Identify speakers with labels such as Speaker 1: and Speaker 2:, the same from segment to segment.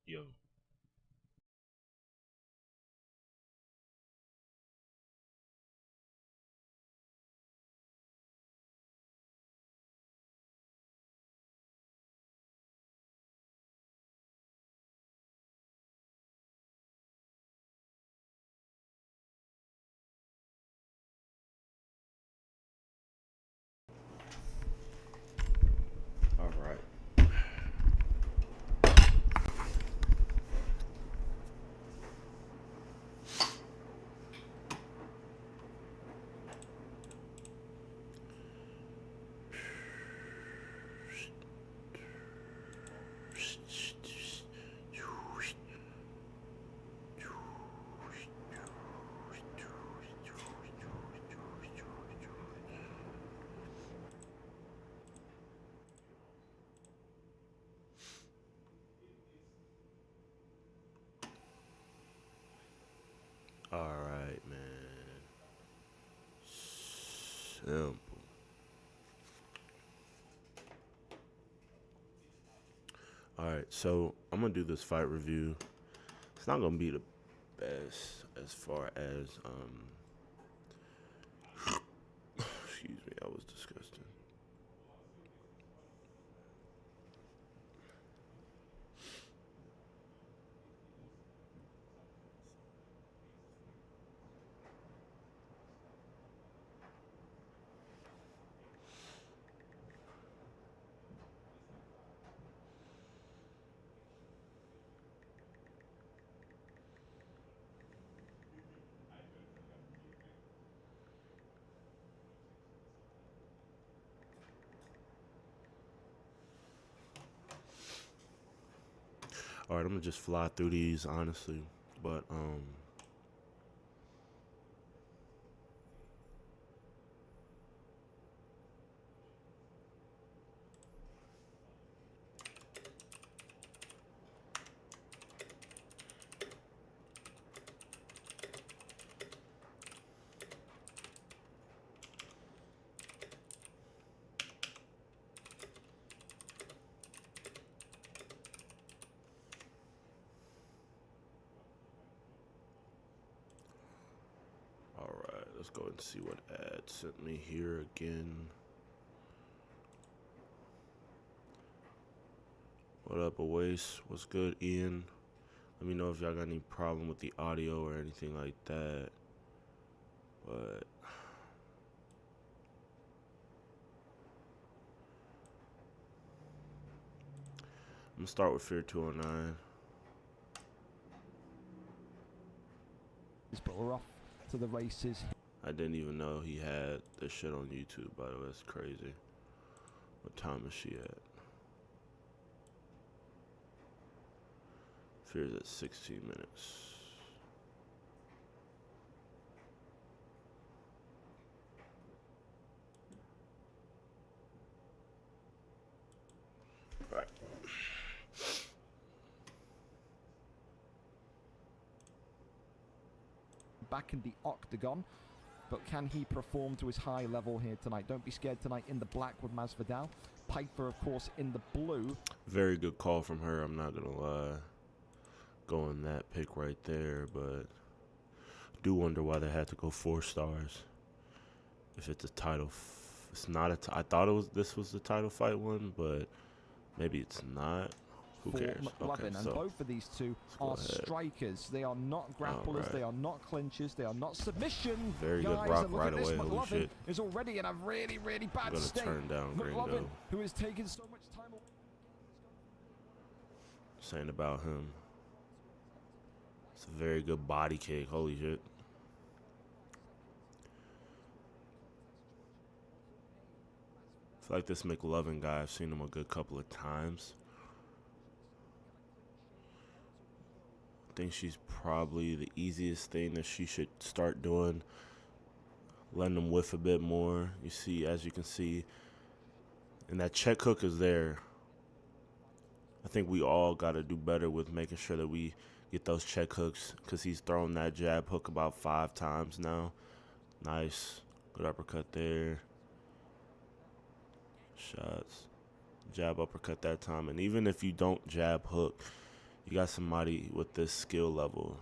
Speaker 1: Yo.
Speaker 2: All right. All right, man. Simple. All right, so I'm gonna do this fight review. It's not gonna be the best as far as excuse me, I was disgusting. All right, I'm gonna just fly through these honestly, but all right, let's go and see what ad sent me here again. What up, Awace? What's good, Ian? Let me know if y'all got any problem with the audio or anything like that. But I'm gonna start with Fear 209.
Speaker 3: But we're off to the races.
Speaker 2: I didn't even know he had this shit on YouTube, by the way. That's crazy. What time is she at? Fear's at 16 minutes. All right.
Speaker 3: Back in the octagon, but can he perform to his high level here tonight? Don't be scared tonight in the black with Masvidal. Piper, of course, in the blue.
Speaker 2: Very good call from her, I'm not gonna lie. Going that pick right there, but do wonder why they had to go 4 stars. If it's a title, it's not a. I thought this was the title fight one, but maybe it's not. Who
Speaker 3: For
Speaker 2: cares?
Speaker 3: McLovin,
Speaker 2: Okay,
Speaker 3: and
Speaker 2: so
Speaker 3: both of these two
Speaker 2: go
Speaker 3: are
Speaker 2: ahead.
Speaker 3: strikers. They are not grapplers.
Speaker 2: Alright.
Speaker 3: They are not clinchers. They are not submission
Speaker 2: Very good
Speaker 3: guys.
Speaker 2: rock
Speaker 3: And look
Speaker 2: right
Speaker 3: at this.
Speaker 2: away. Holy
Speaker 3: McLovin
Speaker 2: shit.
Speaker 3: is already in a really, really
Speaker 2: I'm
Speaker 3: bad
Speaker 2: gonna
Speaker 3: state.
Speaker 2: turn down
Speaker 3: McLovin,
Speaker 2: Gringo.
Speaker 3: who has taken so much time away.
Speaker 2: Saying about him. It's a very good body kick. Holy shit. I feel like this McLovin guy, I've seen him a good couple of times. I think she's probably the easiest thing that she should start doing. Letting him whiff a bit more. You see, as you can see, and that check hook is there. I think we all got to do better with making sure that we get those check hooks because he's thrown that jab hook about 5 times now. Nice. Good uppercut there. Shots. Jab uppercut that time. And even if you don't jab hook, You got somebody with this skill level.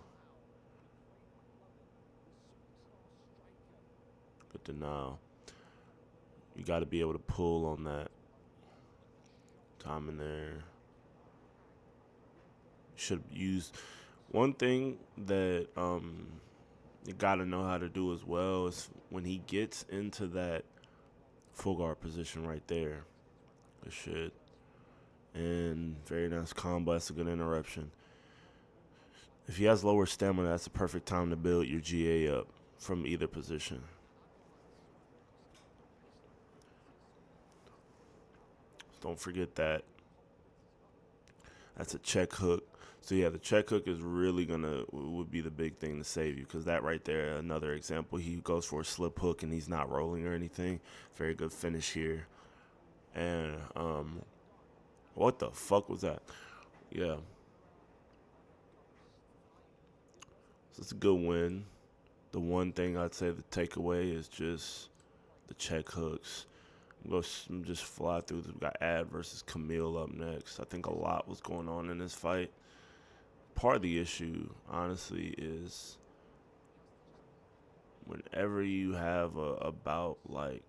Speaker 2: Good to know. You got to be able to pull on that time in there. Should use one thing that you got to know how to do as well is when he gets into that full guard position right there. Good shit. And very nice combo. That's a good interruption. If he has lower stamina, that's the perfect time to build your GA up from either position. Don't forget that. That's a check hook. So yeah, the check hook is really would be the big thing to save you, because that right there, another example, he goes for a slip hook and he's not rolling or anything. Very good finish here. And what the fuck was that? Yeah. So it's a good win. The one thing I'd say the takeaway is just the check hooks. I'm just fly through. We got Ad versus Camille up next. I think a lot was going on in this fight. Part of the issue, honestly, is whenever you have a bout like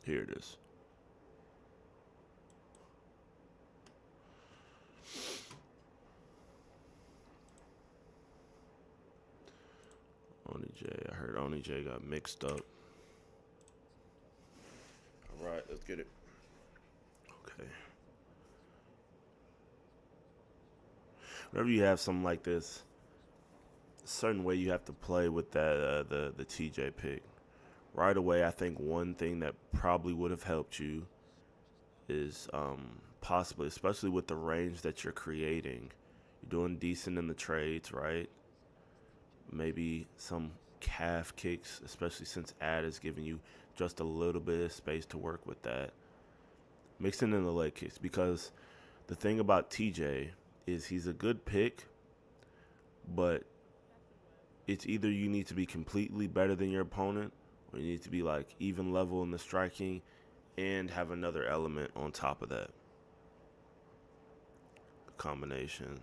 Speaker 2: here it is. Oni J. I heard Oni J got mixed up. All right, let's get it. Okay. Whenever you have something like this, a certain way you have to play with that the TJ pick. Right away, I think one thing that probably would have helped you is possibly, especially with the range that you're creating, you're doing decent in the trades, right? Maybe some calf kicks, especially since Ad is giving you just a little bit of space to work with that. Mixing in the leg kicks, because the thing about TJ is he's a good pick, but it's either you need to be completely better than your opponent, or you need to be like even level in the striking and have another element on top of that. Combination.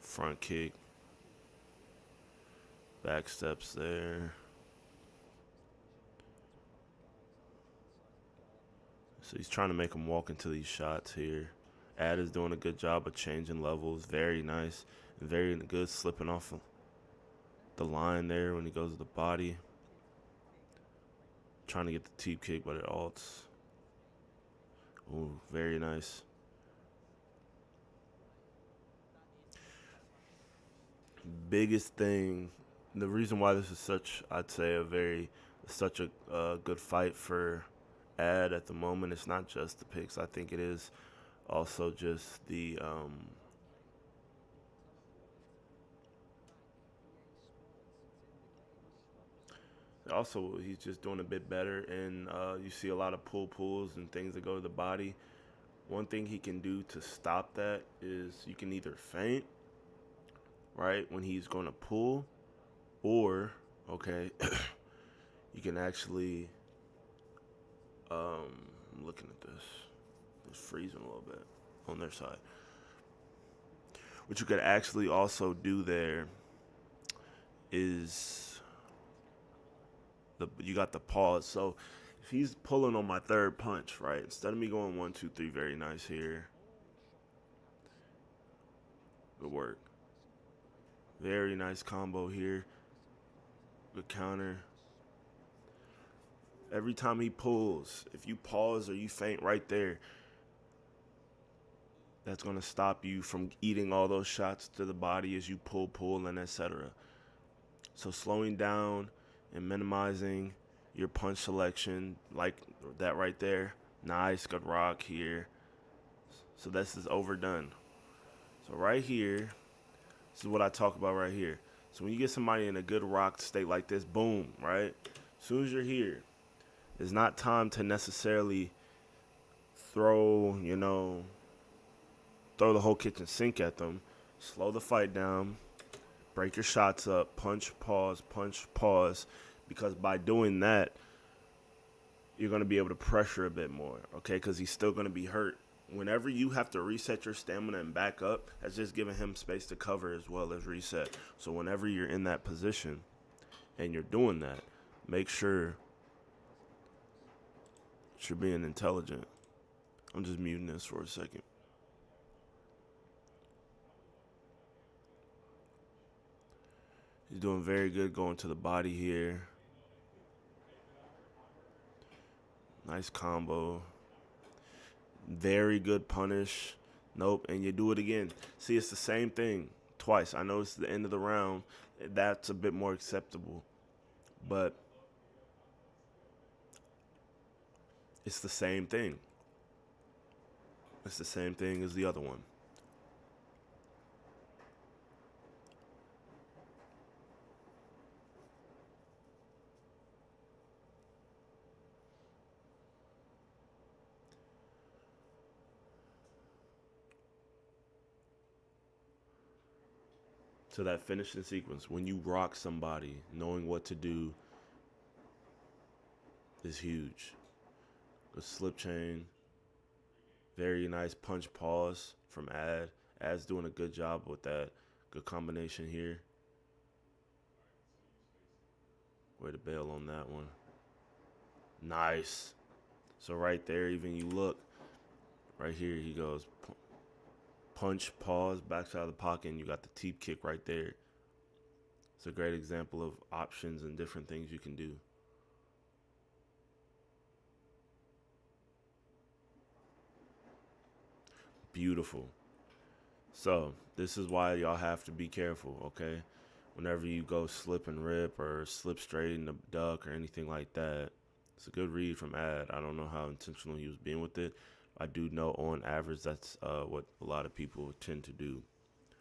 Speaker 2: Front kick. Back steps there. So he's trying to make him walk into these shots here. Ad is doing a good job of changing levels. Very nice. And very good slipping off the line there when he goes to the body. Trying to get the teep kick, but it alts. Ooh, very nice. Biggest thing, the reason why this is such, I'd say, such a good fight for Ad at the moment, it's not just the picks. I think it is also just the also he's just doing a bit better, and you see a lot of pulls and things that go to the body. One thing he can do to stop that is you can either feint, right, when he's going to pull, or okay, you can actually I'm looking at this. It's freezing a little bit on their side. What you could actually also do there is you got the pause. So if he's pulling on my third punch, right, instead of me going 1, 2, 3, very nice here. Good work. Very nice combo here. Good counter. Every time he pulls, if you pause or you feint right there, that's going to stop you from eating all those shots to the body as you pull, and etc. So slowing down and minimizing your punch selection, like that right there. Nice, good rock here. So this is overdone. So right here, this is what I talk about right here. So when you get somebody in a good rocked state like this, boom, right? As soon as you're here, it's not time to necessarily throw the whole kitchen sink at them. Slow the fight down. Break your shots up. Punch, pause, because by doing that, you're going to be able to pressure a bit more, okay? Because he's still going to be hurt. Whenever you have to reset your stamina and back up, that's just giving him space to cover as well as reset. So whenever you're in that position and you're doing that, make sure you're being intelligent. I'm just muting this for a second. He's doing very good going to the body here. Nice combo. Very good punish. Nope, and you do it again. See, it's the same thing twice. I know it's the end of the round. That's a bit more acceptable. But it's the same thing. It's the same thing as the other one. To that finishing sequence, when you rock somebody, knowing what to do is huge. The slip chain, very nice punch pause from Ad. Ad's doing a good job with that. Good combination here. Way to bail on that one. Nice. So right there, even you look, right here he goes. Punch, pause, backs out of the pocket, and you got the teep kick right there. It's a great example of options and different things you can do. Beautiful. So this is why y'all have to be careful, okay? Whenever you go slip and rip or slip straight in the duck or anything like that, it's a good read from Ad. I don't know how intentional he was being with it. I do know on average that's what a lot of people tend to do.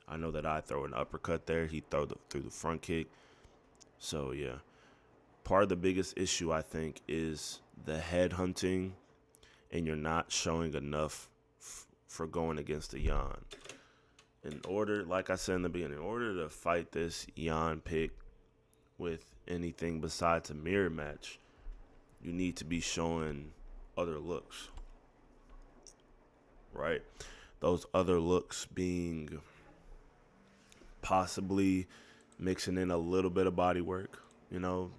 Speaker 2: I know that I throw an uppercut there. He throw through the front kick. So, yeah. Part of the biggest issue, I think, is the head hunting, and you're not showing enough for going against a Yan. In order, like I said in the beginning, in order to fight this Yan pick with anything besides a mirror match, you need to be showing other looks. Right? Those other looks being possibly mixing in a little bit of body work, you know,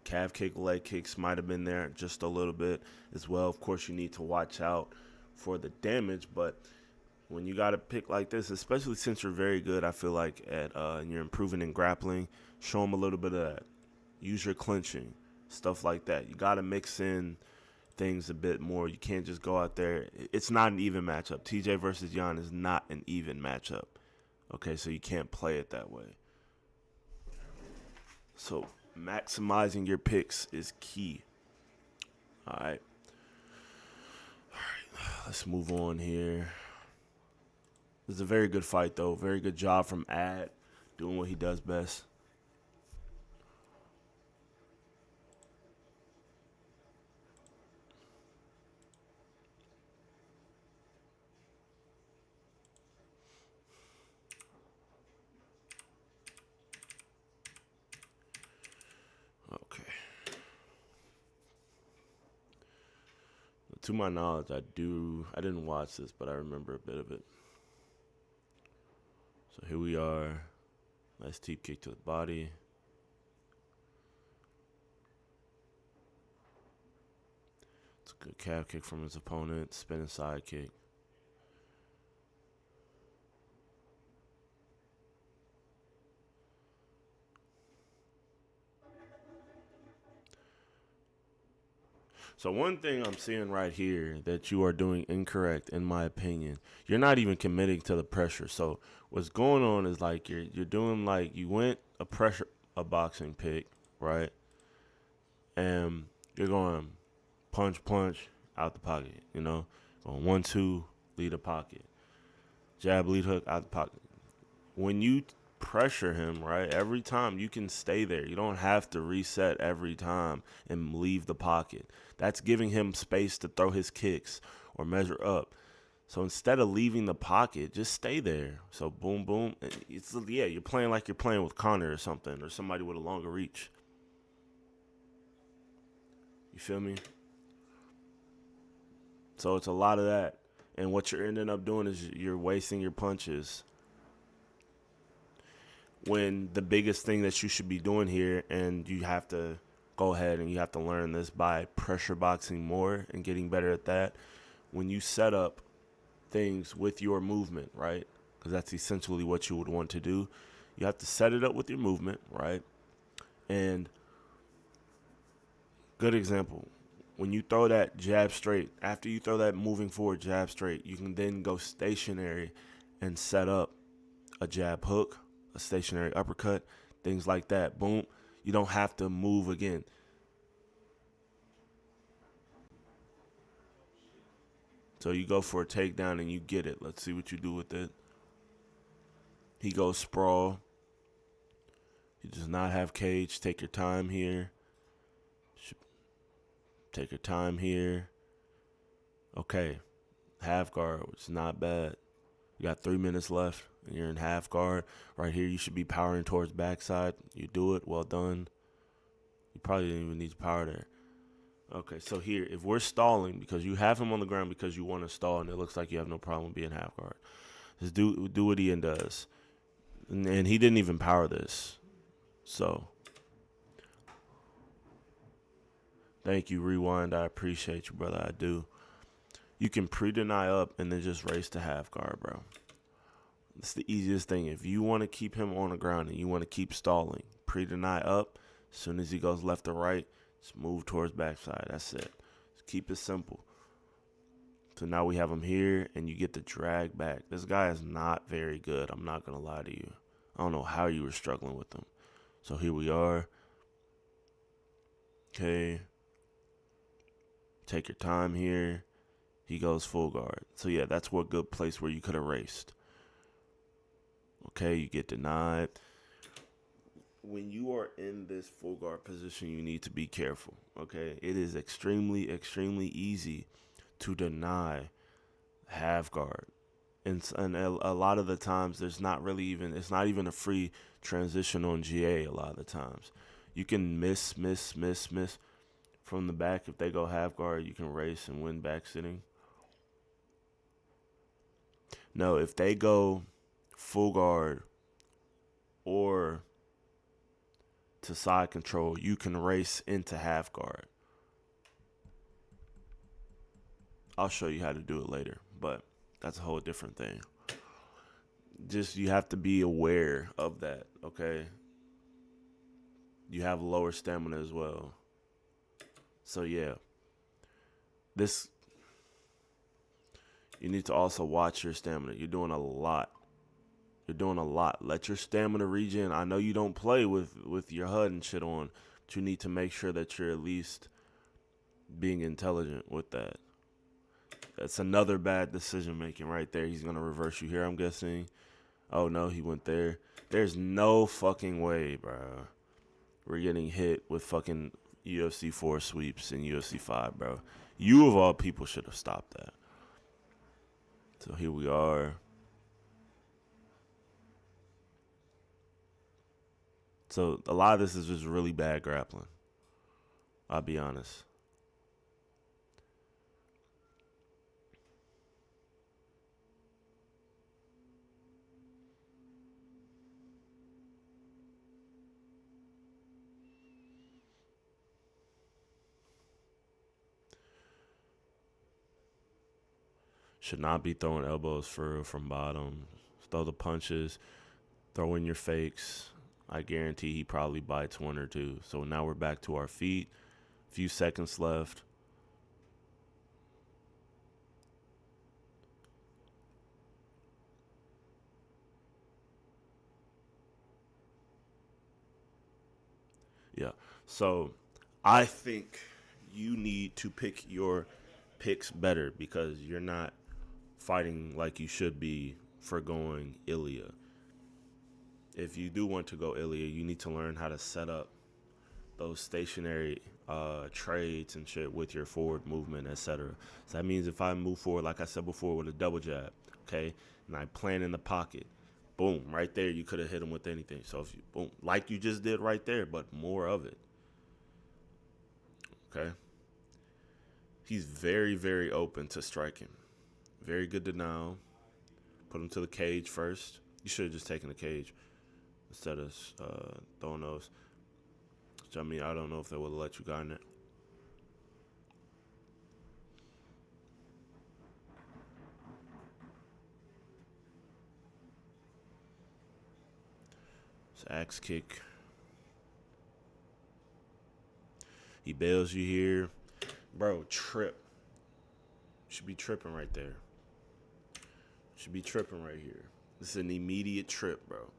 Speaker 2: calf kick, leg kicks might have been there just a little bit as well. Of course, you need to watch out for the damage, but when you got a pick like this, especially since you're very good, I feel like and you're improving in grappling, show them a little bit of that. Use your clinching, stuff like that. You got to mix in things a bit more. You can't just go out there. It's not an even matchup. TJ versus Yan is not an even matchup. Okay, so you can't play it that way. So maximizing your picks is key. All right. Let's move on here. This is a very good fight, though. Very good job from Ad, doing what he does best. Okay. To my knowledge, I didn't watch this, but I remember a bit of it. So here we are. Nice teep kick to the body. It's a good calf kick from his opponent. Spinning side kick. So one thing I'm seeing right here that you are doing incorrect, in my opinion, you're not even committing to the pressure. So what's going on is like you're doing like you went a boxing pick, right? And you're going punch out the pocket, you know, going 1-2, lead the pocket, jab, lead hook out the pocket. When you pressure him, right, every time you can stay there. You don't have to reset every time and leave the pocket. That's giving him space to throw his kicks or measure up. So instead of leaving the pocket, just stay there. So boom, boom. You're playing like you're playing with Conor or something, or somebody with a longer reach. You feel me? So it's a lot of that. And what you're ending up doing is you're wasting your punches. When the biggest thing that you should be doing here, and you have to go ahead and you have to learn this by pressure boxing more and getting better at that. When you set up things with your movement, right? Because that's essentially what you would want to do. You have to set it up with your movement, right? And good example, when you throw that jab straight, after you throw that moving forward jab straight, you can then go stationary and set up a jab hook, a stationary uppercut, things like that. Boom. You don't have to move again. So you go for a takedown and you get it. Let's see what you do with it. He goes sprawl. He does not have cage. Take your time here. Take your time here. Okay. Half guard, which is not bad. You got 3 minutes left, and you're in half guard. Right here, you should be powering towards backside. You do it. Well done. You probably didn't even need to power there. Okay, so here, if we're stalling, because you have him on the ground because you want to stall, and it looks like you have no problem being half guard, just do what Ian does. And he didn't even power this. So, thank you, Rewind. I appreciate you, brother. I do. You can pre-deny up and then just race to half guard, bro. It's the easiest thing. If you want to keep him on the ground and you want to keep stalling, pre-deny up. As soon as he goes left or right, just move towards backside. That's it. Just keep it simple. So now we have him here, and you get the drag back. This guy is not very good. I'm not going to lie to you. I don't know how you were struggling with him. So here we are. Okay. Take your time here. He goes full guard. So, yeah, that's what good place where you could have raced. Okay, you get denied. When you are in this full guard position, you need to be careful. Okay, it is extremely, extremely easy to deny half guard. And a lot of the times, it's not even a free transition on GA a lot of the times. You can miss from the back. If they go half guard, you can race and win back sitting. No, if they go full guard or to side control, you can race into half guard. I'll show you how to do it later, but that's a whole different thing. Just you have to be aware of that, okay? You have lower stamina as well. So yeah, you need to also watch your stamina. You're doing a lot. Let your stamina regen. I know you don't play with your HUD and shit on, but you need to make sure that you're at least being intelligent with that. That's another bad decision making right there. He's going to reverse you here, I'm guessing. Oh, no, he went there. There's no fucking way, bro. We're getting hit with fucking UFC 4 sweeps in UFC 5, bro. You, of all people, should have stopped that. So here we are. So a lot of this is just really bad grappling. I'll be honest. Should not be throwing elbows from bottom. Throw the punches. Throw in your fakes. I guarantee he probably bites one or two. So now we're back to our feet. Few seconds left. Yeah. So I think you need to pick your picks better because you're not fighting like you should be for going Ilya. If you do want to go Ilya, you need to learn how to set up those stationary trades and shit with your forward movement, etc. So that means if I move forward, like I said before, with a double jab, okay, and I plan in the pocket, boom, right there, you could have hit him with anything. So if you, boom, like you just did right there, but more of it, okay? He's very, very open to striking. Very good denial. Put him to the cage first. You should have just taken the cage instead of throwing those. Which, I mean, I don't know if they would have let you garden it. It's axe kick. He bails you here. Bro, trip. Should be tripping right there. Should be tripping right here. This is an immediate trip, bro.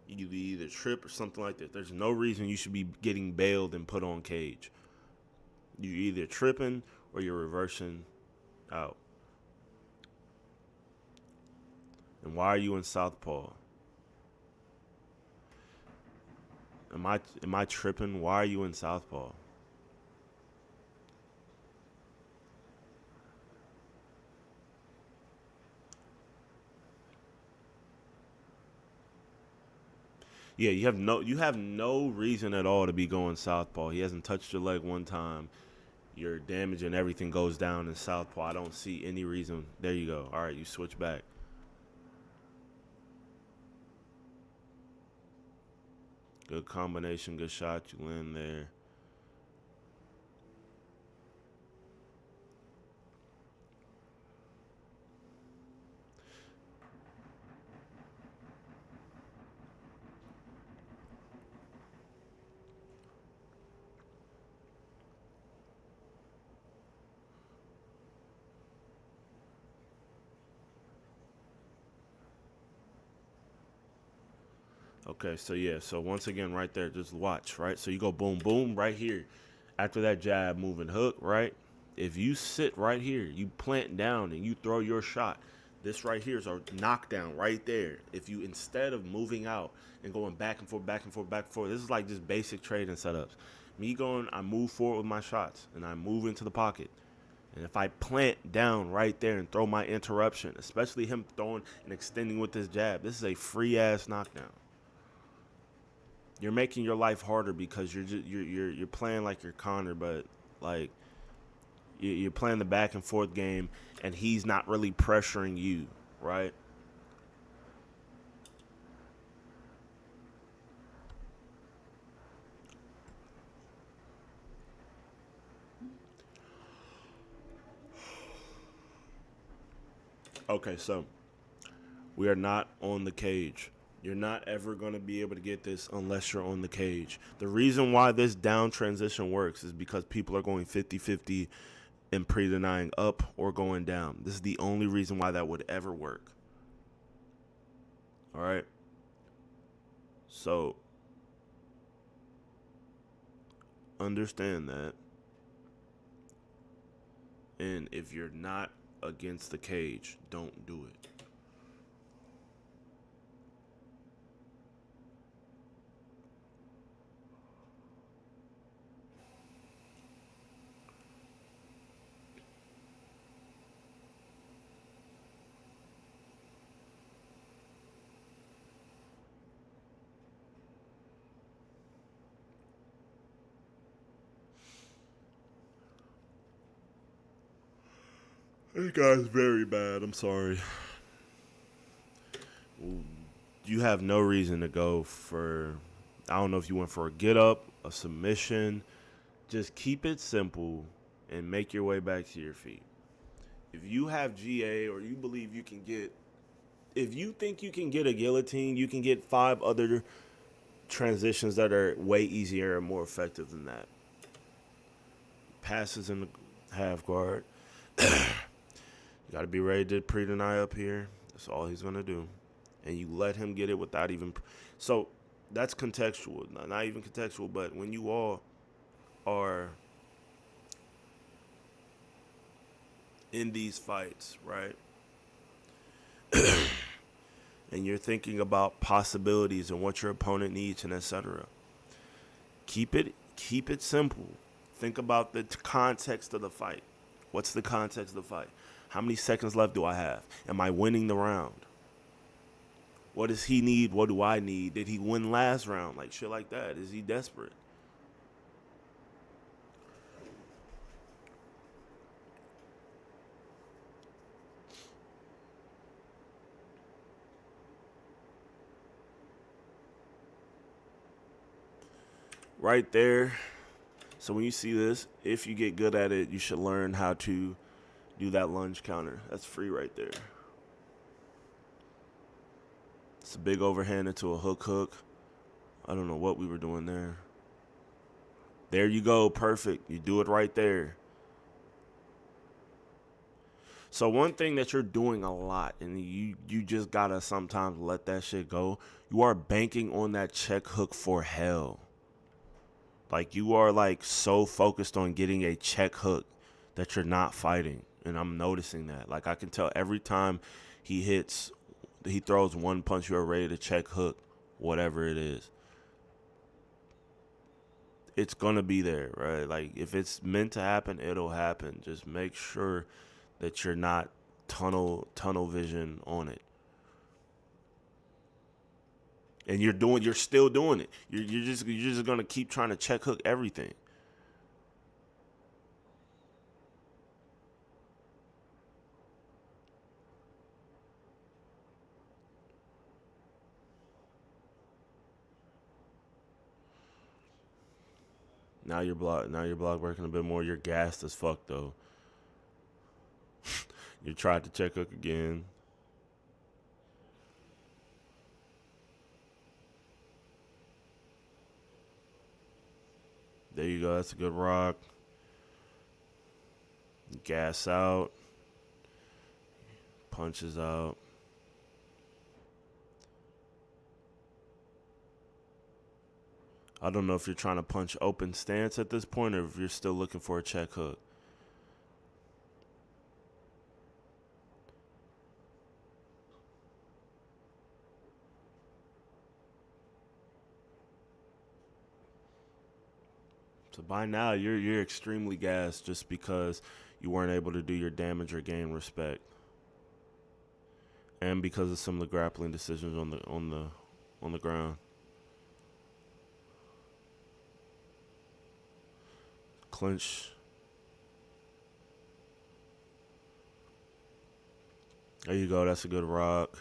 Speaker 2: You either trip or something like that. There's no reason you should be getting bailed and put on cage. You're either tripping or you're reversing out. And why are you in southpaw? Am I tripping? Why are you in southpaw? Yeah, you have no reason at all to be going southpaw. He hasn't touched your leg one time. Your damage and everything goes down in southpaw. I don't see any reason. There you go. All right, you switch back. Good combination, good shot. You land there. Okay, so yeah, so once again, right there, just watch, right? So you go boom, boom, right here. After that jab, moving hook, right? If you sit right here, you plant down and you throw your shot, this right here is a knockdown right there. If you, instead of moving out and going back and forth, back and forth, back and forth, this is like just basic trading setups. Me going, I move forward with my shots and I move into the pocket. And if I plant down right there and throw my interruption, especially him throwing and extending with this jab, this is a free-ass knockdown. You're making your life harder because you're playing like you're Conor, but like you're playing the back and forth game, and he's not really pressuring you, right? Okay, so we are not on the cage. You're not ever going to be able to get this unless you're on the cage. The reason why this down transition works is because people are going 50-50 and pre-denying up or going down. This is the only reason why that would ever work. All right? So, understand that. And if you're not against the cage, don't do it. This guy's very bad. I'm sorry. You have no reason to go for, I don't know if you went for a get up, a submission. Just keep it simple and make your way back to your feet. If you have GA or you believe you can get, if you think you can get a guillotine, you can get 5 other transitions that are way easier and more effective than that. Passes in the half guard. You got to be ready to pre-deny up here. That's all he's going to do. And you let him get it without even... So that's contextual. Not even contextual, but when you all are in these fights, right? And you're thinking about possibilities and what your opponent needs and etc. Keep it simple. Think about the context of the fight. What's the context of the fight? How many seconds left do I have? Am I winning the round? What does he need? What do I need? Did he win last round? Like shit like that. Is he desperate? right there. So when you see this, if you get good at it, you should learn how to do that lunge counter. That's free right there. It's a big overhand into a hook. I don't know what we were doing there. There you go. Perfect. You do it right there. So one thing that you're doing a lot, and you just got to sometimes let that shit go, you are banking on that check hook for hell. Like, you are, like, so focused on getting a check hook that you're not fighting. And I'm noticing that. Like, I can tell every time he throws one punch, you're ready to check hook, whatever it is. It's going to be there, right? Like, if it's meant to happen, it'll happen. Just make sure that you're not tunnel vision on it. And you're still doing it. You're just going to keep trying to check hook everything. Now you're block working a bit more. You're gassed as fuck though. You tried to check hook again. There you go. That's a good rock. Gas out. Punches out. I don't know if you're trying to punch open stance at this point or if you're still looking for a check hook. So by now you're extremely gassed just because you weren't able to do your damage or gain respect. And because of some of the grappling decisions on the ground. Clinch. There you go. That's a good rock.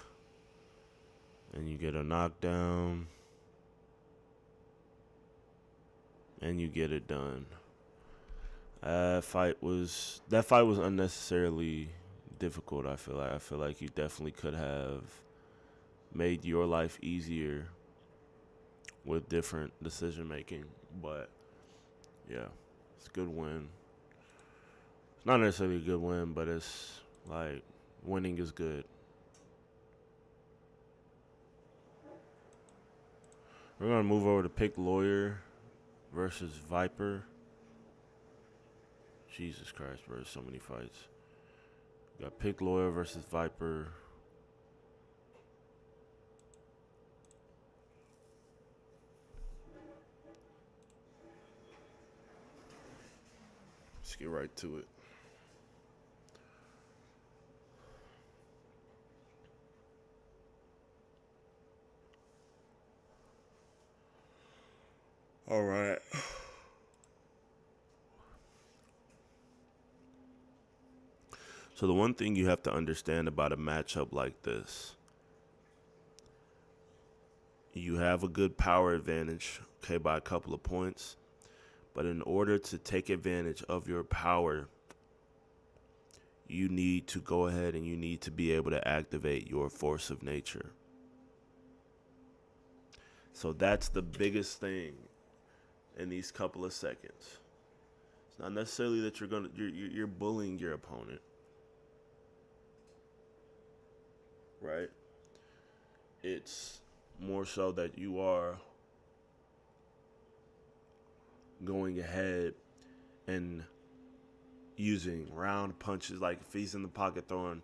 Speaker 2: And you get a knockdown. And you get it done. That fight was unnecessarily difficult. I feel like you definitely could have made your life easier with different decision making. But yeah, it's a good win. It's not necessarily a good win, but it's like winning is good. We're gonna move over to Pick Lawyer versus Viper. Jesus Christ, bro, there's so many fights. We got Pick Lawyer versus Viper. Let's get right to it. All right. So the one thing you have to understand about a matchup like this, you have a good power advantage, okay, by a couple of points. But in order to take advantage of your power, you need to go ahead and you need to be able to activate your force of nature. So that's the biggest thing in these couple of seconds. It's not necessarily that you're bullying your opponent. Right? It's more so that you are going ahead and using round punches. Like if he's in the pocket throwing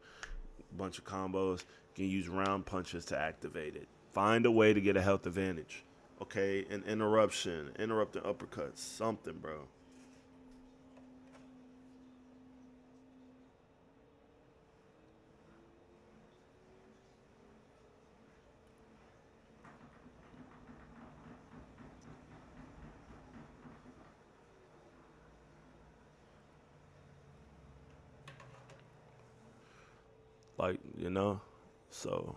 Speaker 2: a bunch of combos, you can use round punches to activate it. Find a way to get a health advantage. Okay? An interrupting uppercuts, something, bro. Like, so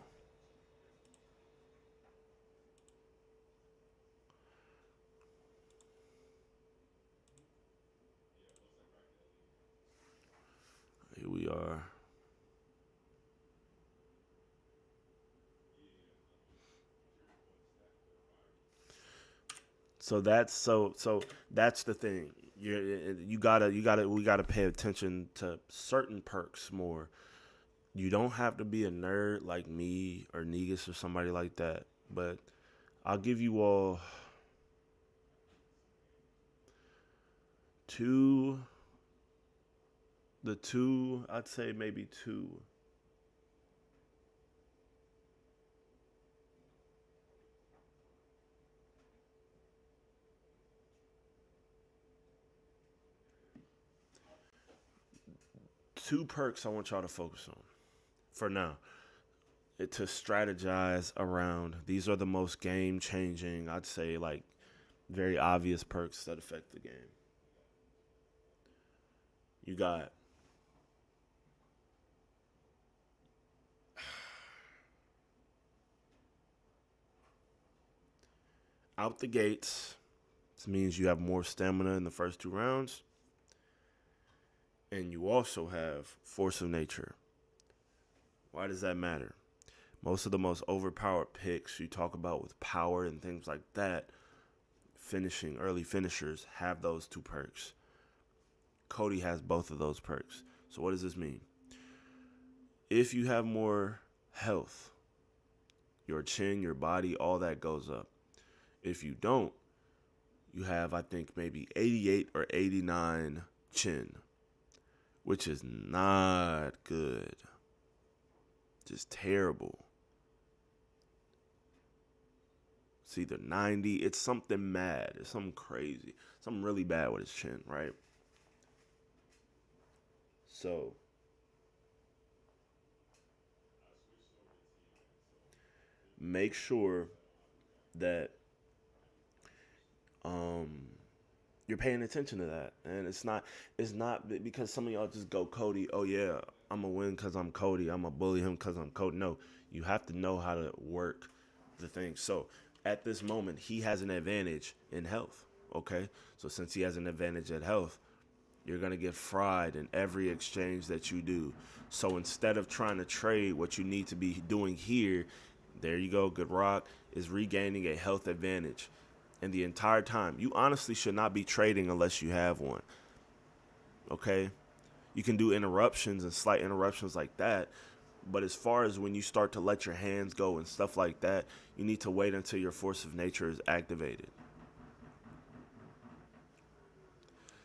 Speaker 2: So that's the thing. We gotta pay attention to certain perks more. You don't have to be a nerd like me or Negus or somebody like that. But I'll give you all two, I'd say maybe two perks I want y'all to focus on for now. To strategize around. These are the most game changing, I'd say, like very obvious perks that affect the game. You got out the gates. This means you have more stamina in the first two rounds. And you also have force of nature. Why does that matter? Most of the most overpowered picks you talk about with power and things like that, early finishers have those two perks. Cody has both of those perks. So what does this mean? If you have more health, your chin, your body, all that goes up. If you don't, you have, I think, maybe 88 or 89 chin, which is not good. Just terrible. It's either 90. It's something mad. It's something crazy. Something really bad with his chin, right? So make sure that you're paying attention to that. And it's not because some of y'all just go Cody, oh yeah, I'm gonna win because I'm Cody. I'm gonna bully him because I'm Cody. No, you have to know how to work the thing. So at this moment, he has an advantage in health. Okay, so since he has an advantage at health, you're gonna get fried in every exchange that you do. So instead of trying to trade, what you need to be doing here, there you go, Good Rock, is regaining a health advantage. And the entire time, you honestly should not be trading unless you have one. Okay? You can do interruptions and slight interruptions like that. But as far as when you start to let your hands go and stuff like that, you need to wait until your force of nature is activated.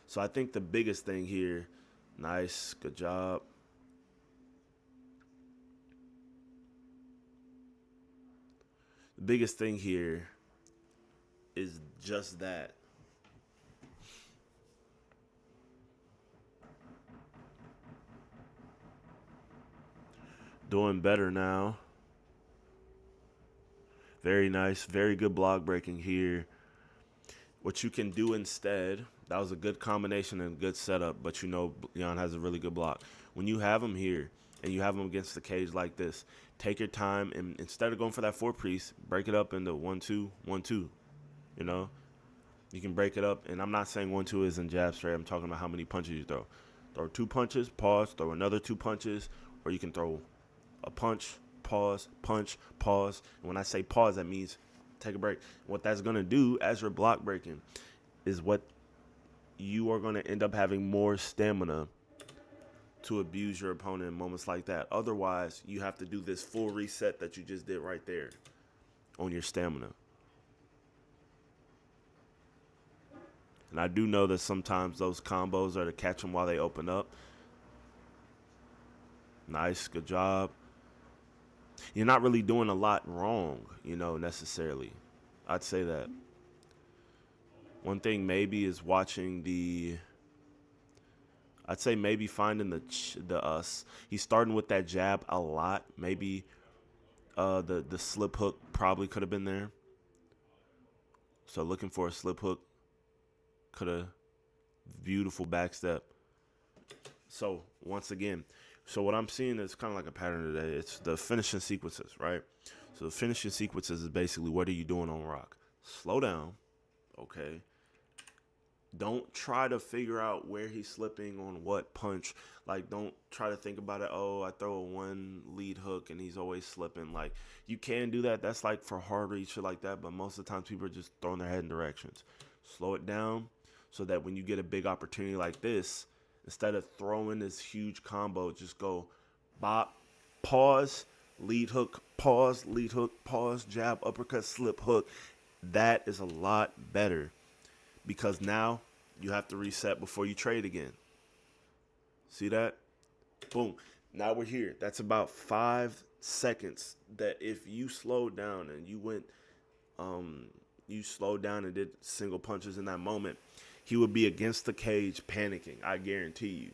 Speaker 2: So I think the biggest thing here, nice, good job. The biggest thing here is just that. Doing better now. Very nice. Very good block breaking here. What you can do instead, that was a good combination and good setup, but you know Jan has a really good block. When you have him here and you have him against the cage like this, take your time and instead of going for that 4-piece, break it up into 1-2, 1-2. You know? You can break it up, and I'm not saying 1-2 isn't jab straight. I'm talking about how many punches you throw. Throw 2 punches, pause, throw another 2 punches, or you can throw a punch, pause, punch, pause. And when I say pause, that means take a break. What that's going to do as you're block breaking is what you are going to end up having more stamina to abuse your opponent in moments like that. Otherwise, you have to do this full reset that you just did right there on your stamina. And I do know that sometimes those combos are to catch them while they open up. Nice, good job. You're not really doing a lot wrong, you know, necessarily. I'd say that. One thing maybe is watching I'd say maybe finding he's starting with that jab a lot. Maybe the slip hook probably could have been there. So looking for a slip hook. Could have. Beautiful back step. So once again, so what I'm seeing is kind of like a pattern today. It's the finishing sequences, right? So the finishing sequences is basically what are you doing on rock? Slow down, okay? Don't try to figure out where he's slipping on what punch. Like, don't try to think about it. Oh, I throw a one lead hook and he's always slipping. Like, you can do that. That's like for hard read, shit like that. But most of the time, people are just throwing their head in directions. Slow it down so that when you get a big opportunity like this, instead of throwing this huge combo, just go bop, pause, lead hook, pause, jab, uppercut, slip, hook. That is a lot better because now you have to reset before you trade again. See that? Boom. Now we're here. That's about 5 seconds that if you slowed down and you slowed down and did single punches in that moment, he would be against the cage panicking. I guarantee you.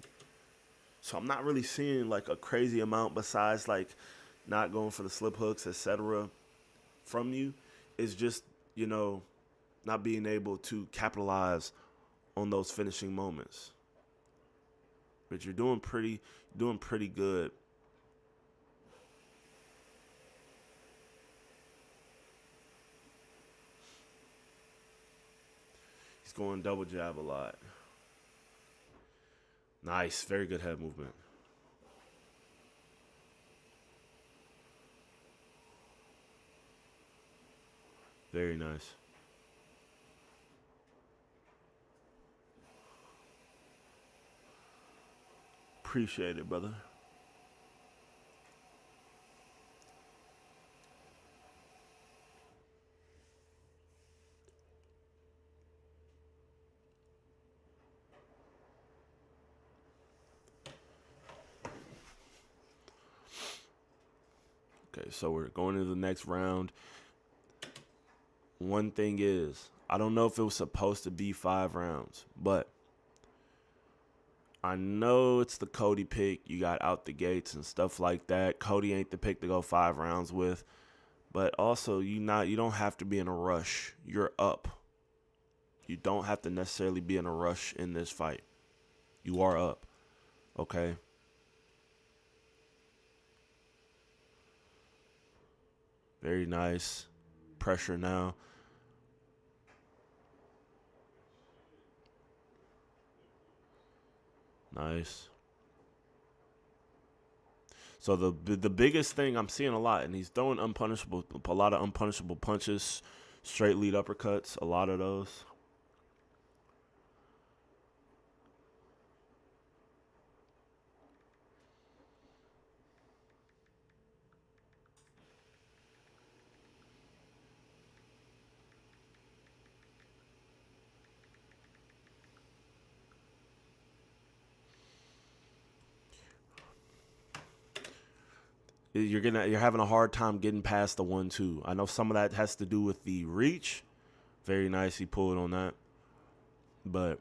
Speaker 2: So I'm not really seeing like a crazy amount besides like not going for the slip hooks, etc. from you. It's just, not being able to capitalize on those finishing moments. But you're doing pretty good. He's going double jab a lot. Nice, very good head movement. Very nice. Appreciate it, brother. Okay, so we're going into the next round. One thing is, I don't know if it was supposed to be 5 rounds, but I know it's the Cody pick. You got out the gates and stuff like that. Cody ain't the pick to go 5 rounds with. But also, you don't have to be in a rush. You're up. You don't have to necessarily be in a rush in this fight. You are up. Okay? Very nice. Pressure now. Nice. So the biggest thing I'm seeing a lot, and he's throwing a lot of unpunishable punches, straight lead uppercuts, a lot of those. You're having a hard time getting past the 1-2. I know some of that has to do with the reach. Very nice, he pulled on that. But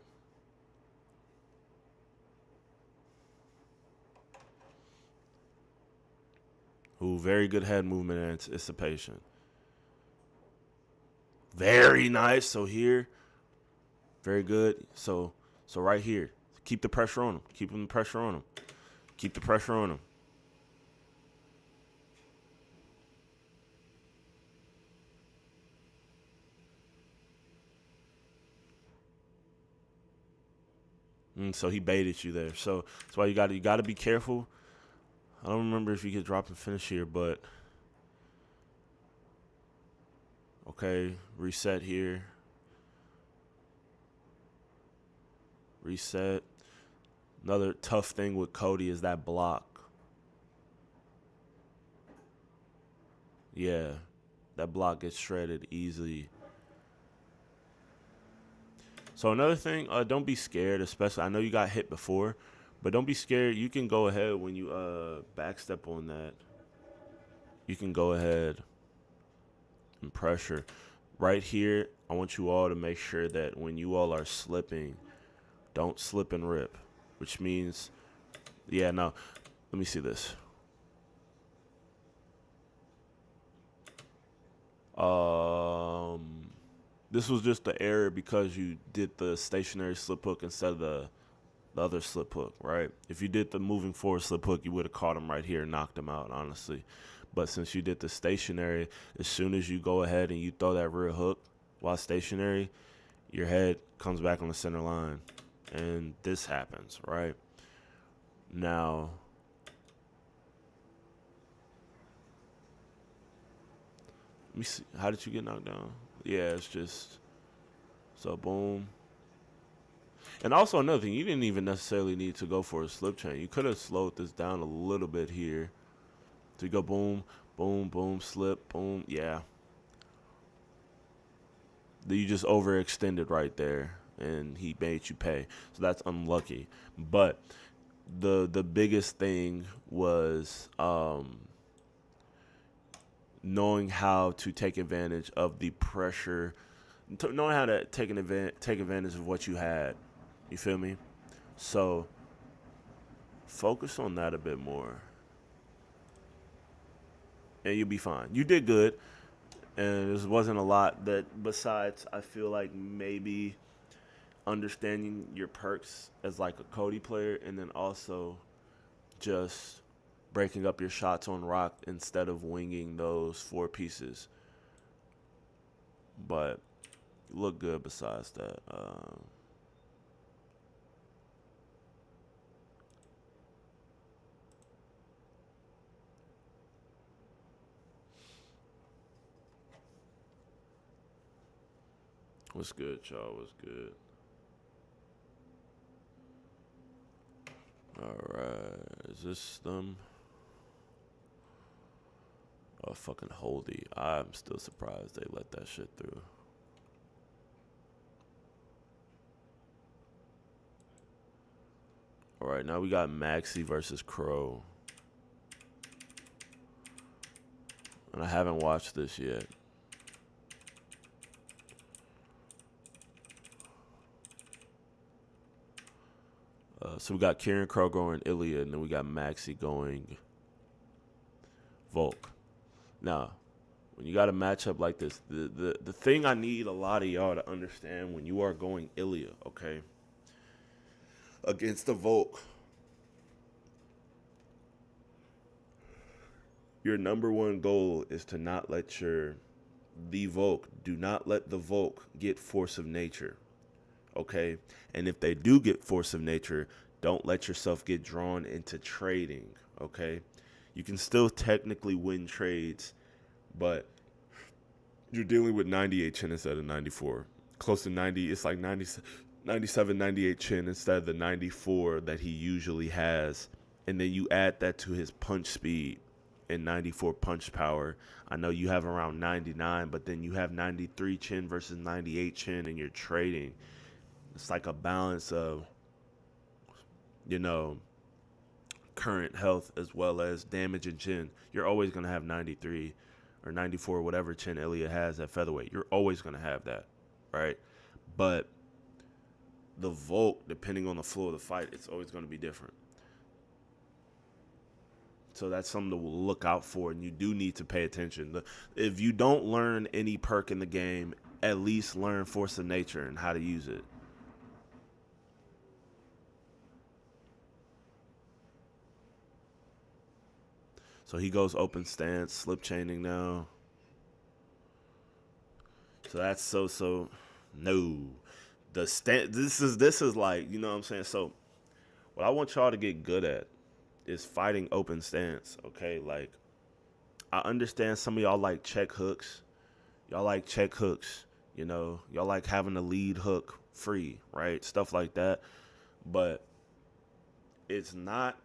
Speaker 2: very good head movement and anticipation. Very nice. So here, very good. So right here, keep the pressure on him. Keep the pressure on him. Keep the pressure on him. So he baited you there. So that's why you got to be careful. I don't remember if you could drop and finish here, but okay, reset here. Reset. Another tough thing with Cody is that block. Yeah, that block gets shredded easily. So another thing, don't be scared, especially, I know you got hit before, but don't be scared. You can go ahead when you backstep on that. You can go ahead and pressure. Right here, I want you all to make sure that when you all are slipping, don't slip and rip, which means, yeah, no, let me see this. This was just the error because you did the stationary slip hook instead of the other slip hook, right? If you did the moving forward slip hook, you would have caught him right here and knocked him out, honestly. But since you did the stationary, as soon as you go ahead and you throw that rear hook while stationary, your head comes back on the center line, and this happens, right? Now, let me see. How did you get knocked down? Yeah, it's just, so boom. And also another thing, you didn't even necessarily need to go for a slip chain. You could have slowed this down a little bit here. So you go boom, boom, boom, slip, boom. Yeah. You just overextended right there, and he made you pay. So that's unlucky. But the biggest thing was knowing how to take advantage of the pressure, knowing how to take advantage of what you had. You feel me? So focus on that a bit more, and you'll be fine. You did good, and there wasn't a lot that besides, I feel like maybe understanding your perks as like a Cody player, and then also just breaking up your shots on rock instead of winging those 4 pieces. But you look good besides that. What's good, y'all? What's good? Alright, is this them? Oh, fucking Holdy. I'm still surprised they let that shit through. Alright, now we got Maxi versus Crow. And I haven't watched this yet. So we got Kieran Crow going Ilya, and then we got Maxi going Volk. Now, when you got a matchup like this, the thing I need a lot of y'all to understand when you are going Ilya, okay, against the Volk, your number one goal is to not let the Volk, do not let the Volk get force of nature, okay? And if they do get force of nature, don't let yourself get drawn into trading, okay? You can still technically win trades, but you're dealing with 98 chin instead of 94. Close to 90, it's like 97, 98 chin instead of the 94 that he usually has. And then you add that to his punch speed and 94 punch power. I know you have around 99, but then you have 93 chin versus 98 chin, and you're trading. It's like a balance of, current health as well as damage and chin. You're always going to have 93 or 94, whatever chin Ilya has at featherweight. You're always going to have that, right? But the Volk, depending on the flow of the fight, it's always going to be different. So that's something to look out for, and you do need to pay attention. If you don't learn any perk in the game, at least learn force of nature and how to use it. So he goes open stance, slip chaining now. So that's so no. This is like, you know what I'm saying? So what I want y'all to get good at is fighting open stance, okay? Like, I understand some of y'all like check hooks. Y'all like check hooks, y'all like having the lead hook free, right? Stuff like that. But it's not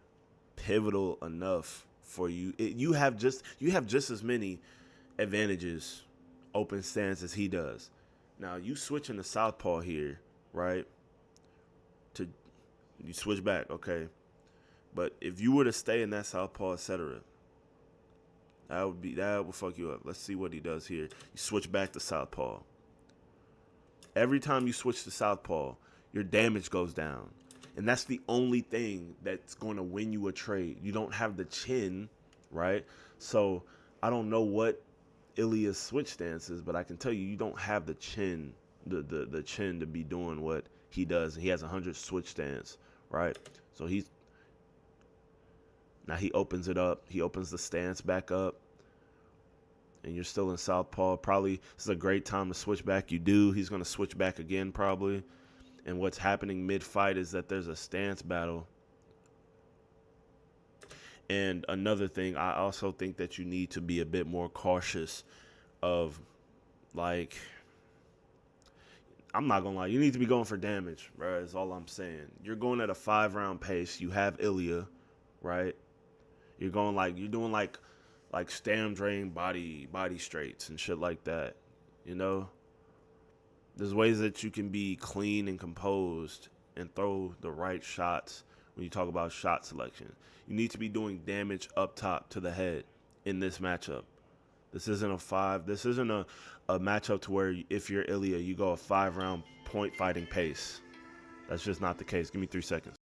Speaker 2: pivotal enough for you. You have just as many advantages open stance as he does. Now you switching to southpaw here, right? You switch back, okay? But if you were to stay in that southpaw, etc., that would fuck you up. Let's see what he does here. You switch back to southpaw. Every time you switch to southpaw, your damage goes down. And that's the only thing that's going to win you a trade. You don't have the chin, right? So I don't know what Ilya's switch stance is, but I can tell you don't have the chin, the chin to be doing what he does. He has 100 switch stance, right? So now he opens it up. He opens the stance back up. and you're still in southpaw, probably this is a great time to switch back. You do. He's going to switch back again probably. And what's happening mid-fight is that there's a stance battle. And another thing, I also think that you need to be a bit more cautious of, like, I'm not going to lie, you need to be going for damage, bro, is all I'm saying. You're going at a 5-round pace. You have Ilya, right? You're going like, you're doing like stam drain body straights and shit like that, you know? There's ways that you can be clean and composed and throw the right shots when you talk about shot selection. You need to be doing damage up top to the head in this matchup. This isn't a matchup to where if you're Ilya, you go a 5-round point fighting pace. That's just not the case. Give me 3 seconds.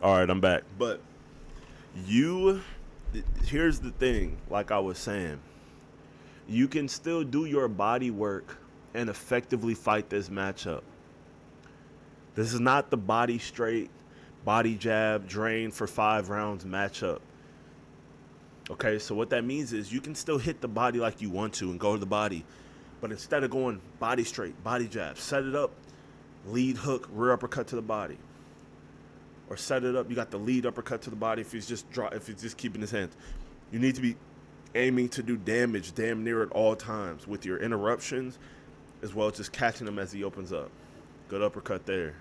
Speaker 2: All right, I'm back. But you, here's the thing, like I was saying, you can still do your body work and effectively fight this matchup. This is not the body straight, body jab, drain for 5 rounds matchup. Okay, so what that means is you can still hit the body like you want to and go to the body. But instead of going body straight, body jab, set it up, lead hook, rear uppercut to the body. Or set it up, you got the lead uppercut to the body if he's just keeping his hands. You need to be aiming to do damage damn near at all times with your interruptions as well as just catching him as he opens up. Good uppercut there.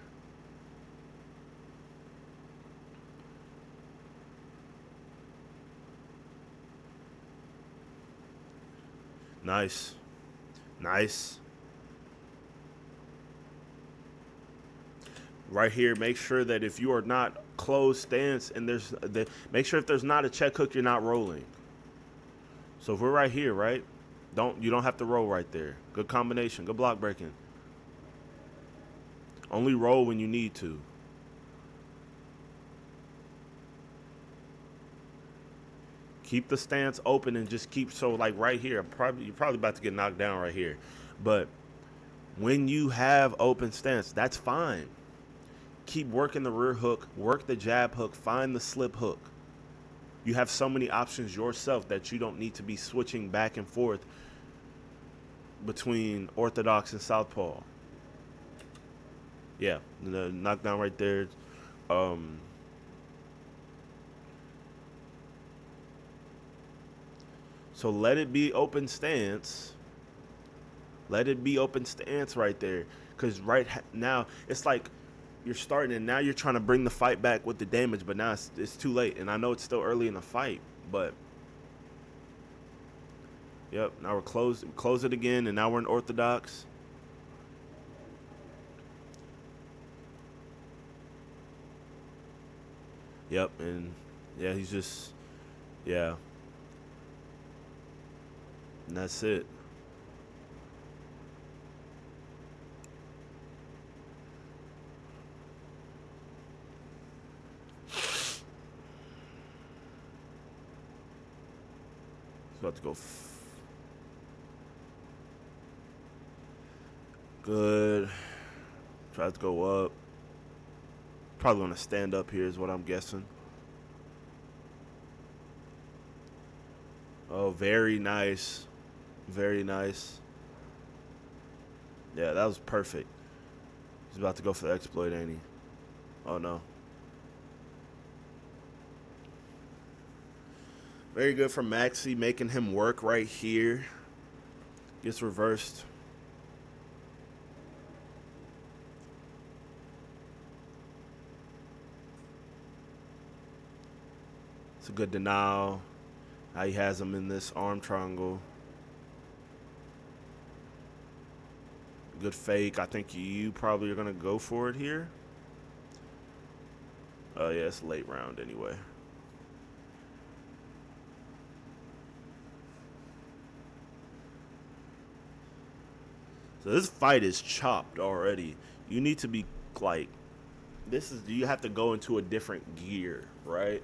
Speaker 2: Nice. Nice. Right here, make sure that if you are not closed stance and make sure if there's not a check hook, you're not rolling. So if we're right here, right? You don't have to roll right there. Good combination. Good block breaking. Only roll when you need to. Keep the stance open and just keep, so like right here, you're probably about to get knocked down right here. But when you have open stance, that's fine. Keep working the rear hook, work the jab hook, find the slip hook. You have so many options yourself that you don't need to be switching back and forth between orthodox and southpaw. Yeah, the knockdown right there. So let it be open stance. Let it be open stance right there. Because right now, it's like you're starting and now you're trying to bring the fight back with the damage, but now it's too late. And I know it's still early in the fight, but yep, now we're close it again, and now we're in orthodox. Yep, and yeah, he's just, yeah. And that's it. He's about to go. Good. Tries to go up. Probably going to stand up here is what I'm guessing. Oh, very nice. Very nice. Yeah, that was perfect. He's about to go for the exploit, ain't he? Oh, no. Very good from Maxi, making him work right here. Gets reversed. It's a good denial. Now he has him in this arm triangle. Good fake. I think you probably are going to go for it here. Oh, yeah, it's a late round anyway. So this fight is chopped already. You need to be like, you have to go into a different gear, right?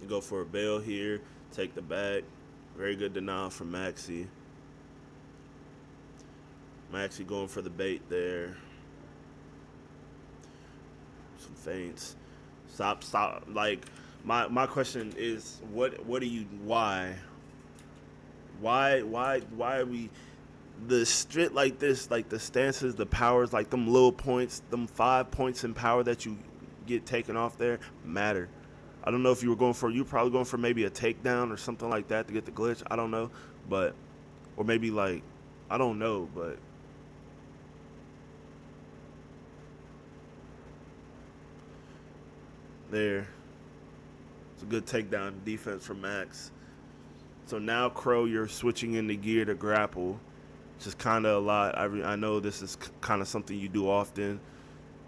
Speaker 2: Go for a bail here, take the back. Very good denial from Maxi. Maxi going for the bait there. Some feints. Stop. Like, my question is, why are we, the strip like this, like the stances, the powers, like them little points, them 5 points in power that you get taken off there matter. I don't know if you were probably going for maybe a takedown or something like that to get the glitch. I don't know, but, or maybe like, I don't know, but there. It's a good takedown defense from Max. So now, Crow, you're switching into gear to grapple, which is kind of a lot. I know this is kind of something you do often,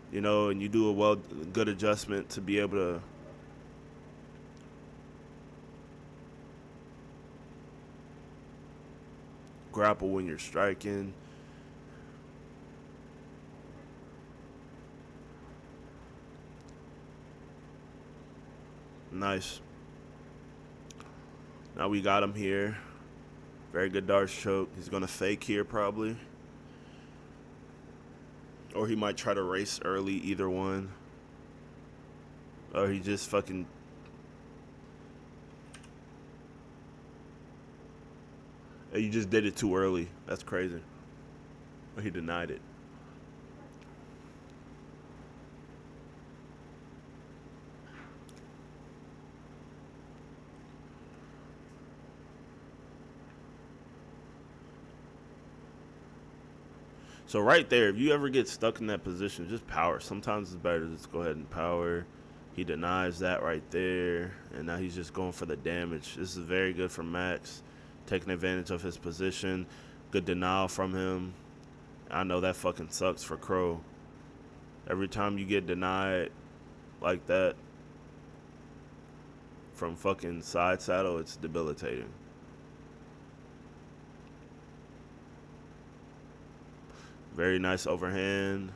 Speaker 2: you know, and you do a good adjustment to be able to grapple when you're striking. Nice. Now we got him here. Very good darts choke. He's going to fake here probably. Or he might try to race early, either one. Or he just fucking... You just did it too early. That's crazy. Or he denied it. So right there, if you ever get stuck in that position, just power. Sometimes it's better to just go ahead and power. He denies that right there, and now he's just going for the damage. This is very good for Max, taking advantage of his position. Good denial from him. I know that fucking sucks for Crow. Every time you get denied like that from fucking side saddle, it's debilitating. Very nice overhand.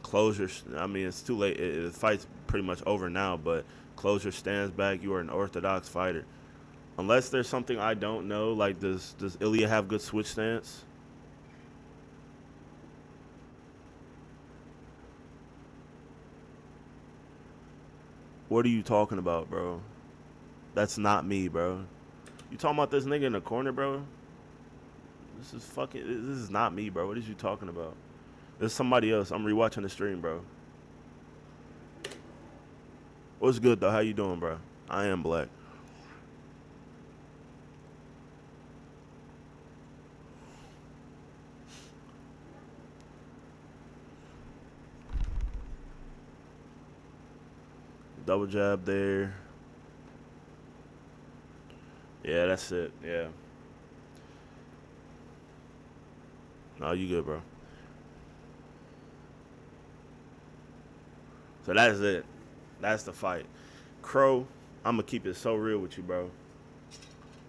Speaker 2: Closure, I mean, it's too late. The fight's pretty much over now, but Closure stands back. You are an orthodox fighter. Unless there's something I don't know, like does Ilya have good switch stance? What are you talking about, bro? That's not me, bro. You talking about this nigga in the corner, bro? This is not me, bro. What is you talking about? This is somebody else. I'm rewatching the stream, bro. What's good, though? How you doing, bro? I am black. Double jab there. Yeah, that's it. Yeah. No, you good, bro. So that's it. That's the fight. Crow, I'm going to keep it so real with you, bro.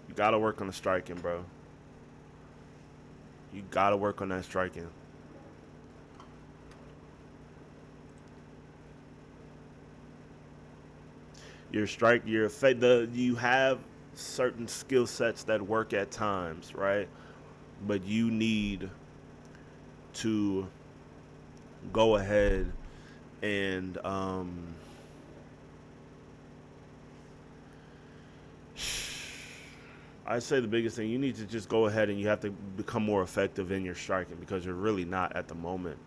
Speaker 2: You got to work on the striking, bro. You got to work on that striking. You have certain skill sets that work at times, right? But you need to go ahead and I'd say the biggest thing, you need to just go ahead and you have to become more effective in your striking, because you're really not at the moment.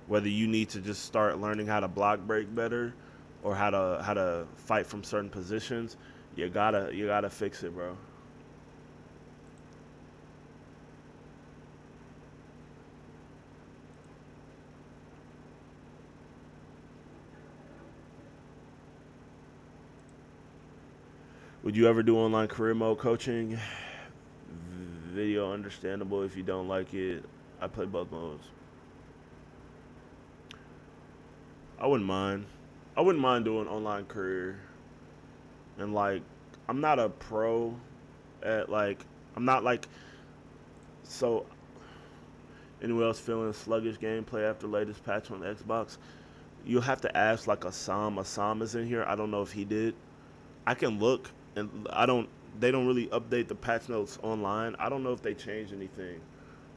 Speaker 2: Whether you need to just start learning how to block break better or how to fight from certain positions, you gotta fix it, bro. Would you ever do online career mode coaching? Video understandable. If you don't like it, I play both modes. I wouldn't mind. I wouldn't mind doing online career. And like, I'm not a pro at like, I'm not like, so anyone else feeling sluggish gameplay after latest patch on the Xbox? You'll have to ask like Assam. Assam is in here. I don't know if he did. I can look, and they don't really update the patch notes online. I don't know if they changed anything,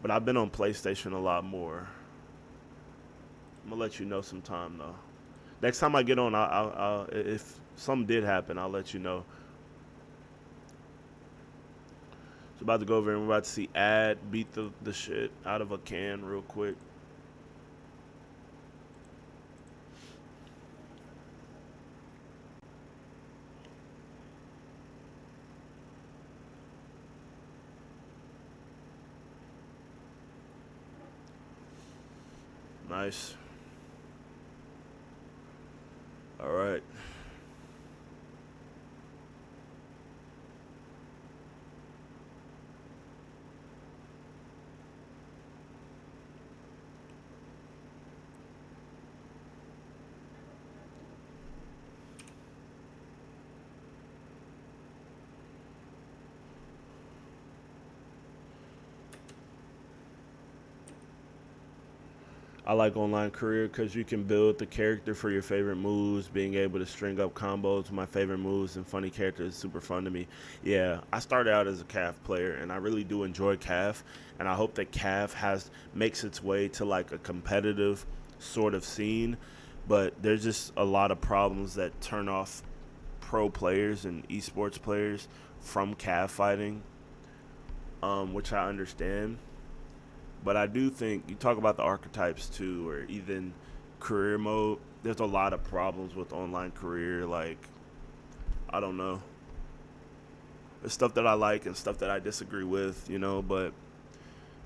Speaker 2: but I've been on PlayStation a lot more. I'm gonna let you know sometime though. Next time I get on, I'll if something did happen, I'll let you know. So about to go over and we're about to see Ad beat the shit out of a can real quick. Nice. All right. I like online career because you can build the character for your favorite moves. Being able to string up combos with my favorite moves and funny characters is super fun to me. Yeah, I started out as a CAF player, and I really do enjoy CAF. And I hope that CAF makes its way to like a competitive sort of scene. But there's just a lot of problems that turn off pro players and esports players from CAF fighting, which I understand. But I do think you talk about the archetypes too, or even career mode. There's a lot of problems with online career. Like, I don't know. There's stuff that I like and stuff that I disagree with, you know. But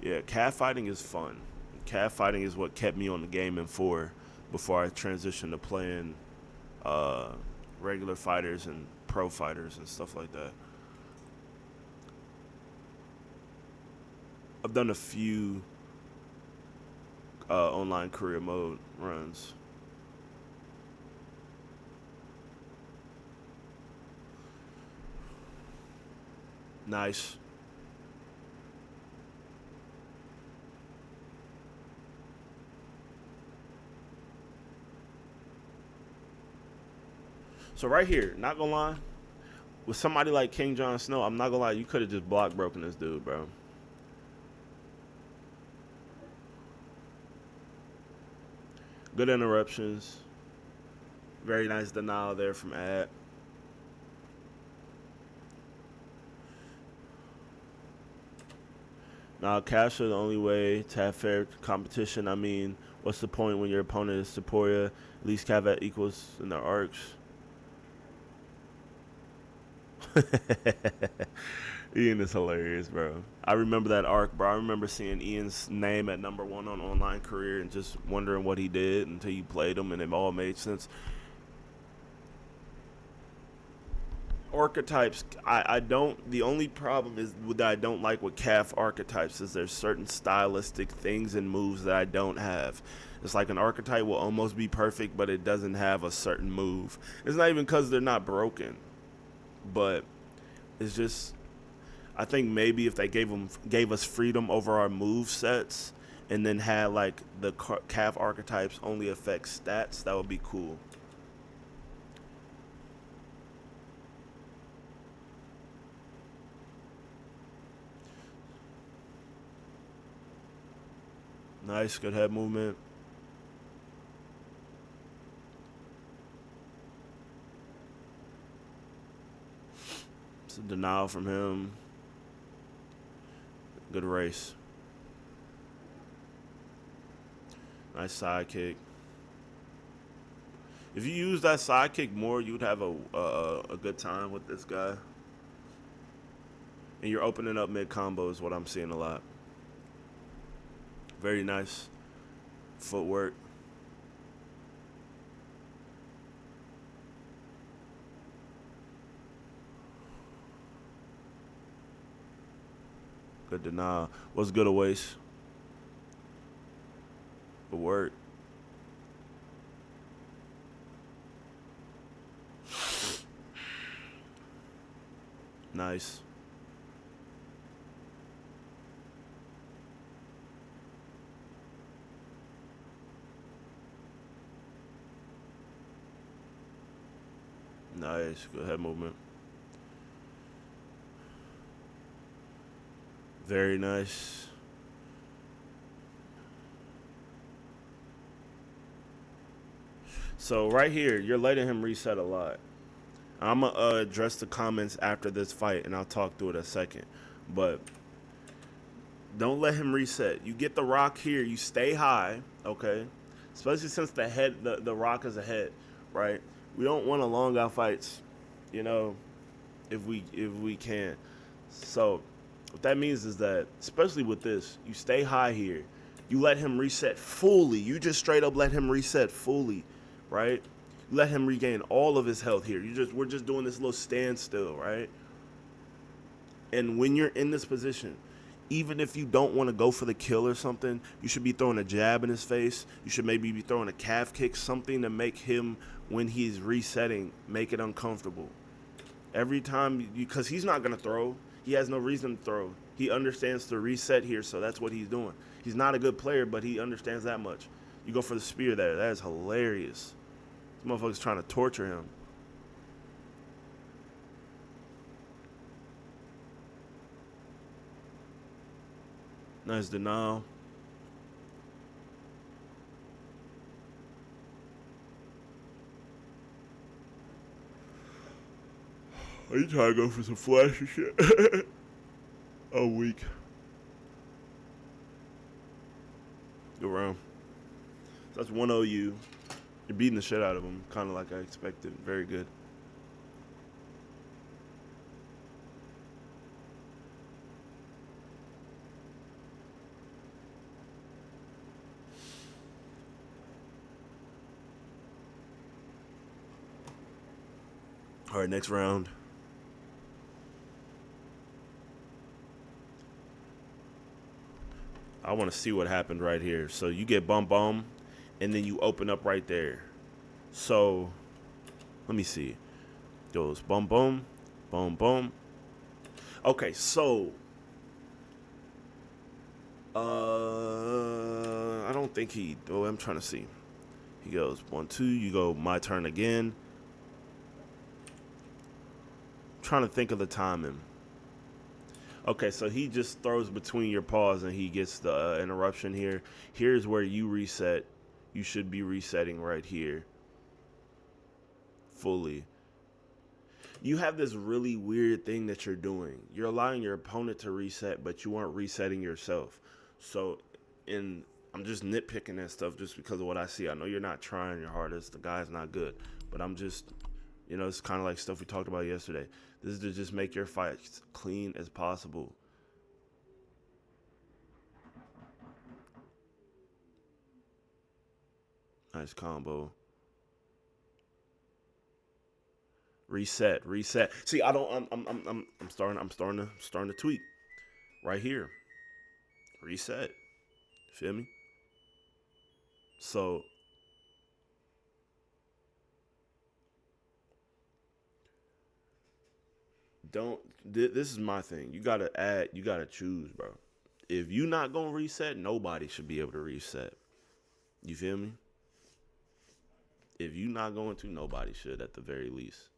Speaker 2: yeah, cat fighting is fun. Cat fighting is what kept me on the game in 4 before I transitioned to playing uh, regular fighters and pro fighters and stuff like that. I've done a few online career mode runs. Nice. So right here, not gonna lie, with somebody like King Jon Snow, I'm not gonna lie, you could have just block broken this dude, bro. Good interruptions. Very nice denial there from Ad. Now, cash are the only way to have fair competition. I mean, what's the point when your opponent is Seporia? At least Cavat equals in their arcs. Ian is hilarious, bro. I remember that arc, bro. I remember seeing Ian's name at #1 on online career and just wondering what he did until you played him and it all made sense. Archetypes, I don't, the only problem is that I don't like with CAF archetypes is there's certain stylistic things and moves that I don't have. It's like an archetype will almost be perfect, but it doesn't have a certain move. It's not even because they're not broken, but it's just, I think maybe if they gave us freedom over our move sets and then had like the CAF archetypes only affect stats, that would be cool. Nice, good head movement. It's a denial from him. Good race. Nice side kick. If you use that side kick more, you'd have a good time with this guy. And you're opening up mid combo is what I'm seeing a lot. Very nice footwork. Good denial. Was good a waste. Good work. Nice. Nice. Good head movement. Very nice. So right here, you're letting him reset a lot. I'm going to address the comments after this fight, and I'll talk through it a second. But don't let him reset. You get the rock here. You stay high, okay? Especially since the rock is ahead, right? We don't want to long out fights, you know, if we can. So what that means is that, especially with this, you stay high here. You let him reset fully. You just straight up let him reset fully, right? You let him regain all of his health here. We're just doing this little standstill, right? And when you're in this position, even if you don't want to go for the kill or something, you should be throwing a jab in his face. You should maybe be throwing a calf kick, something to make him, when he's resetting, make it uncomfortable. Every time, because he's not going to throw. He has no reason to throw. He understands to reset here, so that's what he's doing. He's not a good player, but he understands that much. You go for the spear there. That is hilarious. This motherfucker's trying to torture him. Nice denial. Are you trying to go for some flashy shit? Oh, weak. Good round. That's 1-0 you. You're beating the shit out of him, kind of like I expected. Very good. All right, next round. I want to see what happened right here. So you get bum, and then you open up right there. So let me see. Goes boom, boom. Okay, so I don't think he. Oh, I'm trying to see. He goes 1, 2. You go my turn again. I'm trying to think of the timing. Okay, so he just throws between your paws and he gets the interruption here. Here's where you reset. You should be resetting right here. Fully. You have this really weird thing that you're doing. You're allowing your opponent to reset, but you aren't resetting yourself. So, I'm just nitpicking that stuff just because of what I see. I know you're not trying your hardest. The guy's not good. But I'm just, it's kind of like stuff we talked about yesterday. This is to just make your fights clean as possible. Nice combo. Reset. See, I don't. I'm starting to tweak right here. Reset. Feel me? So don't. This is my thing. You gotta add. You gotta choose, bro. If you not gonna reset, nobody should be able to reset. You feel me? If you not going to, nobody should at the very least.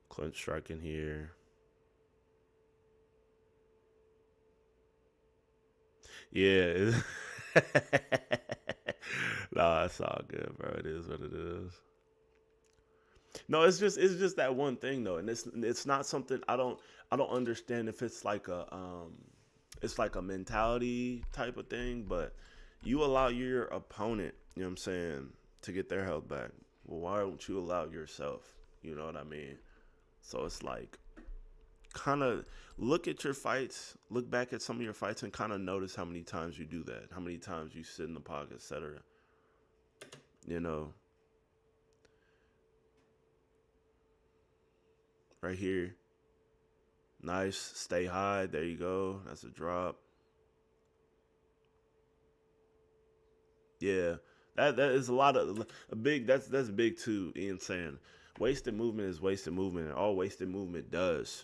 Speaker 2: Clinch strike in here. Yeah. Nah, it's all good, bro. It is what it is. No, it's just that one thing though, and it's not something I don't understand if it's like a mentality type of thing, but you allow your opponent, you know what I'm saying, to get their health back. Well, why don't you allow yourself? You know what I mean? So it's like kind of look at your fights, look back at some of your fights, and kind of notice how many times you do that, how many times you sit in the pocket, etc. You know, right here, nice, stay high. There you go. That's a drop. Yeah, that is a lot of a big. That's big too. Ian saying, wasted movement is wasted movement, and all wasted movement does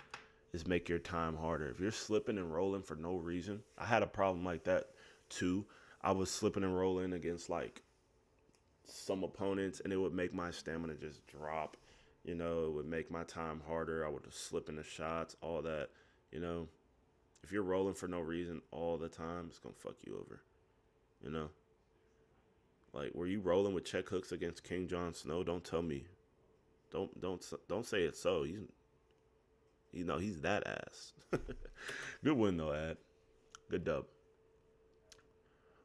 Speaker 2: is make your time harder. If you're slipping and rolling for no reason, I had a problem like that too. I was slipping and rolling against like some opponents, and it would make my stamina just drop. It would make my time harder. I would slip into shots, all that. You know, if you're rolling for no reason all the time, it's gonna fuck you over. You know. Like, were you rolling with check hooks against King Jon Snow? Don't tell me. Don't say it's so. He's that ass. Good win though, Ad. Good dub.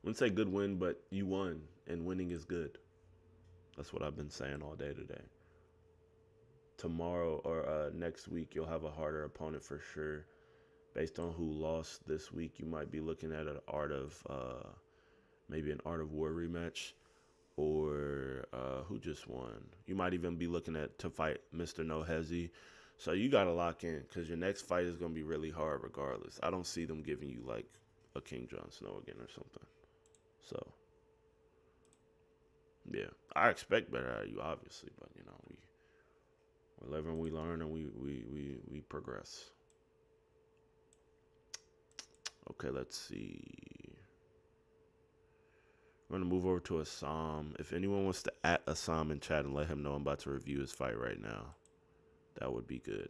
Speaker 2: Wouldn't say good win, but you won, and winning is good. That's what I've been saying all day today. Tomorrow or next week, you'll have a harder opponent for sure. Based on who lost this week, you might be looking at maybe an Art of War rematch. or who just won. You might even be looking at to fight Mr. No Hezi. So you got to lock in because your next fight is going to be really hard regardless. I don't see them giving you like a King Jon Snow again or something. So, yeah, I expect better out of you, obviously, but you know, we live and we learn and we progress. Okay, let's see. We're gonna move over to Assam. If anyone wants to at Assam in chat and let him know I'm about to review his fight right now, that would be good.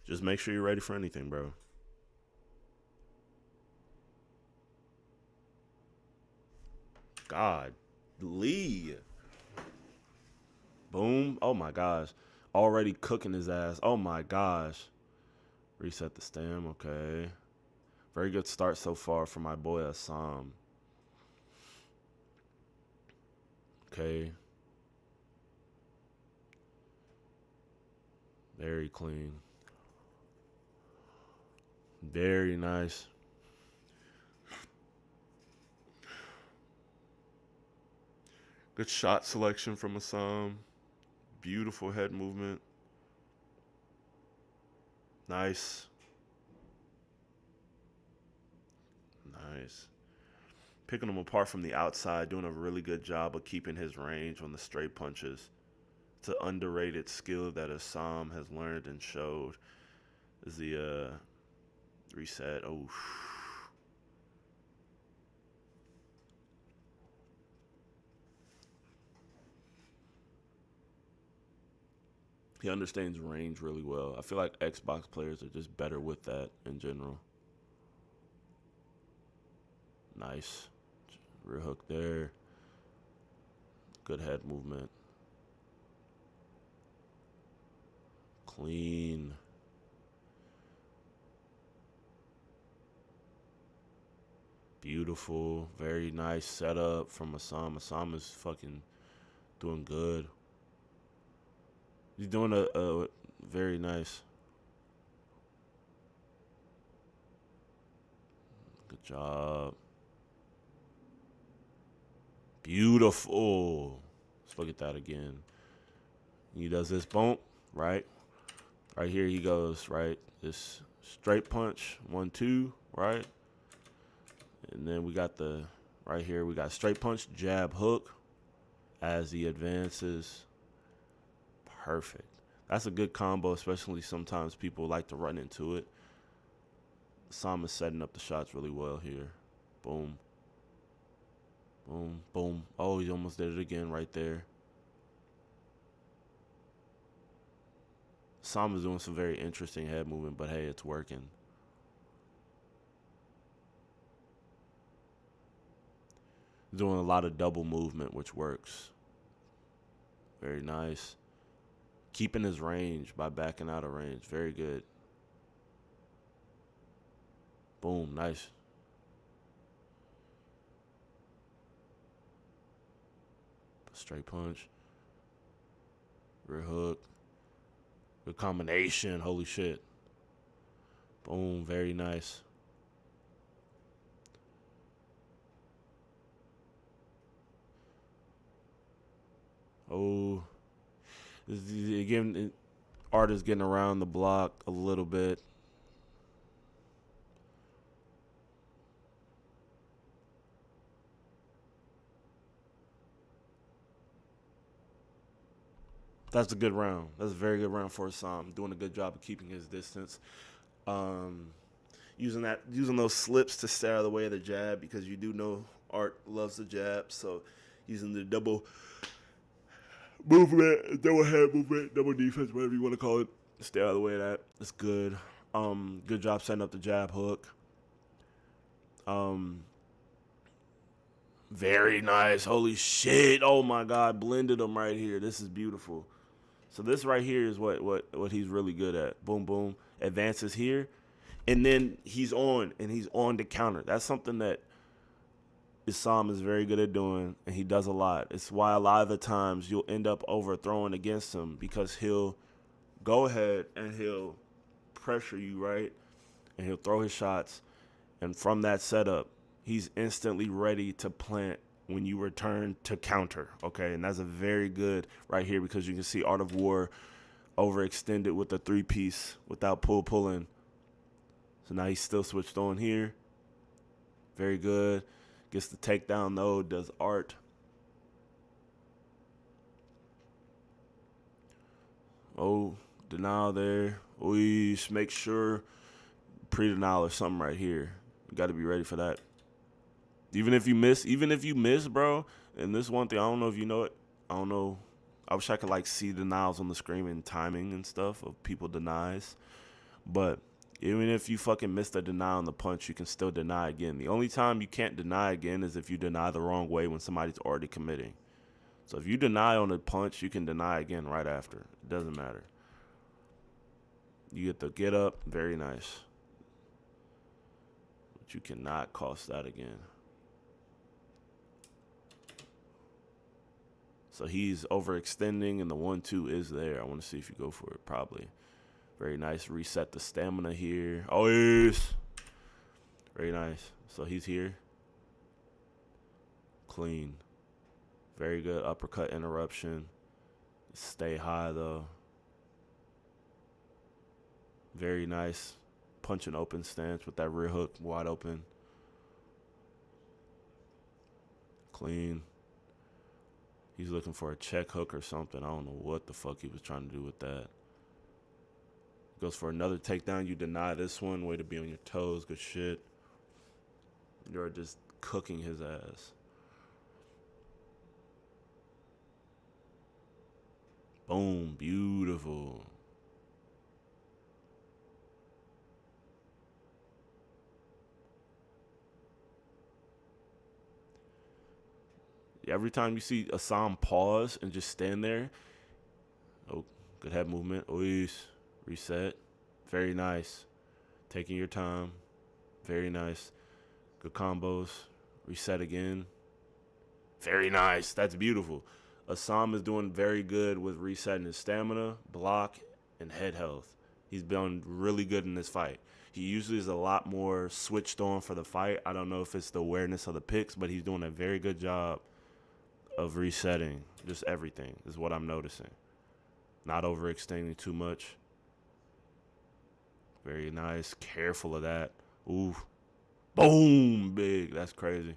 Speaker 2: Just make sure you're ready for anything, bro. God, Lee. Boom. Oh my gosh. Already cooking his ass. Oh my gosh. Reset the stem. Okay. Very good start so far for my boy Assam. Okay. Very clean. Very nice. Good shot selection from Assam. Beautiful head movement. Nice. Nice. Picking him apart from the outside, doing a really good job of keeping his range on the straight punches. It's an underrated skill that Assam has learned and showed. Is the reset. Oh. He understands range really well. I feel like Xbox players are just better with that in general. Nice. Rear hook there. Good head movement. Clean. Beautiful. Very nice setup from Assam. Assam is fucking doing good. He's doing a very nice. Good job. Beautiful. Let's look at that again. He does this bump, right? Right here he goes, right? This straight punch, 1-2, right? And then we got the, right here, we got straight punch, jab, hook as he advances. Perfect. That's a good combo, especially sometimes people like to run into it. Sam is setting up the shots really well here. Boom. Boom, boom. Oh, he almost did it again right there. Sam is doing some very interesting head movement, but hey, it's working. Doing a lot of double movement, which works. Very nice. Keeping his range by backing out of range. Very good. Boom, nice. Straight punch. Rear hook. Good combination. Holy shit. Boom, very nice. Oh. Again, Art is getting around the block a little bit. That's a good round. That's a very good round for Assam. Doing a good job of keeping his distance. Using those slips to stay out of the way of the jab, because you do know Art loves the jab. So using the double movement, double head movement, double defense, whatever you want to call it, stay out of the way of that. It's good. Good job setting up the jab hook. Very nice. Holy shit. Oh my God. Blended them right here. This is beautiful. So this right here is what he's really good at. Boom, boom. Advances here. And then he's on the counter. That's something that Isam is very good at doing, and he does a lot. It's why a lot of the times you'll end up overthrowing against him, because he'll go ahead and he'll pressure you, right? And he'll throw his shots. And from that setup, he's instantly ready to plant when you return to counter, okay? And that's a very good right here, because you can see Art of War overextended with the 3-piece without pulling. So now he's still switched on here. Very good. Gets the takedown though, does Art. Oh, denial there. Oish, make sure pre-denial or something right here. You got to be ready for that. Even if you miss, bro, and this one thing, I don't know if you know it. I don't know. I wish I could like see denials on the screen and timing and stuff of people denies. But even if you fucking miss the deny on the punch, you can still deny again. The only time you can't deny again is if you deny the wrong way when somebody's already committing. So if you deny on a punch, you can deny again right after. It doesn't matter. You get the get up. Very nice. But you cannot cost that again. So he's overextending, and the 1-2 is there. I want to see if you go for it. Probably. Very nice. Reset the stamina here. Oh, yes. Very nice. So he's here. Clean. Very good uppercut interruption. Stay high, though. Very nice. Punch and open stance with that rear hook wide open. Clean. He's looking for a check hook or something. I don't know what the fuck he was trying to do with that. Goes for another takedown. You deny this one. Way to be on your toes. Good shit. You're just cooking his ass. Boom. Beautiful. Every time you see Isam pause and just stand there. Oh, good head movement. Always reset. Very nice. Taking your time. Very nice. Good combos. Reset again. Very nice. That's beautiful. Isam is doing very good with resetting his stamina, block, and head health. He's been really good in this fight. He usually is a lot more switched on for the fight. I don't know if it's the awareness of the picks, but he's doing a very good job of resetting just everything is what I'm noticing. Not overextending too much. Very nice. Careful of that. Ooh. Boom. Big. That's crazy.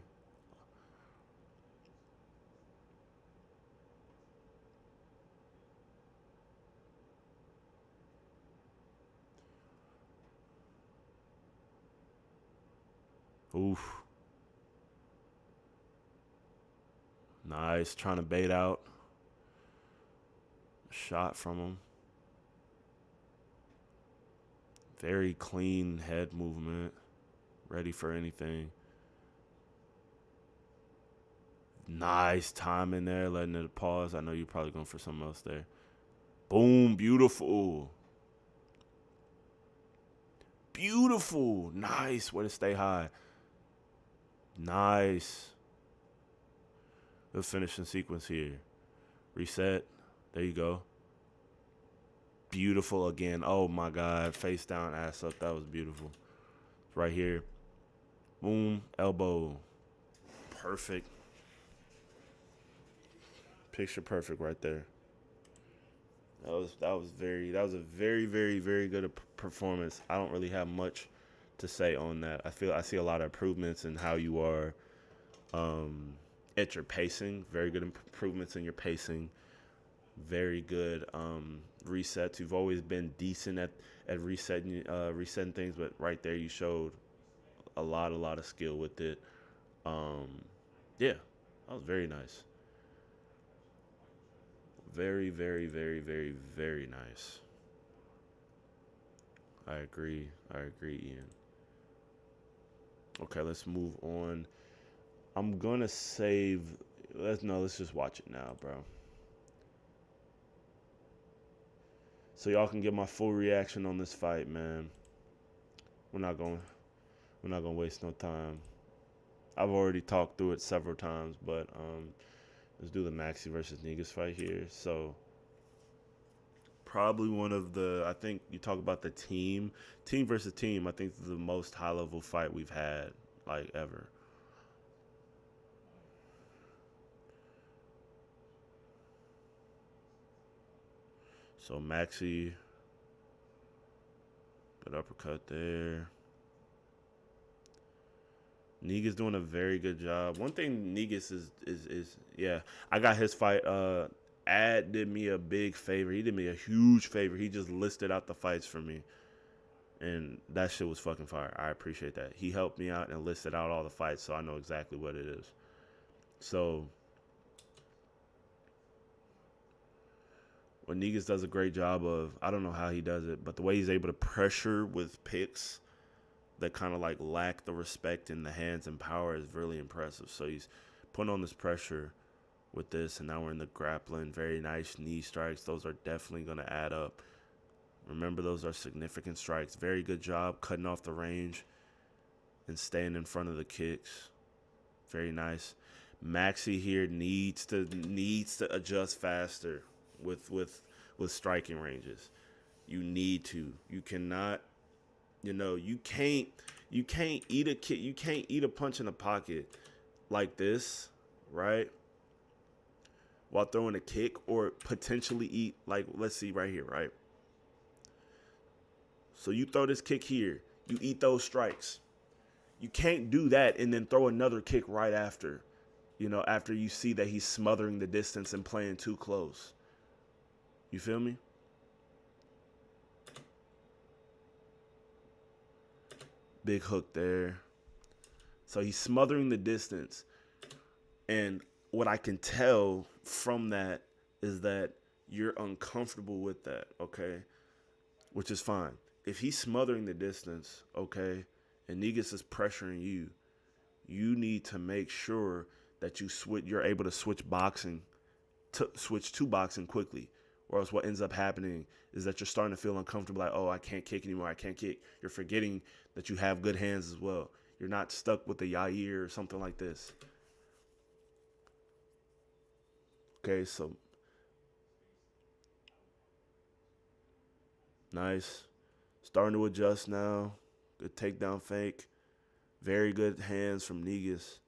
Speaker 2: Oof. Nice. Trying to bait out. Shot from him. Very clean head movement. Ready for anything. Nice time in there. Letting it pause. I know you're probably going for something else there. Boom. Beautiful. Beautiful. Nice. Way to stay high. Nice. Good finishing sequence here. Reset. There you go. Beautiful again. Oh my God. Face down, ass up. That was beautiful. Right here. Boom. Elbow. Perfect. Picture perfect right there. That was a very, very, very good performance. I don't really have much to say on that. I see a lot of improvements in how you are at your pacing. Very good improvements in your pacing. Very good resets. You've always been decent at resetting things, but right there you showed a lot of skill with it. Yeah, that was very nice. Very, very, very, very, very nice. I agree, Ian. Okay, let's move on. I'm gonna save. Let's just watch it now, bro. So y'all can get my full reaction on this fight, man. We're not gonna waste no time. I've already talked through it several times, but let's do the Maxi versus Negas fight here. So probably one of the, I think you talk about the team versus team. I think this is the most high level fight we've had like ever. So Maxi, good uppercut there. Negas doing a very good job. One thing Negas is yeah, I got his fight. Ad did me a big favor. He did me a huge favor. He just listed out the fights for me, and that shit was fucking fire. I appreciate that. He helped me out and listed out all the fights, so I know exactly what it is. So what Negas does a great job of, I don't know how he does it, but the way he's able to pressure with picks that kind of like lack the respect in the hands and power is really impressive. So he's putting on this pressure with this, and now we're in the grappling. Very nice knee strikes. Those are definitely going to add up. Remember, those are significant strikes. Very good job cutting off the range and staying in front of the kicks. Very nice. Maxi here needs to adjust faster with striking ranges. You need to. You cannot. You can't eat a kick. You can't eat a punch in the pocket like this, right? While throwing a kick, or potentially eat, like, let's see right here, right? So you throw this kick here, you eat those strikes. You can't do that and then throw another kick right after, after you see that he's smothering the distance and playing too close. You feel me? Big hook there. So he's smothering the distance. And what I can tell from that is that you're uncomfortable with that, okay? Which is fine. If he's smothering the distance, okay, and Negas is pressuring you, you need to make sure that you're able to switch to boxing quickly. Or else what ends up happening is that you're starting to feel uncomfortable, like, oh, I can't kick anymore, I can't kick. You're forgetting that you have good hands as well. You're not stuck with the Yair or something like this. Okay, so nice. Starting to adjust now. Good takedown fake. Very good hands from Negas.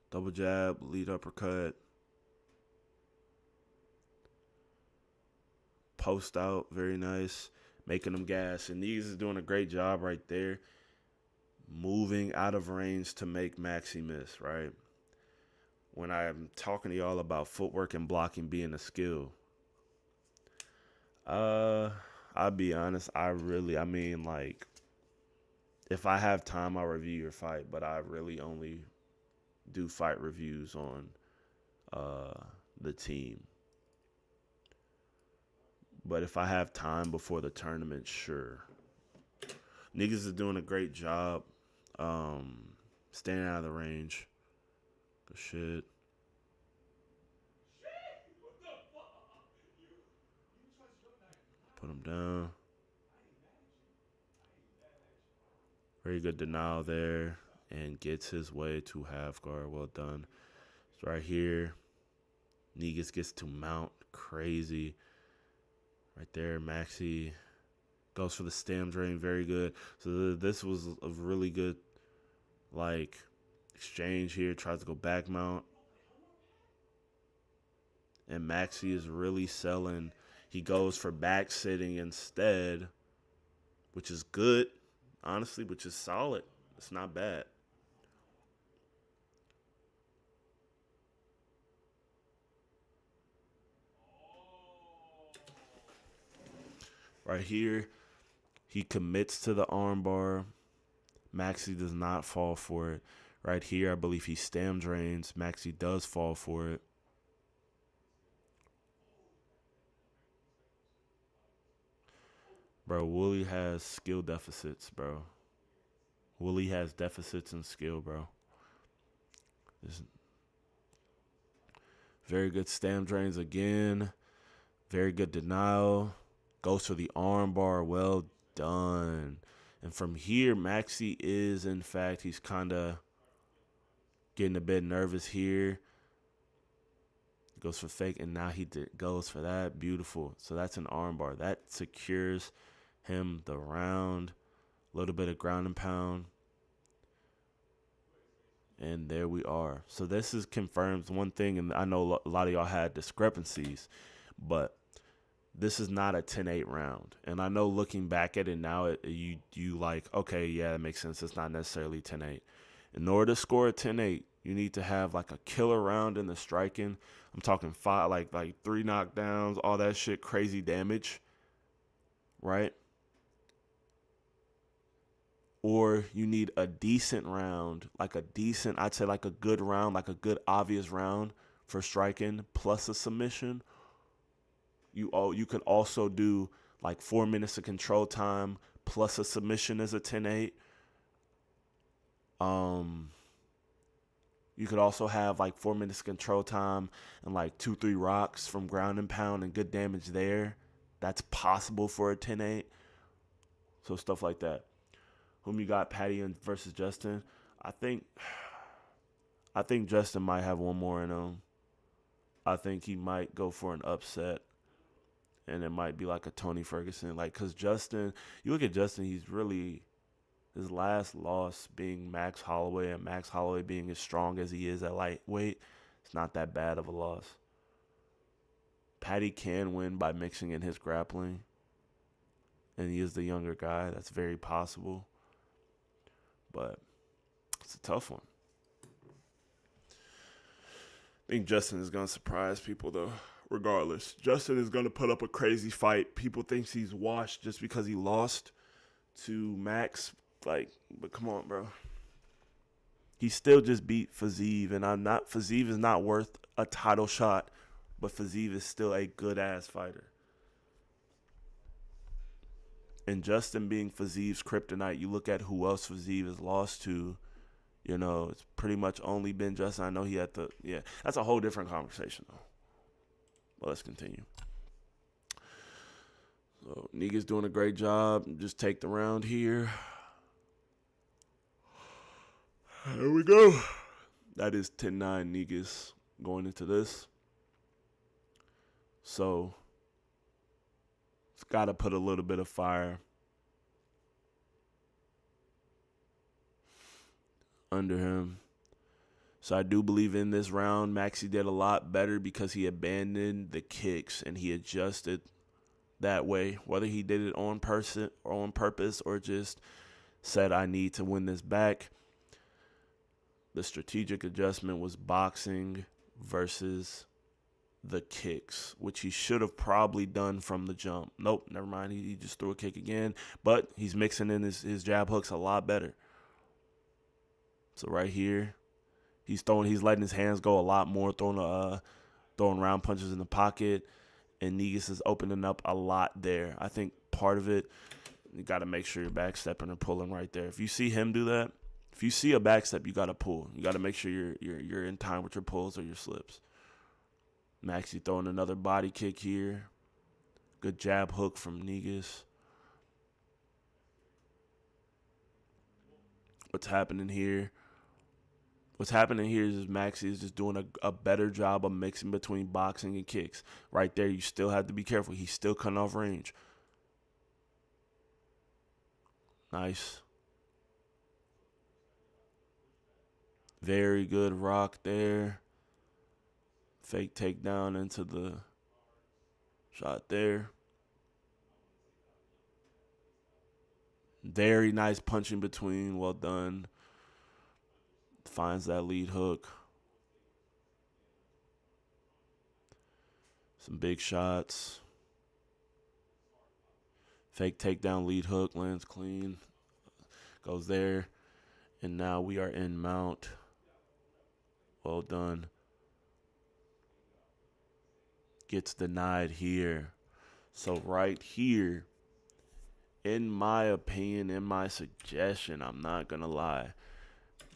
Speaker 2: Double jab, lead uppercut. Post out, very nice. Making them gas. And Negas is doing a great job right there. Moving out of range to make Maxi miss, right? When I'm talking to y'all about footwork and blocking being a skill, I'll be honest, like, if I have time, I'll review your fight, but I really only do fight reviews on the team. But if I have time before the tournament, sure. Niggas is doing a great job staying out of the range. Good shit. Put him down. Very good denial there. And gets his way to half guard. Well done. So right here, Negas gets to mount. Crazy. Right there, Maxi goes for the stem drain. Very good. So this was a really good, like, exchange here. Tries to go back mount. And Maxi is really selling. He goes for back sitting instead, which is good, honestly, which is solid. It's not bad. Right here, he commits to the armbar. Maxi does not fall for it. Right here, I believe he stem drains. Maxi does fall for it. Bro, Wooly has skill deficits, bro. Wooly has deficits in skill, bro. This very good stem drains again. Very good denial. Goes for the arm bar. Well done. And from here, Maxi is, in fact, he's kind of getting a bit nervous here. Goes for fake, and now he goes for that. Beautiful. So that's an armbar. That secures him the round. A little bit of ground and pound. And there we are. So this confirms one thing, and I know a lot of y'all had discrepancies, but this is not a 10-8 round. And I know looking back at it now, you like, okay, yeah, that makes sense. It's not necessarily 10-8. In order to score a 10-8, you need to have like a killer round in the striking. I'm talking 5, like 3 knockdowns, all that shit, crazy damage, right? Or you need a decent round, I'd say like a good round, like a good obvious round for striking plus a submission. You can also do like 4 minutes of control time plus a submission as a 10-8. You could also have like 4 minutes of control time and like 2-3 rocks from ground and pound and good damage there. That's possible for a 10-8. So stuff like that. Whom you got, Patty versus Justin? I think Justin might have one more in him. I think he might go for an upset, and it might be like a Tony Ferguson. Like, because Justin, you look at Justin, he's really, his last loss being Max Holloway, and Max Holloway being as strong as he is at lightweight, it's not that bad of a loss. Patty can win by mixing in his grappling, and he is the younger guy. That's very possible. But it's a tough one. I think Justin is going to surprise people, though, regardless. Justin is going to put up a crazy fight. People think he's washed just because he lost to Max. Like, but come on, bro. He still just beat Fiziev, and Fiziev is not worth a title shot, but Fiziev is still a good-ass fighter. And Justin being Fiziev's kryptonite, you look at who else Fiziev has lost to, you know, it's pretty much only been Justin. I know he had that's a whole different conversation, though. But let's continue. So, Niga's doing a great job. Just take the round here. Here we go. That is 10-9 Nigas going into this. So, it's got to put a little bit of fire under him. So I do believe in this round, Maxi did a lot better because he abandoned the kicks and he adjusted that way. Whether he did it on purpose or just said, I need to win this back. The strategic adjustment was boxing versus the kicks, which he should have probably done from the jump. Nope, never mind. He just threw a kick again, but he's mixing in his jab hooks a lot better. So right here, he's letting his hands go a lot more, throwing round punches in the pocket, and Nigas is opening up a lot there. I think part of it, you got to make sure you're backstepping or pulling right there. If you see him do that, if you see a backstep, you got to pull. You got to make sure you're in time with your pulls or your slips. Maxi throwing another body kick here. Good jab hook from Nigas. What's happening here? What's happening here is Maxi is just doing a better job of mixing between boxing and kicks. Right there, you still have to be careful. He's still cutting off range. Nice. Very good rock there. Fake takedown into the shot there. Very nice punch in between. Well done. Finds that lead hook. Some big shots. Fake takedown, lead hook, lands clean. Goes there. And now we are in mount. Well done. Gets denied here. So right here, in my opinion, in my suggestion, I'm not gonna lie,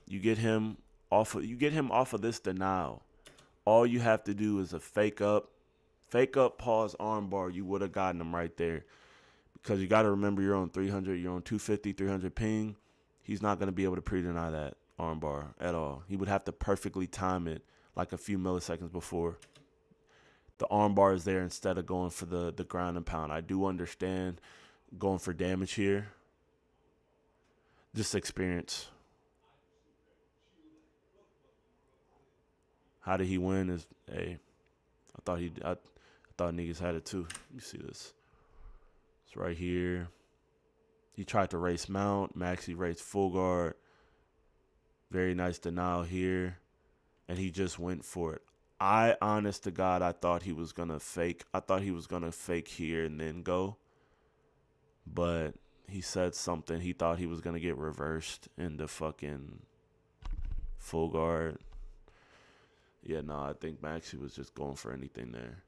Speaker 2: you get him off of this denial. All you have to do is a fake up, pause armbar. You would have gotten him right there, because you got to remember you're on 300, you're on 250, 300 ping. He's not going to be able to pre-deny that armbar at all. He would have to perfectly time it like a few milliseconds before the armbar is there instead of going for the ground and pound. I do understand going for damage here. Just experience. How did he win? Is hey, I thought niggas had it too. You see this? It's right here. He tried to race mount. Maxi raced full guard. Very nice denial here. And he just went for it. Honest to God, I thought he was going to fake. I thought he was going to fake here and then go. But he said something. He thought he was going to get reversed into fucking full guard. Yeah, no, I think Maxi was just going for anything there.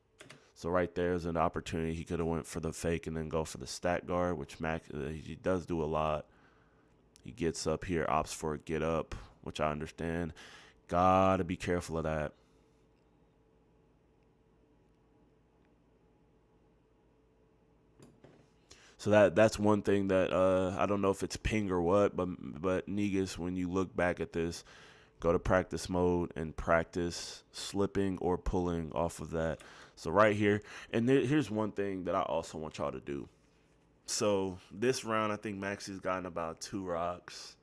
Speaker 2: So right there is an opportunity. He could have went for the fake and then go for the stack guard, which he does do a lot. He gets up here, opts for a get up, which I understand. Gotta be careful of that. So that's one thing that I don't know if it's ping or what, but Negus, when you look back at this, go to practice mode and practice slipping or pulling off of that. So right here, and here's one thing that I also want y'all to do. So this round, I think Maxi's gotten about 2 rocks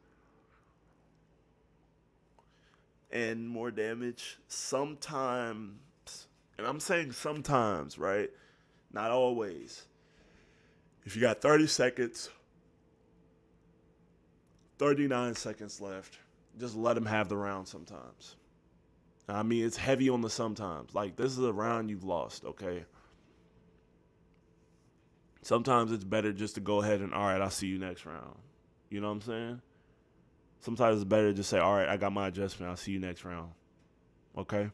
Speaker 2: and more damage. Sometimes, and I'm saying sometimes, right? Not always. If you got 30 seconds, 39 seconds left, just let him have the round sometimes. I mean, it's heavy on the sometimes. Like, this is a round you've lost, okay? Sometimes it's better just to go ahead and, all right, I'll see you next round. You know what I'm saying? Sometimes it's better to just say, all right, I got my adjustment. I'll see you next round. Okay?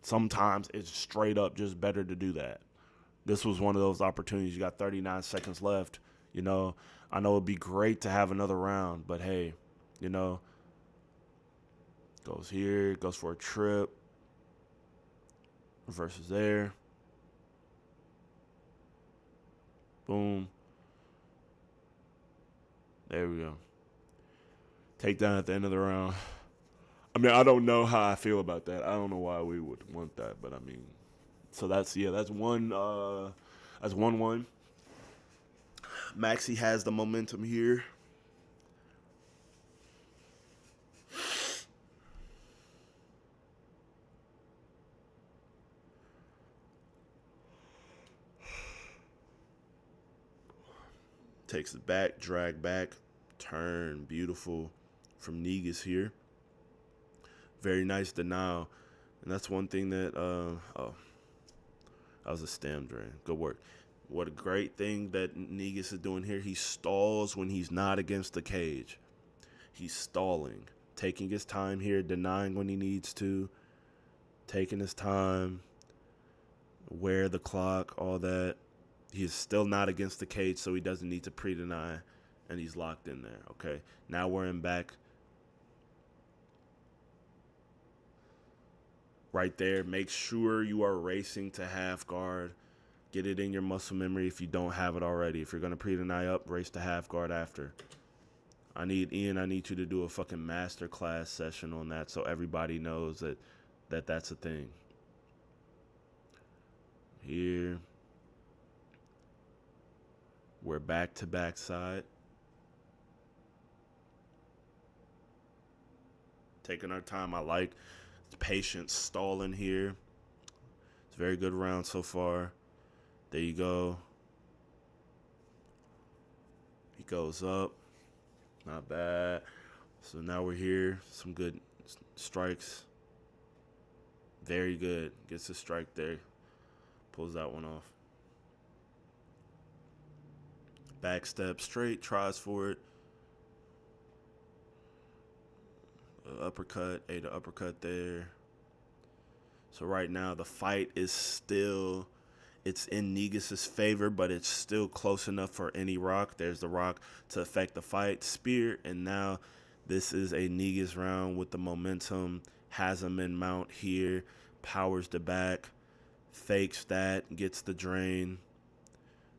Speaker 2: Sometimes it's straight up just better to do that. This was one of those opportunities. You got 39 seconds left. You know, I know it'd be great to have another round, but hey, you know, goes here, goes for a trip, reverses there. Boom. There we go. Takedown at the end of the round. I mean, I don't know how I feel about that. I don't know why we would want that, but I mean, so that's 1-1. Maxi has the momentum here. Takes it back, drag back, turn, beautiful from Negus here. Very nice denial. And that's one thing that, that was a stem drain. Good work. What a great thing that Negus is doing here. He stalls when he's not against the cage. He's stalling, taking his time here, denying when he needs to, taking his time, wear the clock, all that. He's still not against the cage, so he doesn't need to pre-deny, and he's locked in there, okay? Now we're in back. Right there, make sure you are racing to half guard. Get it in your muscle memory if you don't have it already. If you're going to pre-deny up, race to half guard after. I need you to do a fucking master class session on that so everybody knows that that's a thing. Here. We're back to backside. Taking our time. I like patience, stalling here. It's a very good round so far. There you go. He goes up. Not bad. So now we're here. Some good strikes. Very good. Gets a strike there. Pulls that one off. Back step straight, tries for it. Uppercut, the uppercut there. So right now the fight is still, it's in Negus's favor, but it's still close enough for any rock. There's the rock to affect the fight. Spear, and now this is a Negus round with the momentum. Has him in mount here. Powers the back. Fakes that, gets the drain.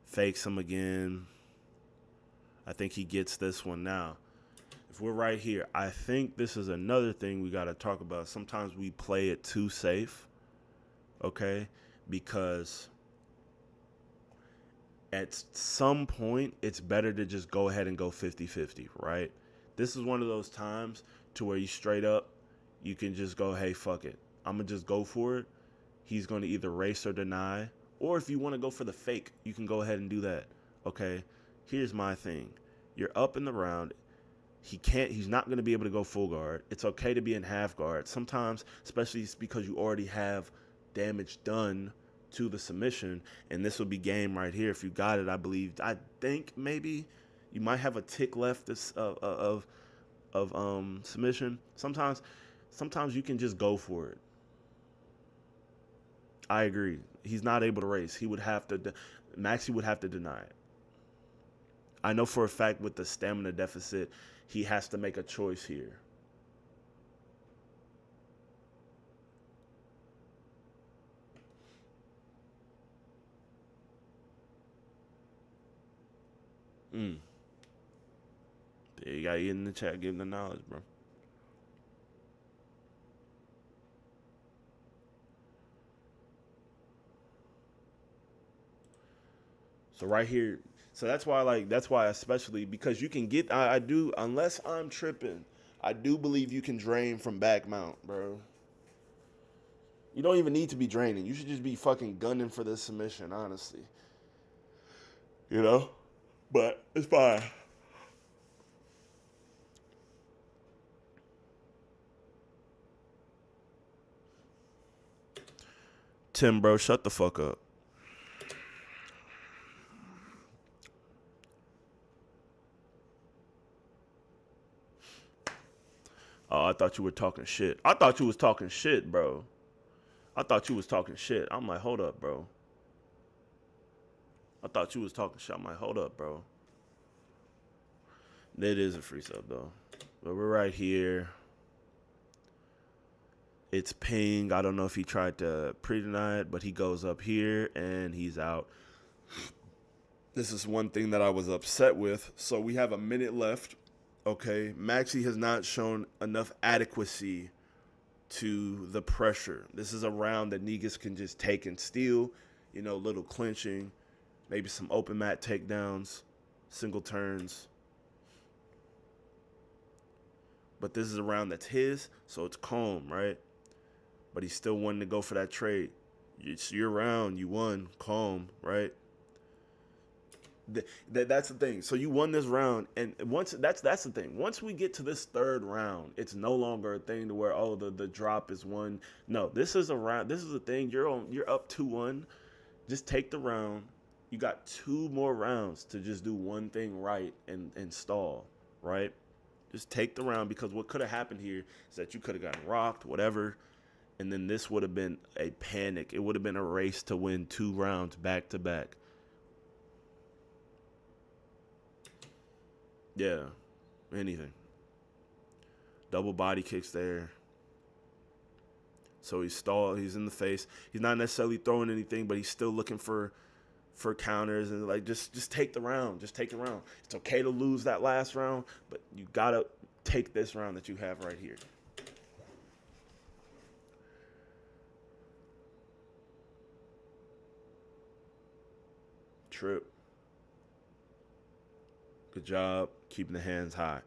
Speaker 2: fakes him again. I think he gets this one now. If we're right here, I think this is another thing we got to talk about. Sometimes we play it too safe, okay? Because at some point, it's better to just go ahead and go 50-50, right? This is one of those times to where you straight up, you can just go, hey, fuck it. I'm going to just go for it. He's going to either race or deny. Or if you want to go for the fake, you can go ahead and do that, okay? Here's my thing. You're up in the round. He's not going to be able to go full guard. It's okay to be in half guard. Sometimes, especially because you already have damage done to the submission, and this will be game right here. If you got it, I think maybe you might have a tick left of submission. Sometimes you can just go for it. I agree. He's not able to race. Maxie would have to deny it. I know for a fact with the stamina deficit, he has to make a choice here. There you got you in the chat, give him the knowledge, bro. So right here, so that's why especially because you can get, I do, unless I'm tripping, I do believe you can drain from back mount, bro. You don't even need to be draining. You should just be fucking gunning for this submission, honestly. You know? But it's fine. Tim, bro, shut the fuck up. Oh, I thought you were talking shit. I thought you was talking shit, bro. I'm like, hold up, bro. I thought you was talking shit. I'm like, hold up, bro. It is a free sub, though. But we're right here. It's ping. I don't know if he tried to pre-deny it, but he goes up here, and he's out. This is one thing that I was upset with. So we have a minute left. Okay, Maxie has not shown enough adequacy to the pressure. This is a round that Negus can just take and steal. You know, little clinching, maybe some open mat takedowns, single turns. But this is a round that's his, so it's calm, right? But he's still wanting to go for that trade. It's your round, you won, calm, right? That's the thing. So you won this round, and that's the thing. Once we get to this third round, it's no longer a thing to where the drop is one. No, this is a round. This is the thing. You're up 2-1. Just take the round. You got 2 more rounds to just do one thing right and stall, right? Just take the round, because what could have happened here is that you could have gotten rocked, whatever, and then this would have been a panic. It would have been a race to win 2 rounds back to back. Yeah, anything. Double body kicks there. So he's stalled. He's in the face. He's not necessarily throwing anything, but he's still looking for counters, and like just take the round. Just take the round. It's okay to lose that last round, but you gotta take this round that you have right here. Trip. Good job keeping the hands high.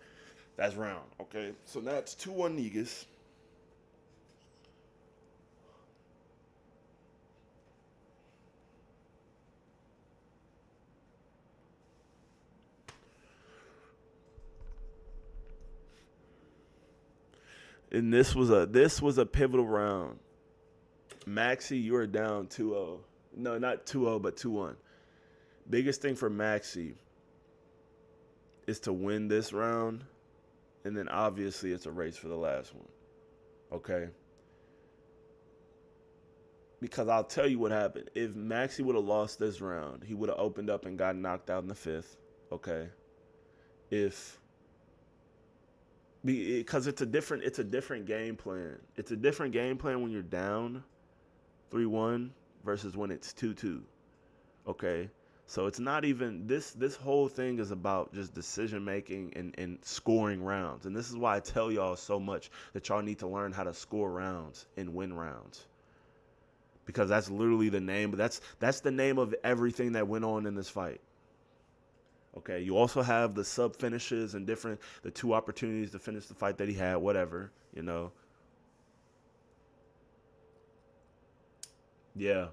Speaker 2: That's round, okay? So now it's 2-1 Negus. And this was a pivotal round. Maxie, you are down 2-0. No, not 2-0, but 2-1. Biggest thing for Maxie is to win this round, and then obviously it's a race for the last one. Okay? Because I'll tell you what happened. If Maxie would have lost this round, he would have opened up and got knocked out in the 5th. Okay? Because it's a different game plan. It's a different game plan when you're down 3-1 versus when it's 2-2. Okay? So it's not even this whole thing is about just decision making and scoring rounds. And this is why I tell y'all so much that y'all need to learn how to score rounds and win rounds. Because that's literally the name, that's the name of everything that went on in this fight. Okay, you also have the sub finishes and the 2 opportunities to finish the fight that he had, whatever, you know. Yeah.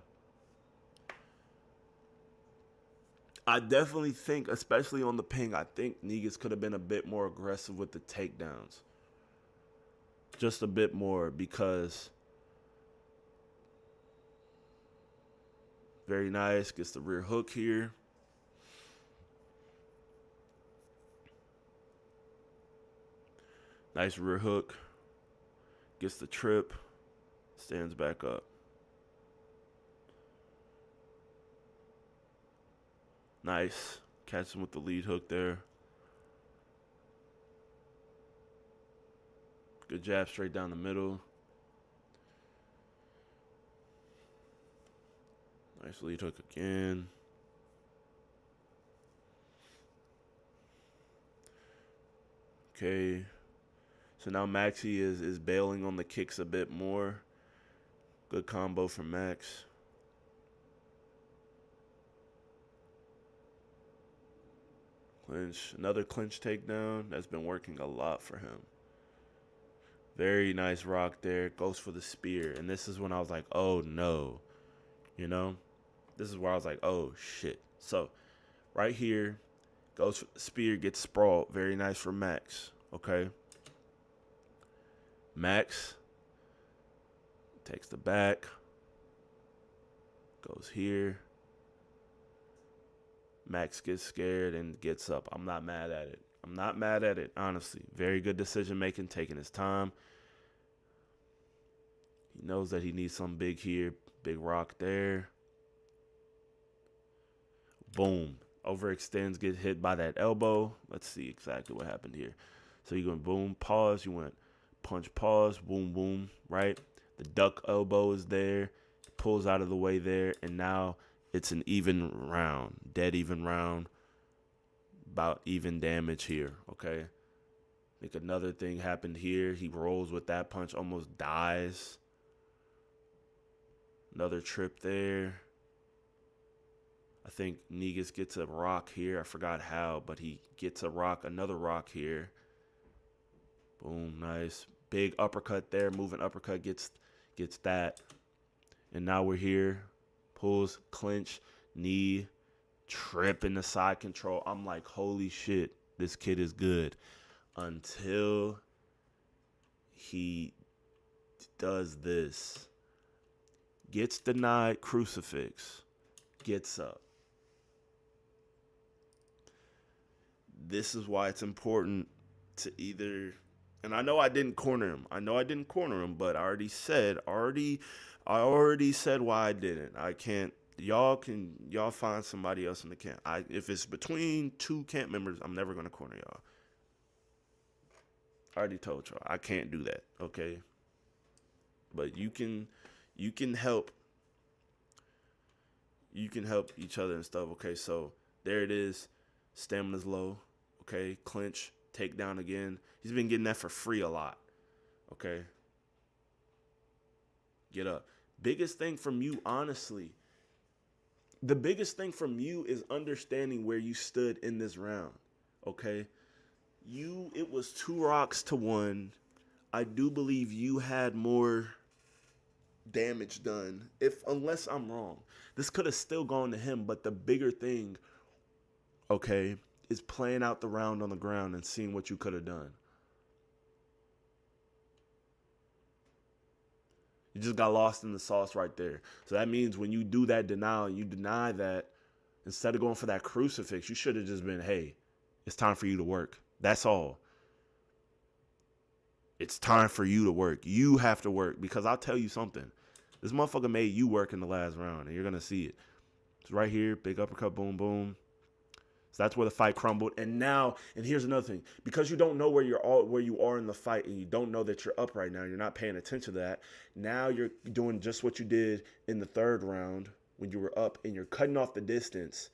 Speaker 2: I definitely think, especially on the ping, I think Negus could have been a bit more aggressive with the takedowns. Just a bit more, because very nice. Gets the rear hook here. Nice rear hook. Gets the trip. Stands back up. Nice. Catch him with the lead hook there. Good jab straight down the middle. Nice lead hook again. Okay. So now Maxi is bailing on the kicks a bit more. Good combo from Max. Clinch. Another clinch takedown. That's been working a lot for him. Very nice rock there. Goes for the spear. And this is when I was like, oh no. You know? This is where I was like, oh shit. So, right here, goes for the spear, gets sprawled. Very nice for Max. Okay? Max takes the back. Goes here. Max gets scared and gets up. I'm not mad at it. I'm not mad at it, honestly. Very good decision making, taking his time. He knows that he needs some big here. Big rock there. Boom. Overextends, get hit by that elbow. Let's see exactly what happened here. So you went boom, pause. You went punch, pause, boom, boom, right? The duck elbow is there. Pulls out of the way there. And now it's an even round. Dead even round. About even damage here, okay? I think another thing happened here. He rolls with that punch, almost dies. Another trip there. I think Negus gets a rock here. I forgot how, but he gets a rock, another rock here. Boom, nice. Big uppercut there. Moving uppercut gets that. And now we're here. Pulls, clinch, knee, trip in the side control. I'm like, holy shit, this kid is good. Until he does this. Gets denied, crucifix. Gets up. This is why it's important to either, and I know I didn't corner him. But I already said why I didn't. I can't. Y'all find somebody else in the camp. If it's between 2 camp members, I'm never gonna corner y'all. I already told y'all I can't do that. Okay. But you can help. You can help each other and stuff. Okay, so there it is. Stamina's low. Okay, clinch, takedown again. He's been getting that for free a lot. Okay. Get up. Biggest thing from you, honestly. The biggest thing from you is understanding where you stood in this round. Okay. It was 2 rocks to 1. I do believe you had more damage done. Unless I'm wrong. This could have still gone to him, but the bigger thing, okay, is playing out the round on the ground and seeing what you could have done. You just got lost in the sauce right there. So that means when you do that denial, you deny that, instead of going for that crucifix, you should have just been, hey, it's time for you to work. That's all. It's time for you to work. You have to work, because I'll tell you something. This motherfucker made you work in the last round, and you're going to see it. It's right here. Big uppercut, boom, boom. So that's where the fight crumbled. And here's another thing. Because you don't know where you are in the fight, and you don't know that you're up right now, you're not paying attention to that. Now you're doing just what you did in the 3rd round when you were up, and you're cutting off the distance.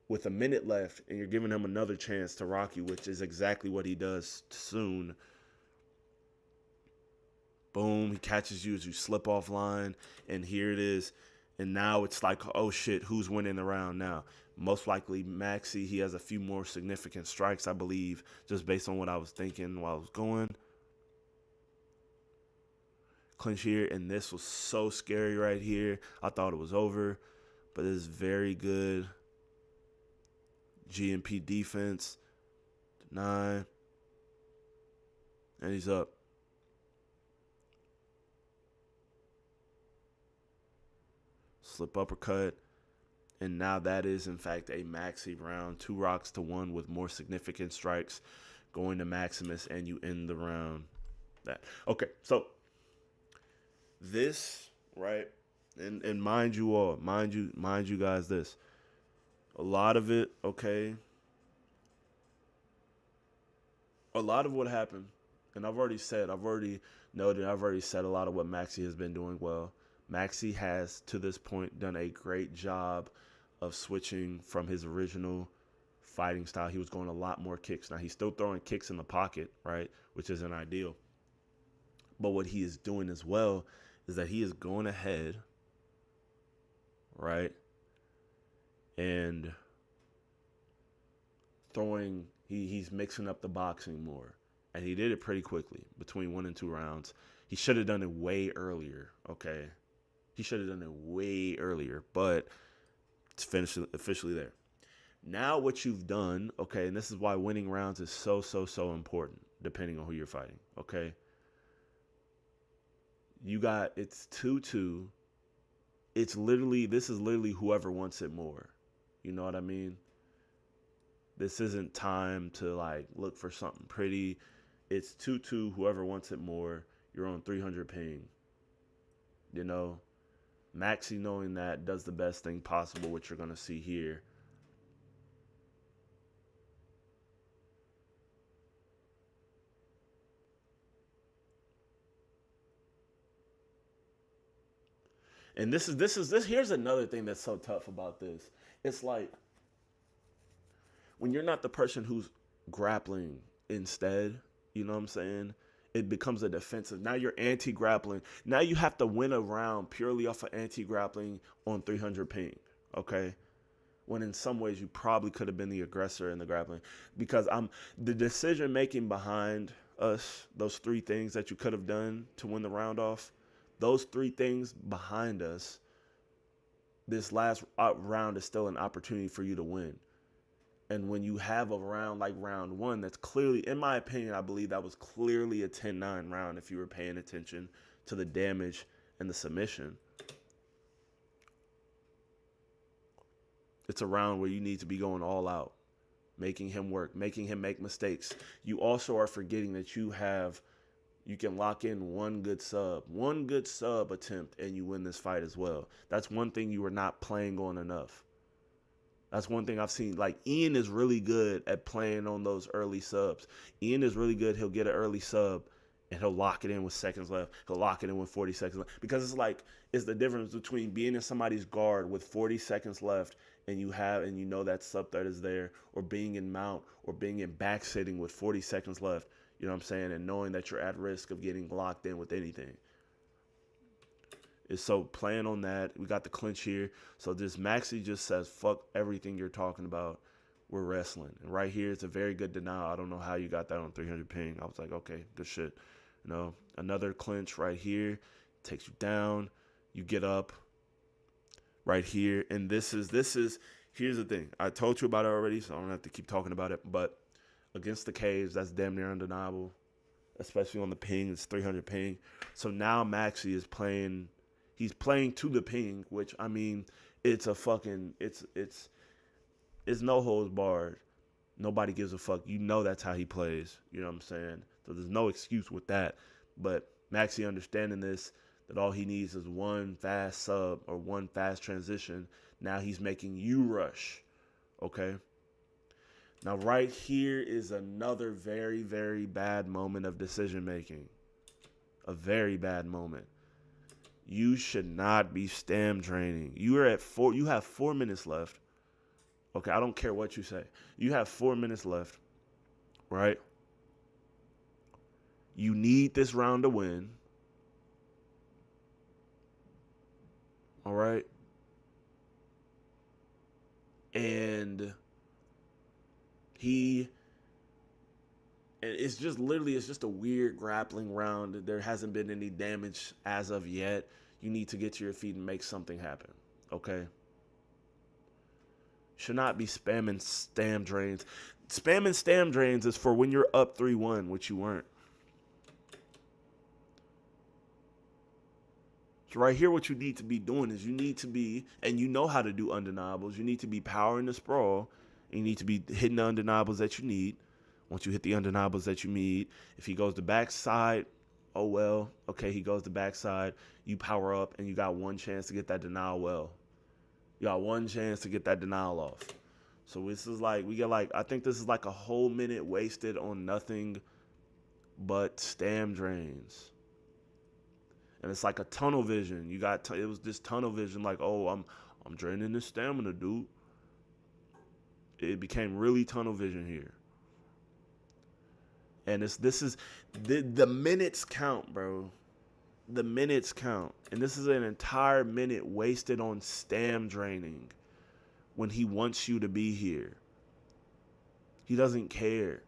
Speaker 2: with a minute left, and you're giving him another chance to rock you, which is exactly what he does soon. Boom, he catches you as you slip offline, and here it is. And now it's like, oh shit, who's winning the round now? Most likely Maxi. He has a few more significant strikes, I believe, just based on what I was thinking while I was going. Clinch here, and this was so scary right here. I thought it was over, but it's very good GMP defense. 9. And he's up. Slip uppercut. And now that is, in fact, a Maxi round. 2 rocks to 1 with more significant strikes going to Maximus, and you end the round. Okay, so this, right, and mind you all, mind you guys this. A lot of it, okay. A lot of what happened, and I've already said a lot of what Maxi has been doing well. Maxi has, to this point, done a great job of switching from his original fighting style. He was going a lot more kicks. Now, he's still throwing kicks in the pocket, right, which isn't ideal. But what he is doing as well is that he is going ahead, right, and throwing, he's mixing up the boxing more. And he did it pretty quickly between 1 and 2 rounds. He should have done it way earlier, okay? He should have done it way earlier, but it's officially there. Now what you've done, okay, and this is why winning rounds is so important, depending on who you're fighting, okay? It's 2-2. This is literally whoever wants it more. You know what I mean? This isn't time to, like, look for something pretty. It's 2-2, whoever wants it more. You're on 300 ping. You know? Maxi, knowing that, does the best thing possible, which you're going to see here. And here's another thing that's so tough about this. It's like, when you're not the person who's grappling instead, you know what I'm saying? It becomes a defensive. Now you're anti-grappling. Now you have to win a round purely off of anti-grappling on 300 ping, okay? When in some ways you probably could have been the aggressor in the grappling. Because the decision-making behind us, those 3 things that you could have done to win the round off, those 3 things behind us, this last round is still an opportunity for you to win. And when you have a round like round 1, that's clearly, in my opinion, I believe that was clearly a 10-9 round if you were paying attention to the damage and the submission. It's a round where you need to be going all out, making him work, making him make mistakes. You also are forgetting that you can lock in one good sub attempt, and you win this fight as well. That's one thing you are not playing on enough. That's one thing I've seen. Like, Ian is really good at playing on those early subs. Ian is really good. He'll get an early sub, and he'll lock it in with seconds left. He'll lock it in with 40 seconds left. Because it's the difference between being in somebody's guard with 40 seconds left, and you know that sub threat is there, or being in mount, or being in back sitting with 40 seconds left. You know what I'm saying? And knowing that you're at risk of getting locked in with anything. So playing on that, we got the clinch here. So this Maxi just says, fuck everything you're talking about. We're wrestling. And right here, it's a very good denial. I don't know how you got that on 300 ping. I was like, okay, good shit. You know, another clinch right here. Takes you down. You get up right here. And this is, here's the thing. I told you about it already, so I don't have to keep talking about it. But against the caves, that's damn near undeniable. Especially on the ping, it's 300 ping. So now Maxi is playing... He's playing to the ping, which, I mean, it's a fucking, it's no holds barred. Nobody gives a fuck. You know that's how he plays. You know what I'm saying? So there's no excuse with that. But Maxi understanding this, that all he needs is one fast sub or one fast transition. Now he's making you rush. Okay? Now right here is another very, very bad moment of decision making. A very bad moment. You should not be stam draining. You have 4 minutes left. Okay, I don't care what you say. You have 4 minutes left, right? You need this round to win. All right? And it's just literally, it's just a weird grappling round. There hasn't been any damage as of yet. You need to get to your feet and make something happen, okay? Should not be spamming stam drains. Spamming stam drains is for when you're up 3-1, which you weren't. So right here, what you need to be doing is you need to be, and you know how to do undeniables, you need to be powering the sprawl, and you need to be hitting the undeniables that you need. Once you hit the undeniables that you need, if he goes to backside, oh well, okay, he goes to backside, you power up, and you got one chance to get that denial well. You got one chance to get that denial off. So this is like, we get like, I think this is like a whole minute wasted on nothing but stam drains. And it's like a tunnel vision. You got, it was this tunnel vision like, oh, I'm draining this stamina, dude. It became really tunnel vision here. And this is, the minutes count, bro. The minutes count. And this is an entire minute wasted on stam draining when he wants you to be here. He doesn't care.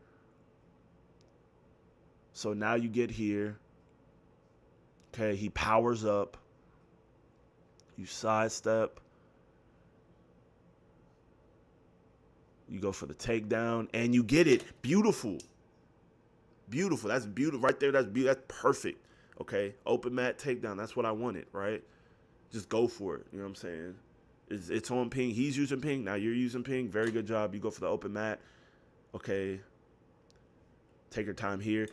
Speaker 2: So now you get here. Okay, he powers up. You sidestep. You go for the takedown and you get it. Beautiful. Beautiful. That's beautiful. Right there, that's beautiful. That's perfect. Okay, open mat takedown. That's what I wanted, right? Just go for it. You know what I'm saying? It's on ping. He's using ping. Now you're using ping. Very good job. You go for the open mat. Okay. Take your time here.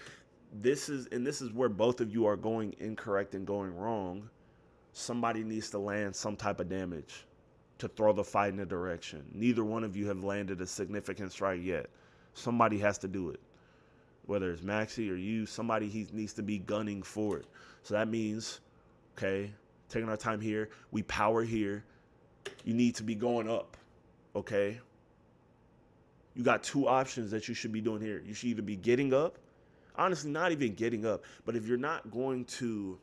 Speaker 2: This is where both of you are going incorrect and going wrong. Somebody needs to land some type of damage to throw the fight in a direction. Neither one of you have landed a significant strike yet. Somebody has to do it. Whether it's Maxi or you, somebody he needs to be gunning for it. So that means, okay, taking our time here. We power here. You need to be going up, okay? You got two options that you should be doing here. You should either be getting up, honestly, not even getting up, but if you're not going to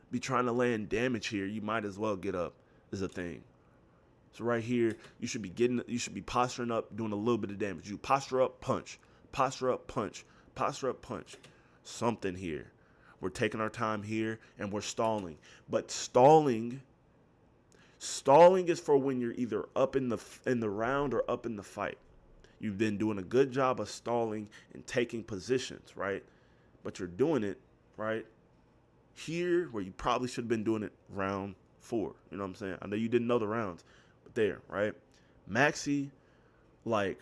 Speaker 2: be trying to land damage here, you might as well get up is a thing. So right here, you should be posturing up, doing a little bit of damage. You posture up, punch. Posture up, punch. Posture up, punch. Something here. We're taking our time here, and we're stalling. But stalling is for when you're either up in the round or up in the fight. You've been doing a good job of stalling and taking positions, right? But you're doing it, right, here where you probably should have been doing it round 4. You know what I'm saying? I know you didn't know the rounds, but there, right? Maxi, like,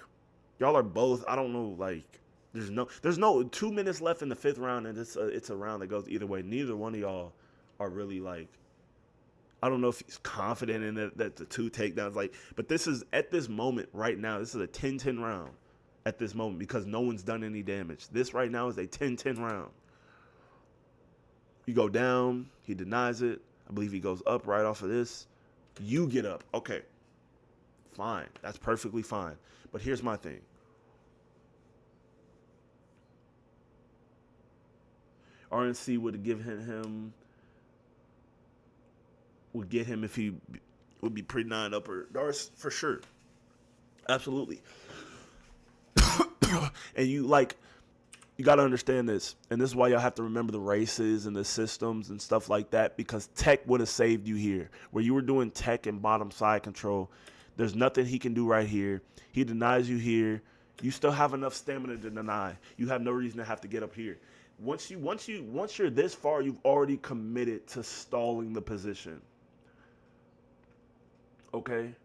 Speaker 2: y'all are both, I don't know, like, there's no 2 minutes left in the 5th round, and it's a round that goes either way. Neither one of y'all are really, like, I don't know if he's confident in it, that the 2 takedowns, like, but this is, at this moment right now, this is a 10-10 round at this moment because no one's done any damage. This right now is a 10-10 round. You go down, he denies it. I believe he goes up right off of this. You get up. Okay, fine. That's perfectly fine. But here's my thing. RNC would give him would get him if he would be pre-9 upper Darce for sure. Absolutely. And you got to understand this, and this is why y'all have to remember the races and the systems and stuff like that, because tech would have saved you here. Where you were doing tech and bottom side control, there's nothing he can do right here. He denies you here. You still have enough stamina to deny. You have no reason to have to get up here. Once you're this far, you've already committed to stalling the position. Okay?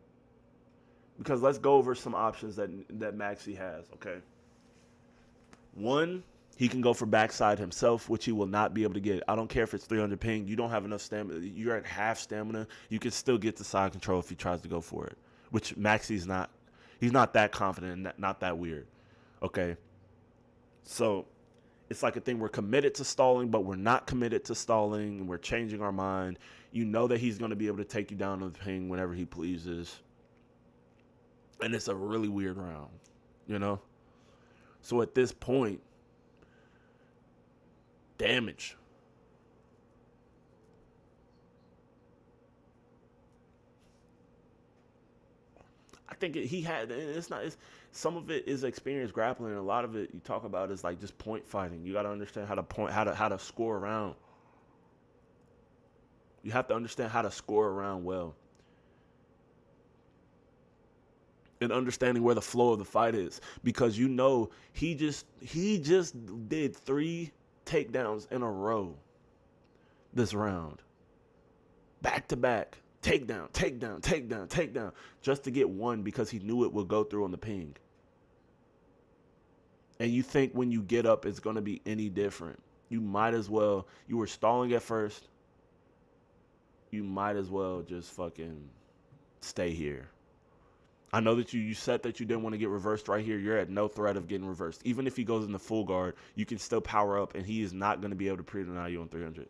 Speaker 2: Because let's go over some options that Maxi has, okay? 1, he can go for backside himself, which he will not be able to get. I don't care if it's 300 ping. You don't have enough stamina. You're at half stamina. You can still get the side control if he tries to go for it, which Maxi's not. He's not that confident and not that weird, okay? So it's like a thing. We're committed to stalling, but we're not committed to stalling. We're changing our mind. You know that he's going to be able to take you down to the ping whenever he pleases. And it's a really weird round, you know? So at this point, damage. I think he had. It's not. It's, some of it is experience grappling, and a lot of it you talk about is like just point fighting. You got to understand how to point, how to score around. You have to understand how to score around well, and understanding where the flow of the fight is, because you know he just did 3 takedowns in a row this round, back to back. Takedown, takedown, takedown, takedown, just to get one because he knew it would go through on the ping. And you think when you get up it's going to be any different. You might as well, you were stalling at first, you might as well just fucking stay here. I know that you said that you didn't want to get reversed right here. You're at no threat of getting reversed. Even if he goes into full guard, you can still power up, and he is not going to be able to pre-deny you on 300.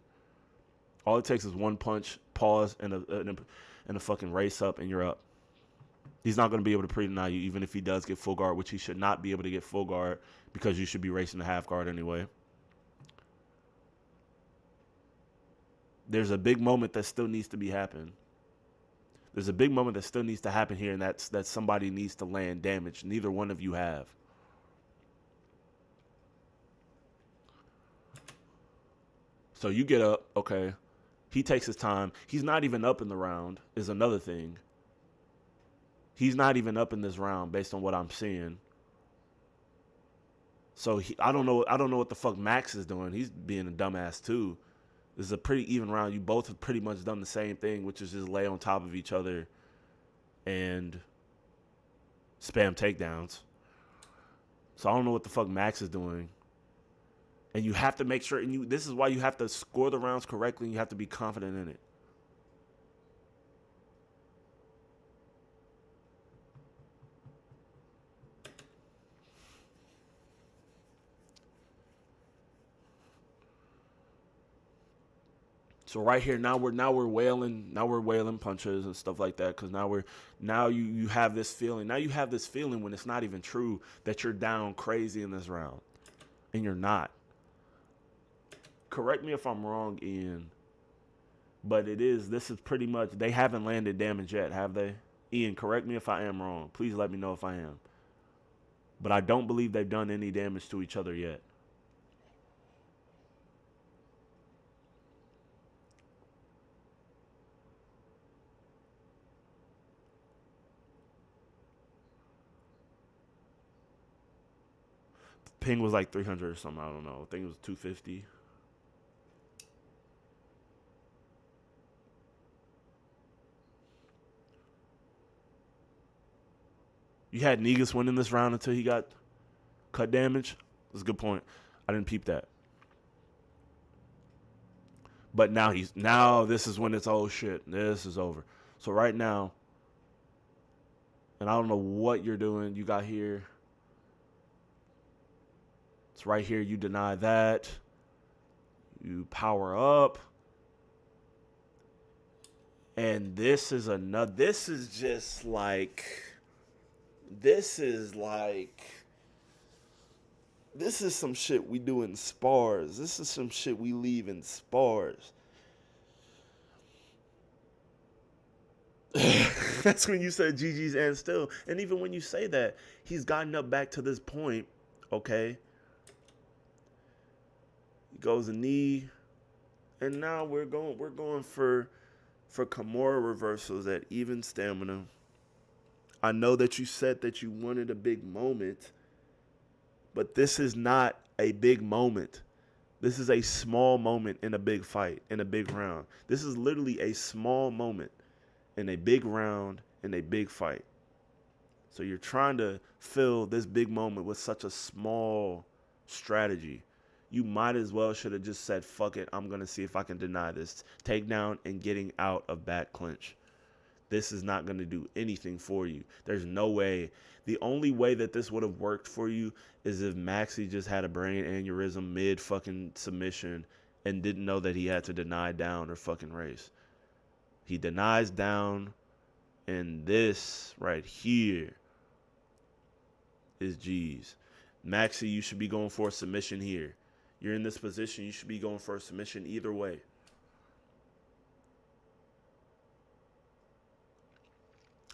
Speaker 2: All it takes is one punch, pause, and a fucking race up, and you're up. He's not going to be able to pre-deny you, even if he does get full guard, which he should not be able to get full guard because you should be racing the half guard anyway. There's a big moment that still needs to be happen. There's a big moment that still needs to happen here, and that's that somebody needs to land damage. Neither one of you have. So you get up, okay. He takes his time. He's not even up in the round is another thing. He's not even up in this round based on what I'm seeing. So I don't know what the fuck Max is doing. He's being a dumbass too. This is a pretty even round. You both have pretty much done the same thing, which is just lay on top of each other and spam takedowns. So I don't know what the fuck Max is doing. And you have to make sure, and this is why you have to score the rounds correctly, and you have to be confident in it. So right here, now we're wailing punches and stuff like that, because now you have this feeling. Now you have this feeling when it's not even true that you're down crazy in this round, and you're not. Correct me if I'm wrong, Ian, but this is pretty much, they haven't landed damage yet, have they? Ian, correct me if I am wrong. Please let me know if I am. But I don't believe they've done any damage to each other yet. Ping was like 300 or something, I don't know. I think it was 250. You had Negus winning this round until he got cut damage. That's a good point. I didn't peep that. But now this is when it's, oh shit, this is over. So right now, and I don't know what you're doing. You got here. It's right here. You deny that. You power up. And this is just like, this is some shit we do in spars. This is some shit we leave in spars. That's when you said GG's and still. And even when you say that, he's gotten up back to this point, okay? He goes a knee. And now we're going for Kimura reversals at even stamina. I know that you said that you wanted a big moment, but this is not a big moment. This is a small moment in a big fight, in a big round. This is literally a small moment in a big round, in a big fight. So you're trying to fill this big moment with such a small strategy. You might as well should have just said, fuck it, I'm going to see if I can deny this takedown and getting out of back clinch. This is not going to do anything for you. There's no way. The only way that this would have worked for you is if Maxie just had a brain aneurysm mid fucking submission and didn't know that he had to deny down or fucking race. He denies down, and this right here is G's. Maxie, you should be going for a submission here. You're in this position, you should be going for a submission either way.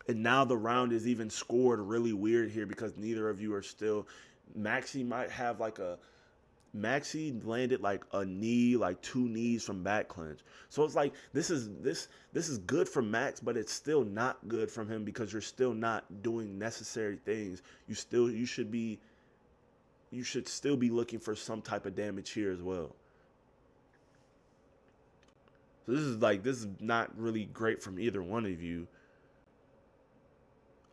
Speaker 2: And now the round is even scored really weird here because neither of you are still. Maxie might have like a. Maxie landed like a knee, like 2 knees from back clinch. So it's like this is good for Max, but it's still not good from him because you're still not doing necessary things. You should still be looking for some type of damage here as well. So this is not really great from either one of you.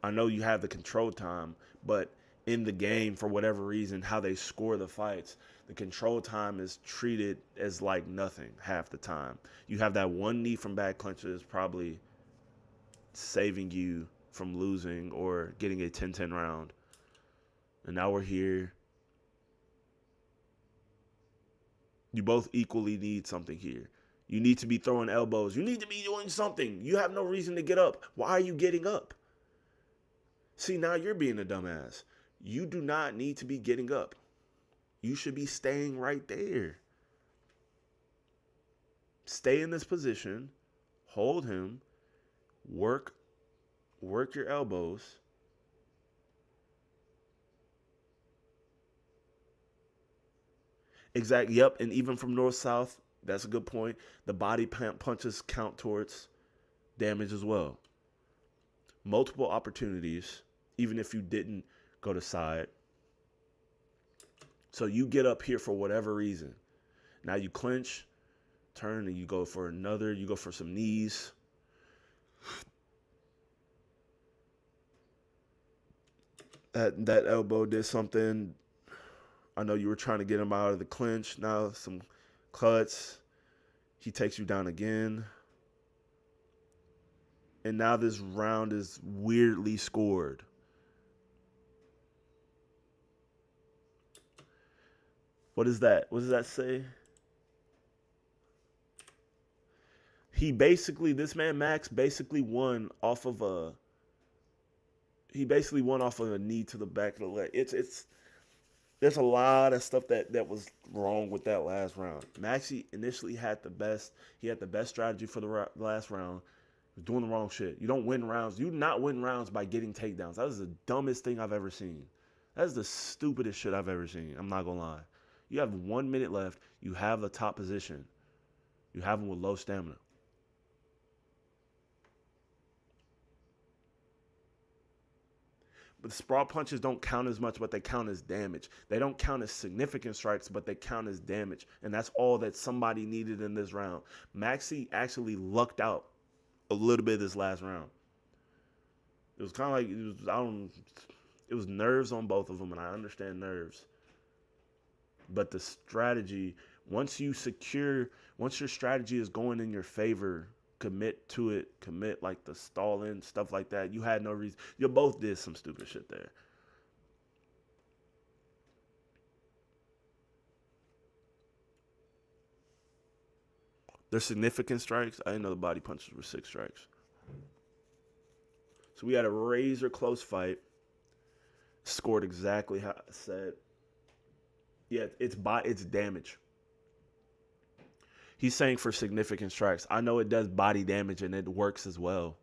Speaker 2: I know you have the control time, but in the game, for whatever reason, how they score the fights, the control time is treated as like nothing half the time. You have that 1 knee from back clinches probably saving you from losing or getting a 10-10 round. And now we're here. You both equally need something here. You need to be throwing elbows. You need to be doing something. You have no reason to get up. Why are you getting up? See, now you're being a dumbass. You do not need to be getting up. You should be staying right there. Stay in this position. Hold him. Work your elbows. Exactly. Yep. And even from north-south, that's a good point. The body punches count towards damage as well. Multiple opportunities, even if you didn't go to side. So you get up here for whatever reason. Now you clinch, turn, and you go for another. You go for some knees. That elbow did something. I know you were trying to get him out of the clinch. Now some cuts. He takes you down again. And now this round is weirdly scored. What is that? What does that say? This man Max basically won off of a knee to the back of the leg. There's a lot of stuff that was wrong with that last round. Maxie initially had the best strategy for the last round. He was doing the wrong shit. You don't win rounds. You do not win rounds by getting takedowns. That is the dumbest thing I've ever seen. That is the stupidest shit I've ever seen. I'm not gonna lie. You have 1 minute left. You have the top position. You have him with low stamina. But the sprawl punches don't count as much, but they count as damage. They don't count as significant strikes, but they count as damage. And that's all that somebody needed in this round. Maxie actually lucked out a little bit this last round. It was kind of like, it was nerves on both of them, and I understand nerves. But the strategy, once your strategy is going in your favor, commit to it, commit like the stalling, stuff like that. You had no reason. You both did some stupid shit there. There's significant strikes. I didn't know the body punches were 6 strikes. So we had a razor close fight. Scored exactly how I said. Yeah, it's damage. He's saying for significant strikes. I know it does body damage and it works as well.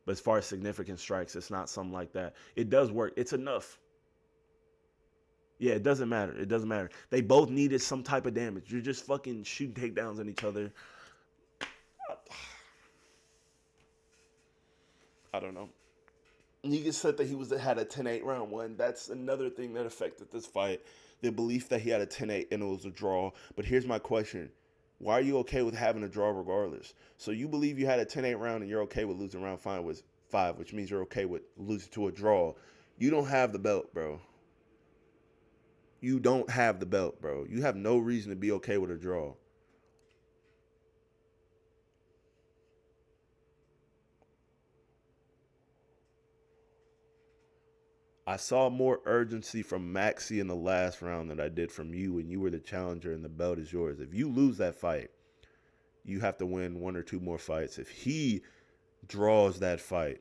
Speaker 2: But as far as significant strikes, it's not something like that. It does work. It's enough. Yeah, it doesn't matter. It doesn't matter. They both needed some type of damage. You're just fucking shooting takedowns on each other. I don't know. Negan said that he had a 10-8 round one. That's another thing that affected this fight. The belief that he had a 10-8 and it was a draw. But here's my question. Why are you okay with having a draw regardless? So you believe you had a 10-8 round and you're okay with losing round 5, which means you're okay with losing to a draw. You don't have the belt, bro. You don't have the belt, bro. You have no reason to be okay with a draw. I saw more urgency from Maxie in the last round than I did from you, and you were the challenger and the belt is yours. If you lose that fight, you have to win 1 or 2 more fights. If he draws that fight,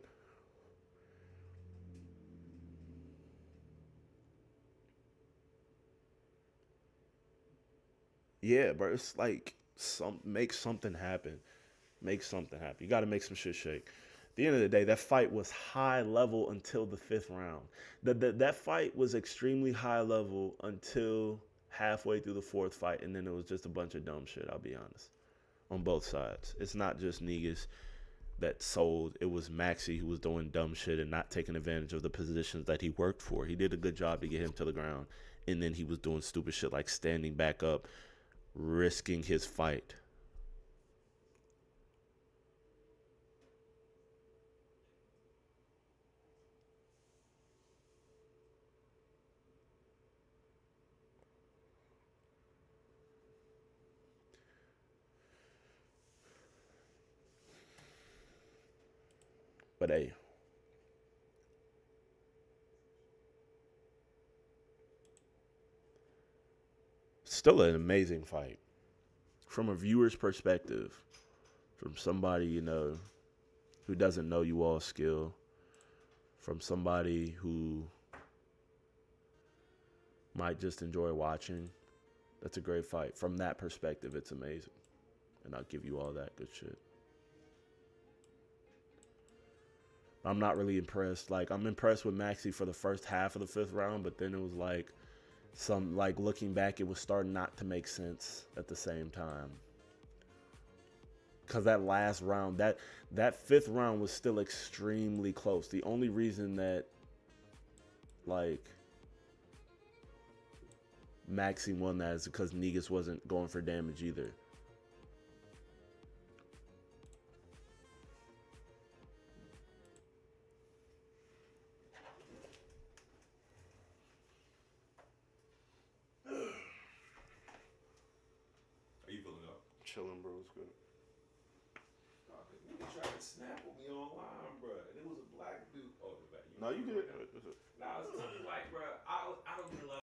Speaker 2: Yeah, bro. It's like make something happen. Make something happen. You got to make some shit shake. At the end of the day, that fight was high level until the fifth round. That fight was extremely high level until halfway through the fourth fight, and then it was just a bunch of dumb shit. I'll be honest. On both sides, it's not just Negas that sold. It was Maxi who was doing dumb shit and not taking advantage of the positions that he worked for. He did a good job to get him to the ground, and then he was doing stupid shit like standing back up, risking his fight. But hey, still an amazing fight. From a viewer's perspective, from somebody, who doesn't know you all skill, from somebody who might just enjoy watching, that's a great fight. From that perspective, it's amazing. And I'll give you all that good shit. I'm not really impressed. Like, I'm impressed with Maxi for the first half of the fifth round, but then it was like looking back, it was starting not to make sense at the same time. Because that last round, that fifth round was still extremely close. The only reason that, like, Maxi won that is because Negas wasn't going for damage either.
Speaker 1: How you feeling up?
Speaker 2: Chilling, bro. It's good.
Speaker 1: You tried to snap with me online, bro. And it was a black dude. Oh, the back.
Speaker 2: No, you good.
Speaker 1: Nah, it's something like, bro. I don't get a lot.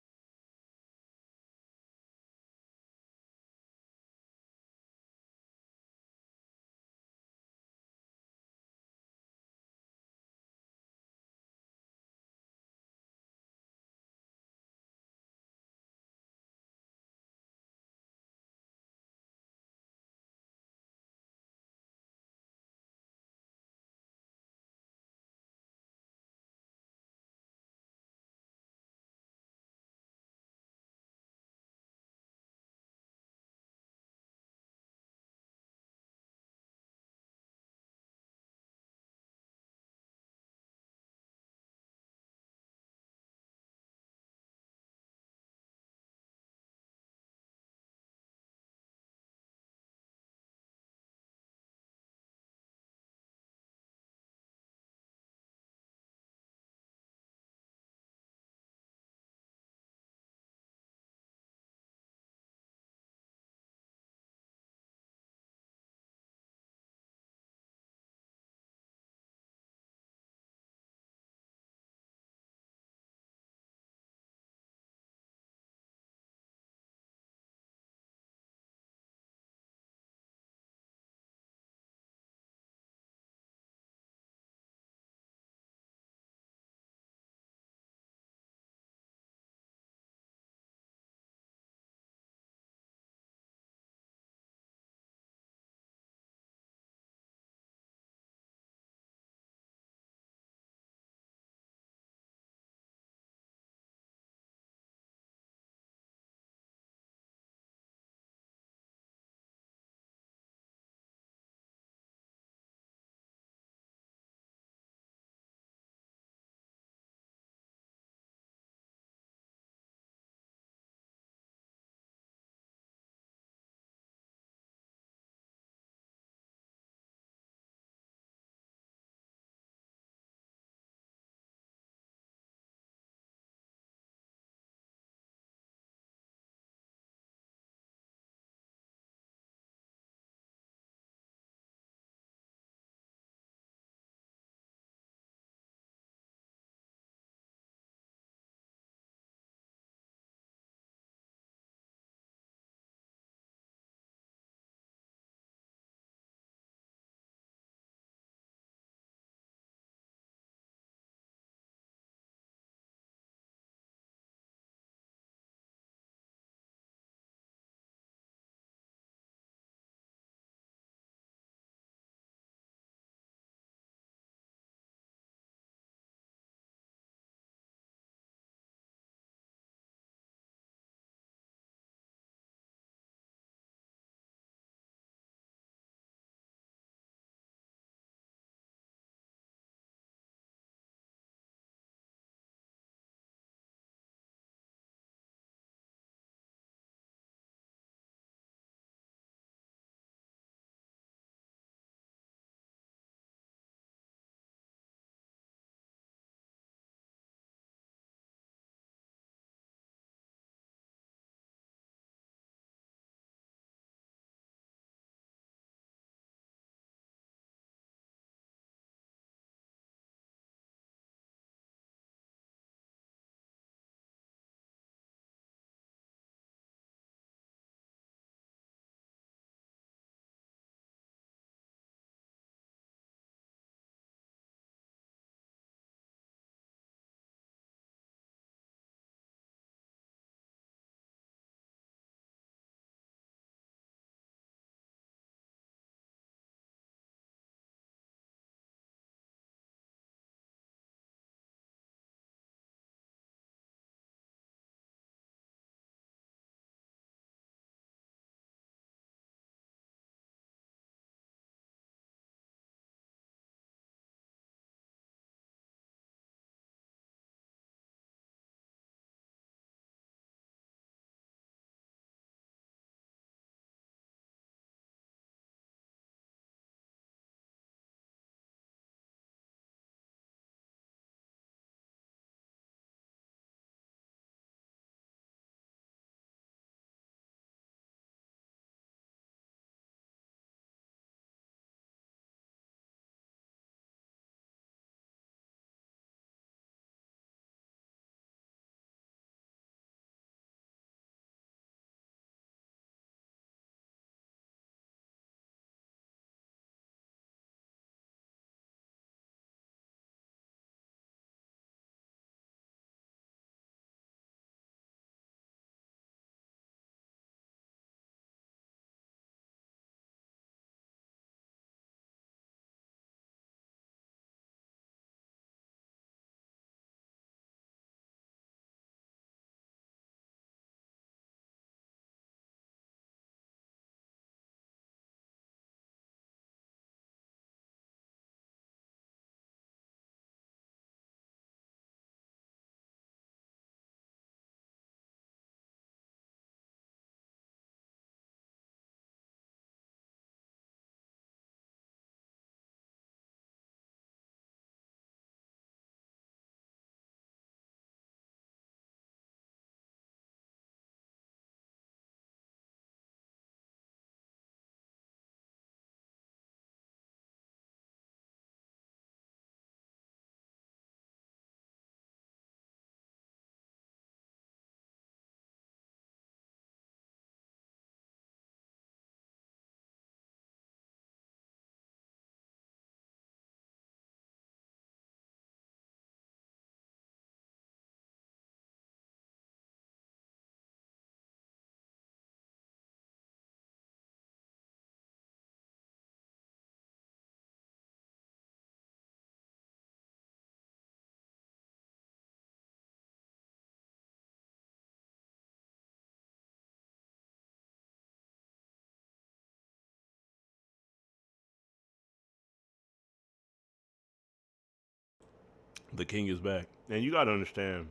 Speaker 2: The king is back. And you gotta understand.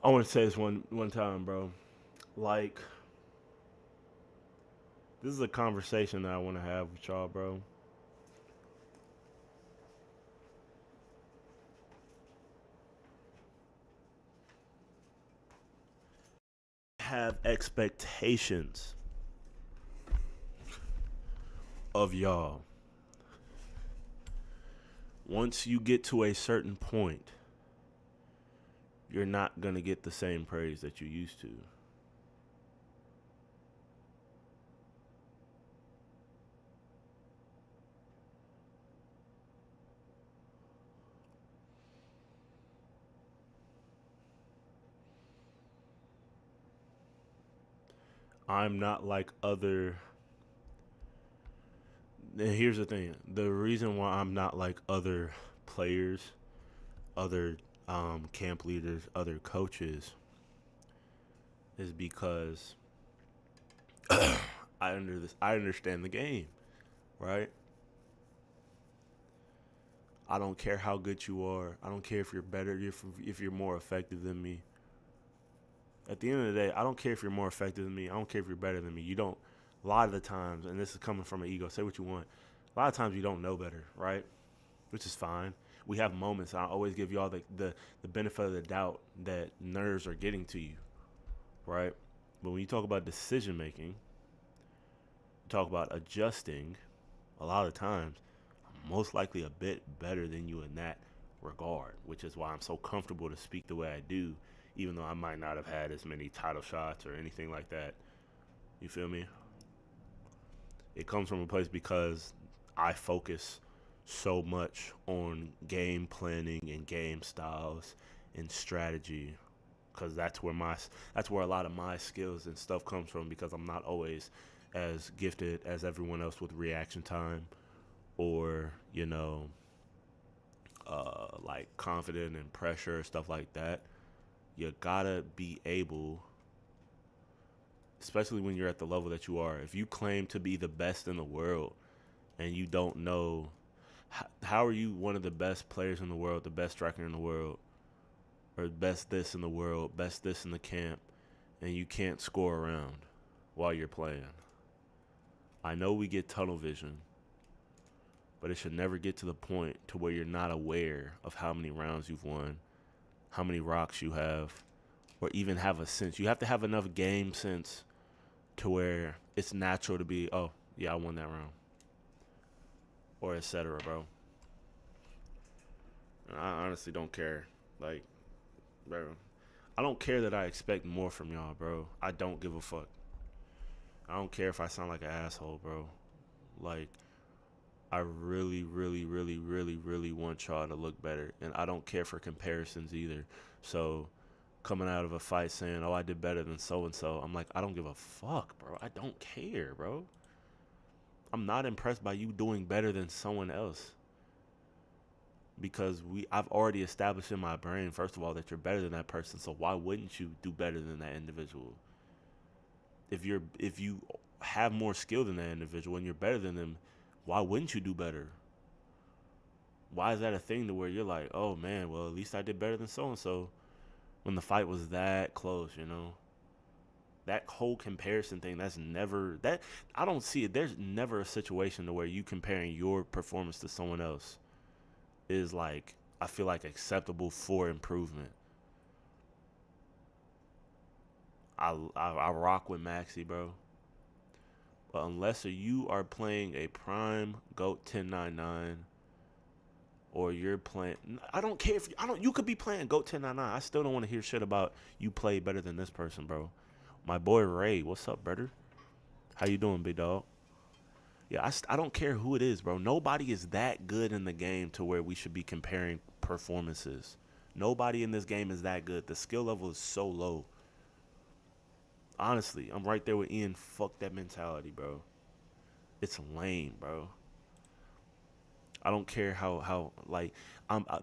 Speaker 2: I want to say this one time, bro. Like, this is a conversation that I want to have with y'all, bro. Have expectations of y'all. Once you get to a certain point, you're not going to get the same praise that you used to. I'm not like other. And here's the thing: the reason why I'm not like other players, other camp leaders, other coaches, is because I understand the game, right? I don't care how good you are. I don't care if you're better, if you're more effective than me. At the end of the day, I don't care if you're more effective than me. I don't care if you're better than me. You don't. A lot of the times, and this is coming from an ego. Say what you want. A lot of times you don't know better, right? Which is fine. We have moments. I always give y'all the benefit of the doubt that nerves are getting to you, right? But when you talk about decision making, you talk about adjusting. A lot of times, I'm most likely a bit better than you in that regard, which is why I'm so comfortable to speak the way I do, even though I might not have had as many title shots or anything like that. You feel me? It comes from a place because I focus so much on game planning and game styles and strategy, because that's where a lot of my skills and stuff comes from, because I'm not always as gifted as everyone else with reaction time or like confident and pressure, stuff like that. You gotta be able, especially when you're at the level that you are, if you claim to be the best in the world and you don't know, how are you one of the best players in the world, the best striker in the world, or best this in the world, best this in the camp, and you can't score around while you're playing? I know we get tunnel vision, but it should never get to the point to where you're not aware of how many rounds you've won, how many rocks you have, or even have a sense. You have to have enough game sense to where it's natural to be, oh, yeah, I won that round, or etc., bro. And I honestly don't care. Like, bro, I don't care that I expect more from y'all, bro. I don't give a fuck. I don't care if I sound like an asshole, bro. Like, I really, really, really, really, really want y'all to look better. And I don't care for comparisons either. So, coming out of a fight saying, oh, I did better than so-and-so, I'm like, I don't give a fuck, bro. I don't care, bro. I'm not impressed by you doing better than someone else. Because I've already established in my brain, first of all, that you're better than that person. So why wouldn't you do better than that individual? If you have more skill than that individual and you're better than them, why wouldn't you do better? Why is that a thing to where you're like, oh man, well, at least I did better than so-and-so, when the fight was that close, That whole comparison thing, I don't see it. There's never a situation to where you comparing your performance to someone else is like, I feel like, acceptable for improvement. I rock with Maxi, bro. But unless you are playing a prime GOAT 1099, or you're playing, I don't care if you could be playing GOAT 1099. I still don't want to hear shit about you play better than this person, bro. My boy Ray, what's up, brother? How you doing, big dog? Yeah, I don't care who it is, bro. Nobody is that good in the game to where we should be comparing performances. Nobody in this game is that good. The skill level is so low. Honestly, I'm right there with Ian. Fuck that mentality, bro. It's lame, bro. I don't care how like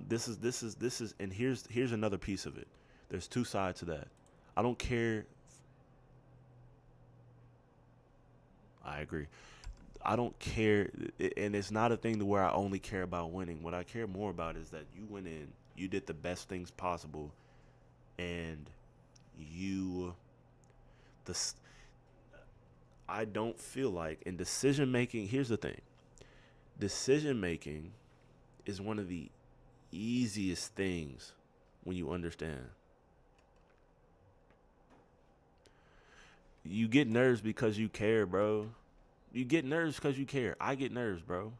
Speaker 2: this is and here's another piece of it. There's two sides to that. I don't care. I agree. I don't care, and it's not a thing to where I only care about winning. What I care more about is that you went in, you did the best things possible, and you the I don't feel like in decision making. Here's the thing: decision making is one of the easiest things when you understand. You get nerves because you care, bro. You get nerves because you care. I get nerves, bro.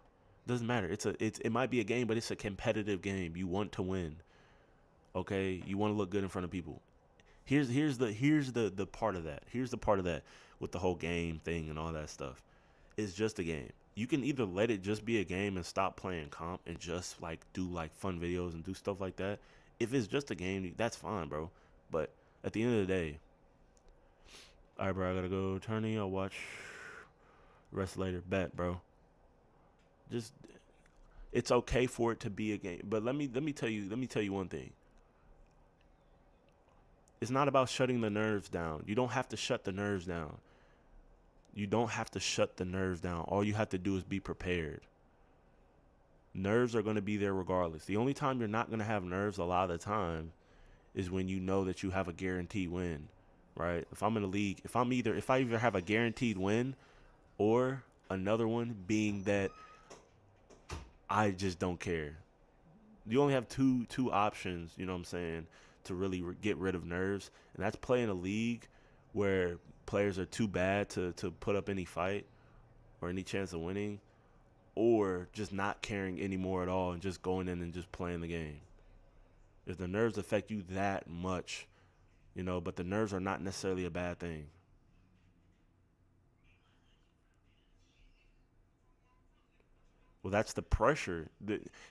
Speaker 2: Doesn't matter. It might be a game, but it's a competitive game. You want to win. Okay? You want to look good in front of people. Here's the part of that. Here's the part of that with the whole game thing and all that stuff. It's just a game. You can either let it just be a game and stop playing comp and just like do like fun videos and do stuff like that. If it's just a game, that's fine, bro. But at the end of the day, all right, bro, I gotta go tourney. I'll watch rest later. Bet, bro. Just it's okay for it to be a game. But let me tell you one thing. It's not about shutting the nerves down. You don't have to shut the nerves down. You don't have to shut the nerves down. All you have to do is be prepared. Nerves are going to be there regardless. The only time you're not going to have nerves a lot of the time is when you know that you have a guaranteed win, right? If I'm in a league, if I either have a guaranteed win or another one being that I just don't care. You only have two options, you know what I'm saying, to really get rid of nerves, and that's playing a league where players are too bad to put up any fight or any chance of winning, or just not caring anymore at all and just going in and just playing the game. If the nerves affect you that much, you know, but the nerves are not necessarily a bad thing. Well, that's the pressure.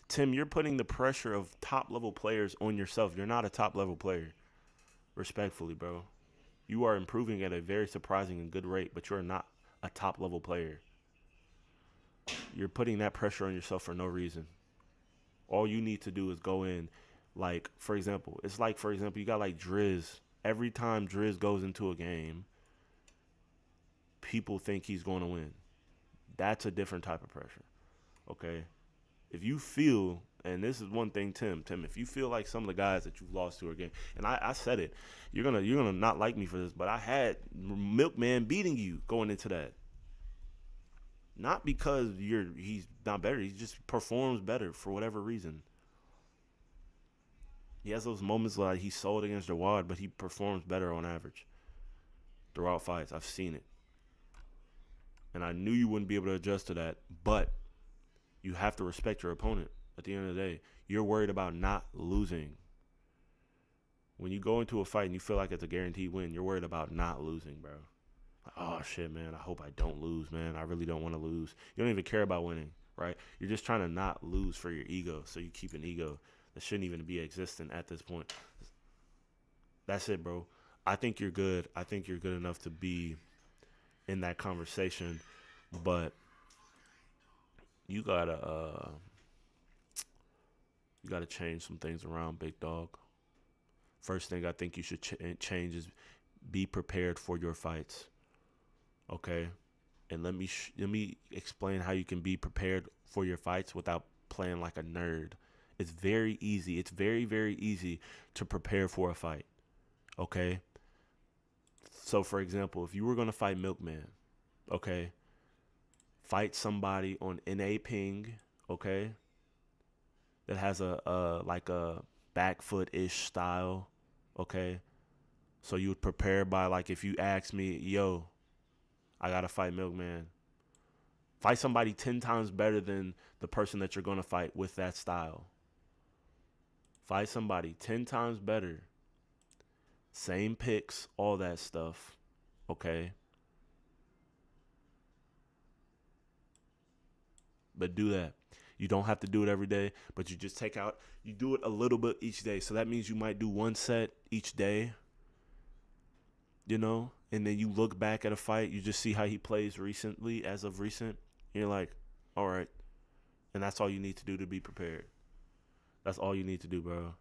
Speaker 2: Tim, you're putting the pressure of top-level players on yourself. You're not a top-level player, respectfully, bro. You are improving at a very surprising and good rate, but you're not a top-level player. You're putting that pressure on yourself for no reason. All you need to do is go in, like, for example, you got, like, Driz. Every time Driz goes into a game, people think he's going to win. That's a different type of pressure. Okay, if you feel, and this is one thing, Tim, if you feel like some of the guys that you've lost to a game, and I said it, you're gonna not like me for this, but I had Milkman beating you going into that. Not because he's not better, he just performs better for whatever reason. He has those moments like he sold against Jawad, but he performs better on average throughout fights. I've seen it, and I knew you wouldn't be able to adjust to that, but you have to respect your opponent. At the end of the day, you're worried about not losing. When you go into a fight and you feel like it's a guaranteed win, you're worried about not losing, bro. Like, oh, shit, man, I hope I don't lose, man. I really don't want to lose. You don't even care about winning, right? You're just trying to not lose for your ego, so you keep an ego that shouldn't even be existent at this point. That's it, bro. I think you're good. I think you're good enough to be in that conversation, but you gotta change some things around, big dog. First thing I think you should change is be prepared for your fights. Okay, and let me explain how you can be prepared for your fights without playing like a nerd. It's very easy. It's very, very easy to prepare for a fight. Okay. So, for example, if you were gonna fight Milkman, okay, fight somebody on NA ping, okay, that has a like a back foot-ish style, okay? So you would prepare by, like, if you ask me, yo, I got to fight Milkman. Fight somebody 10 times better than the person that you're going to fight with that style. Fight somebody 10 times better. Same picks, all that stuff, okay? But do that. You don't have to do it every day, but you just you do it a little bit each day. So that means you might do one set each day, you know, and then you look back at a fight, you just see how he plays recently, as of recent, and you're like, all right. And that's all you need to do to be prepared. That's all you need to do, bro.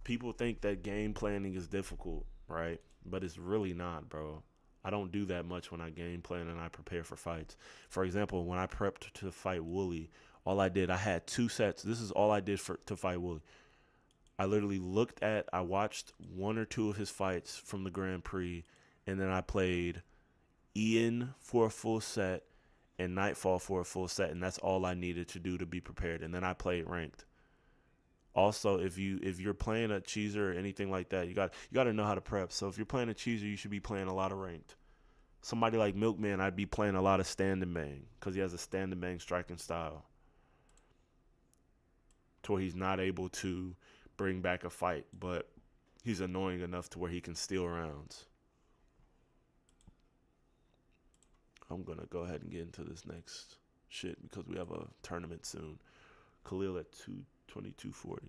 Speaker 2: People think that game planning is difficult, right? But it's really not, bro. I don't do that much when I game plan and I prepare for fights. For example, when I prepped to fight Wooly, I had 2 sets. This is all I did to fight Wooly. I literally I watched 1 or 2 of his fights from the Grand Prix, and then I played Ian for a full set and Nightfall for a full set, and that's all I needed to do to be prepared. And then I played ranked. Also, if you're playing a cheeser or anything like that, you got to know how to prep. So if you're playing a cheeser, you should be playing a lot of ranked. Somebody like Milkman, I'd be playing a lot of stand and bang because he has a stand and bang striking style, to where he's not able to bring back a fight, but he's annoying enough to where he can steal rounds. I'm gonna go ahead and get into this next shit because we have a tournament soon. Khalil at 222.40.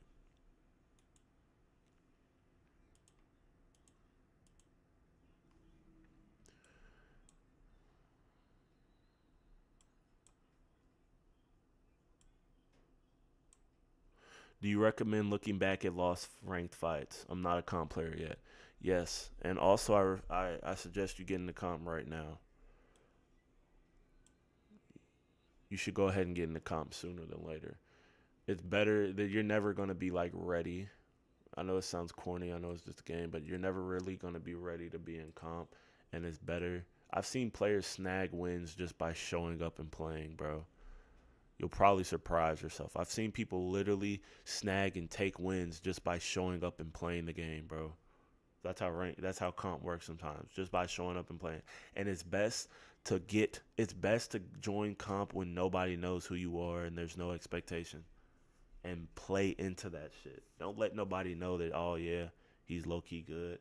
Speaker 2: Do you recommend looking back at lost ranked fights? I'm not a comp player yet. Yes, and also I suggest you get into comp right now. You should go ahead and get into comp sooner than later. It's better that you're never gonna be like ready. I know it sounds corny. I know it's just a game, but you're never really gonna be ready to be in comp, and it's better. I've seen players snag wins just by showing up and playing, bro. You'll probably surprise yourself. I've seen people literally snag and take wins just by showing up and playing the game, bro. That's how comp works sometimes, just by showing up and playing. And it's best to join comp when nobody knows who you are and there's no expectation, and play into that shit. Don't let nobody know that, oh yeah, he's low-key good,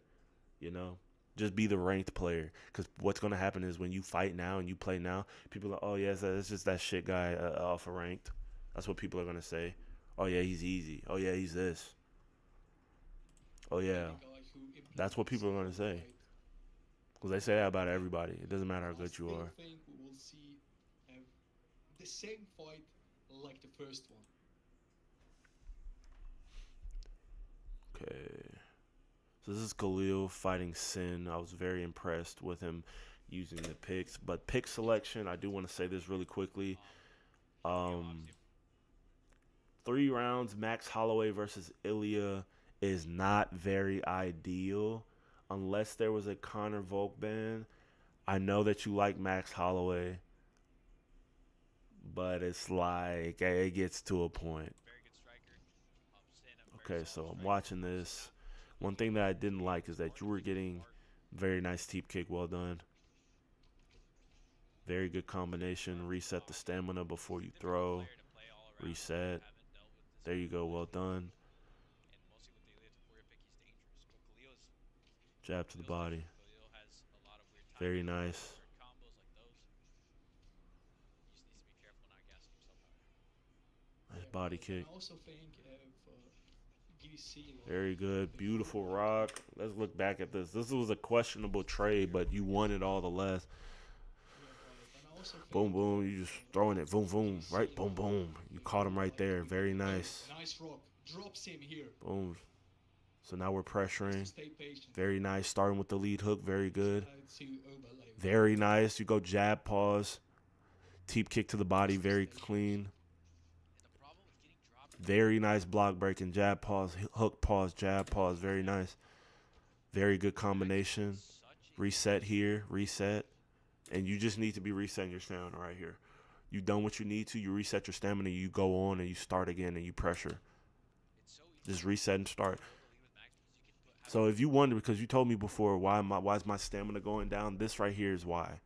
Speaker 2: you know? Just be the ranked player, because what's going to happen is when you fight now and you play now, people are, oh yeah, it's just that shit guy off of ranked. That's what people are going to say. Oh yeah, he's easy. Oh yeah, he's this. Oh yeah. That's what people are going to say. Because they say that about everybody. It doesn't matter how good you are.
Speaker 4: I think we will see the same fight like the first one.
Speaker 2: Okay. So this is Khalil fighting Sin. I was very impressed with him using the picks. But pick selection, I do want to say this really quickly. 3 rounds, Max Holloway versus Ilya is not very ideal unless there was a Conor Volk ban. I know that you like Max Holloway, but it's like it gets to a point. Okay, so I'm watching this. One thing that I didn't like is that you were getting very nice teep kick. Well done. Very good combination. Reset the stamina before you throw. Reset. There you go. Well done. Jab to the body. Very nice. Nice body kick.
Speaker 4: I also think
Speaker 2: Very good. Beautiful rock. Let's look back at this. This was a questionable trade, but you won it all the less. Boom, boom. You just throwing it. Boom, boom. Right? Boom, boom. You caught him right there. Very nice.
Speaker 4: Nice rock. Drops him here.
Speaker 2: Boom. So now we're pressuring. Very nice. Starting with the lead hook. Very good. Very nice. You go jab, pause. Teep kick to the body. Very clean. Very nice block breaking. Jab, pause, hook, pause, jab, pause. Very nice. Very good combination. Reset here. Reset. And you just need to be resetting your stamina right here. You done what you need to. You reset your stamina. You go on and you start again and you pressure. Just reset and start. So if you wonder, because you told me before, why is my stamina going down? This right here is why.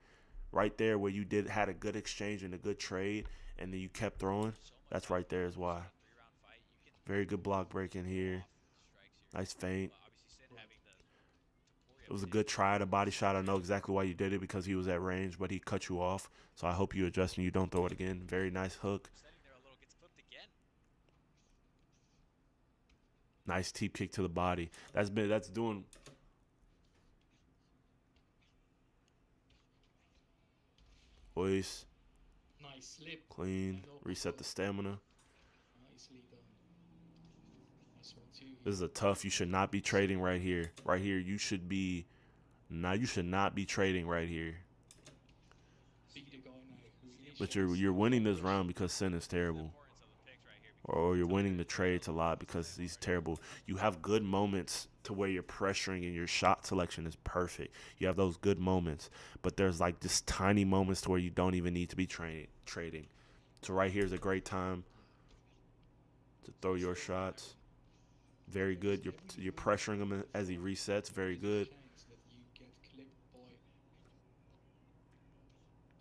Speaker 2: Right there where you had a good exchange and a good trade and then you kept throwing. That's right there is why. Very good block breaking here. Nice feint. It was a good try at a body shot. I know exactly why you did it, because he was at range, but he cut you off. So I hope you adjust and you don't throw it again. Very nice hook. Nice teep kick to the body. That's doing. Voice.
Speaker 4: Nice slip.
Speaker 2: Clean. Reset the stamina.
Speaker 4: Nicely done. Nice one too.
Speaker 2: This is a tough. You should not be trading right here. Right here, you should be Now you should not be trading right here.
Speaker 4: Be the guy now who
Speaker 2: But
Speaker 4: initiates
Speaker 2: you're winning this
Speaker 4: the
Speaker 2: round because Sin is terrible. Or you're winning the trades a lot because he's terrible. You have good moments to where you're pressuring and your shot selection is perfect. You have those good moments. But there's like just tiny moments to where you don't even need to be trading. So right here is a great time to throw your shots. Very good. You're pressuring him as he resets. Very good.
Speaker 4: chance that you get clipped by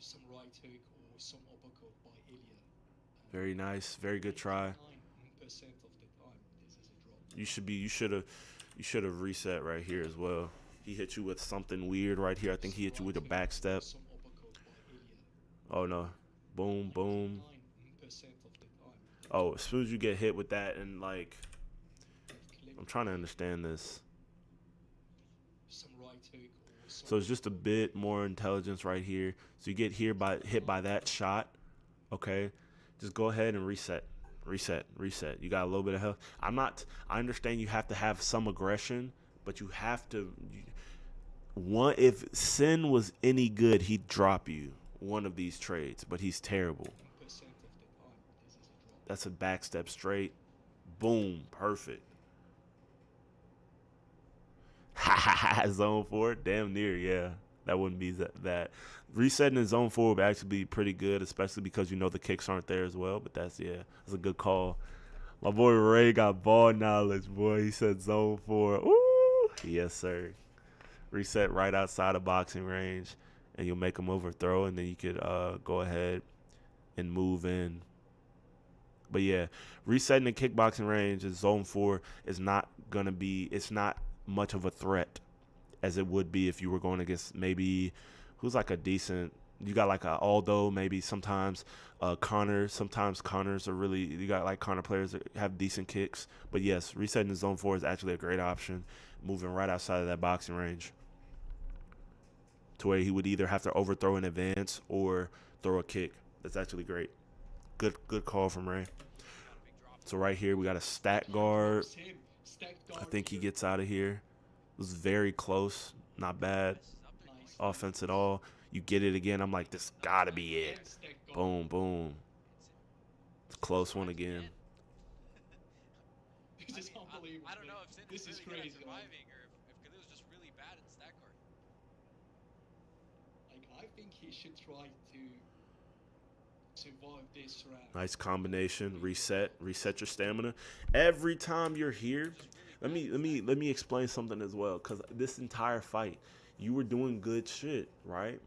Speaker 4: some right hook or some uppercut by Ilya.
Speaker 2: Very nice. Very good try.
Speaker 4: 9% of the time, this is a drop.
Speaker 2: You should have reset right here as well. He hit you with something weird right here. I think he hit you with a back step.
Speaker 4: Some uppercut by Ilya.
Speaker 2: Oh no. Boom, boom.
Speaker 4: 9% of the time.
Speaker 2: Oh, as soon as you get hit with that and like
Speaker 4: Clipped
Speaker 2: I'm trying to understand this.
Speaker 4: some right hook or some
Speaker 2: So it's just a bit more intelligence right here. So you get hit by that shot, okay? Just go ahead and reset. You got a little bit of health. I understand you have to have some aggression, but you have to if Sin was any good, he'd drop you one of these trades, but he's terrible.
Speaker 4: 10% of the time, this is a drop.
Speaker 2: That's a back step straight. Boom, perfect. Zone 4, damn near, yeah. That wouldn't be that. Resetting in zone 4 would actually be pretty good, especially because you know the kicks aren't there as well. But that's a good call. My boy Ray got ball knowledge, boy. He said zone 4. Ooh, yes, sir. Reset right outside of boxing range, and you'll make him overthrow, and then you could go ahead and move in. But yeah, resetting the kickboxing range in zone 4 is not gonna be. It's not much of a threat as it would be if you were going against maybe who's like a decent. You got like a Aldo, maybe sometimes Connor. Sometimes Connors are really. You got like Connor players that have decent kicks. But yes, resetting the zone 4 is actually a great option. Moving right outside of that boxing range, to where he would either have to overthrow in advance or throw a kick. That's actually great. Good call from Ray. So right here we got a stack guard.
Speaker 4: Drops him. Stacked
Speaker 2: I
Speaker 4: guard
Speaker 2: think he
Speaker 4: here.
Speaker 2: gets out of here. It was very close. Not bad
Speaker 4: Nice.
Speaker 2: offense at all. You get it again. I'm like, this gotta be it.
Speaker 4: And stacked guard.
Speaker 2: Boom, boom. It's a close one again.
Speaker 4: This is unbelievable.
Speaker 5: I don't know if Sin
Speaker 4: This
Speaker 5: is
Speaker 4: is
Speaker 5: really good
Speaker 4: crazy,
Speaker 5: at
Speaker 4: man.
Speaker 5: surviving or if Khalil's just really bad at stack guard.
Speaker 4: Like, I think he should try to survive this round.
Speaker 2: Nice combination. Reset your stamina. Every time you're here, let me explain something as well. Cause this entire fight, you were doing good shit, right?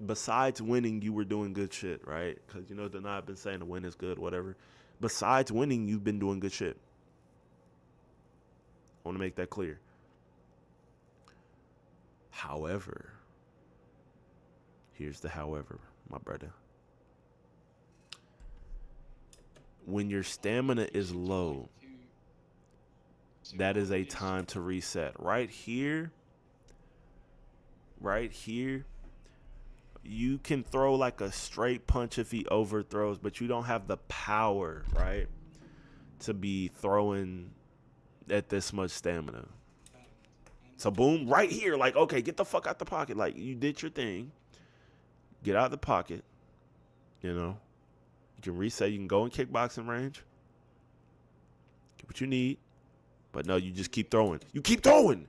Speaker 2: Besides winning, you were doing good shit, right? Cause you know I've been saying the win is good, whatever. Besides winning, you've been doing good shit. I want to make that clear. However, here's the however, my brother. When your stamina is low, that is a time to reset. Right here, you can throw like a straight punch if he overthrows, but you don't have the power, right, to be throwing at this much stamina. So boom, right here, like, okay, get the fuck out the pocket. Like, you did your thing. Get out of the pocket. You know, you can reset. You can go in kickboxing range. Get what you need. But no, you just keep throwing. You keep throwing.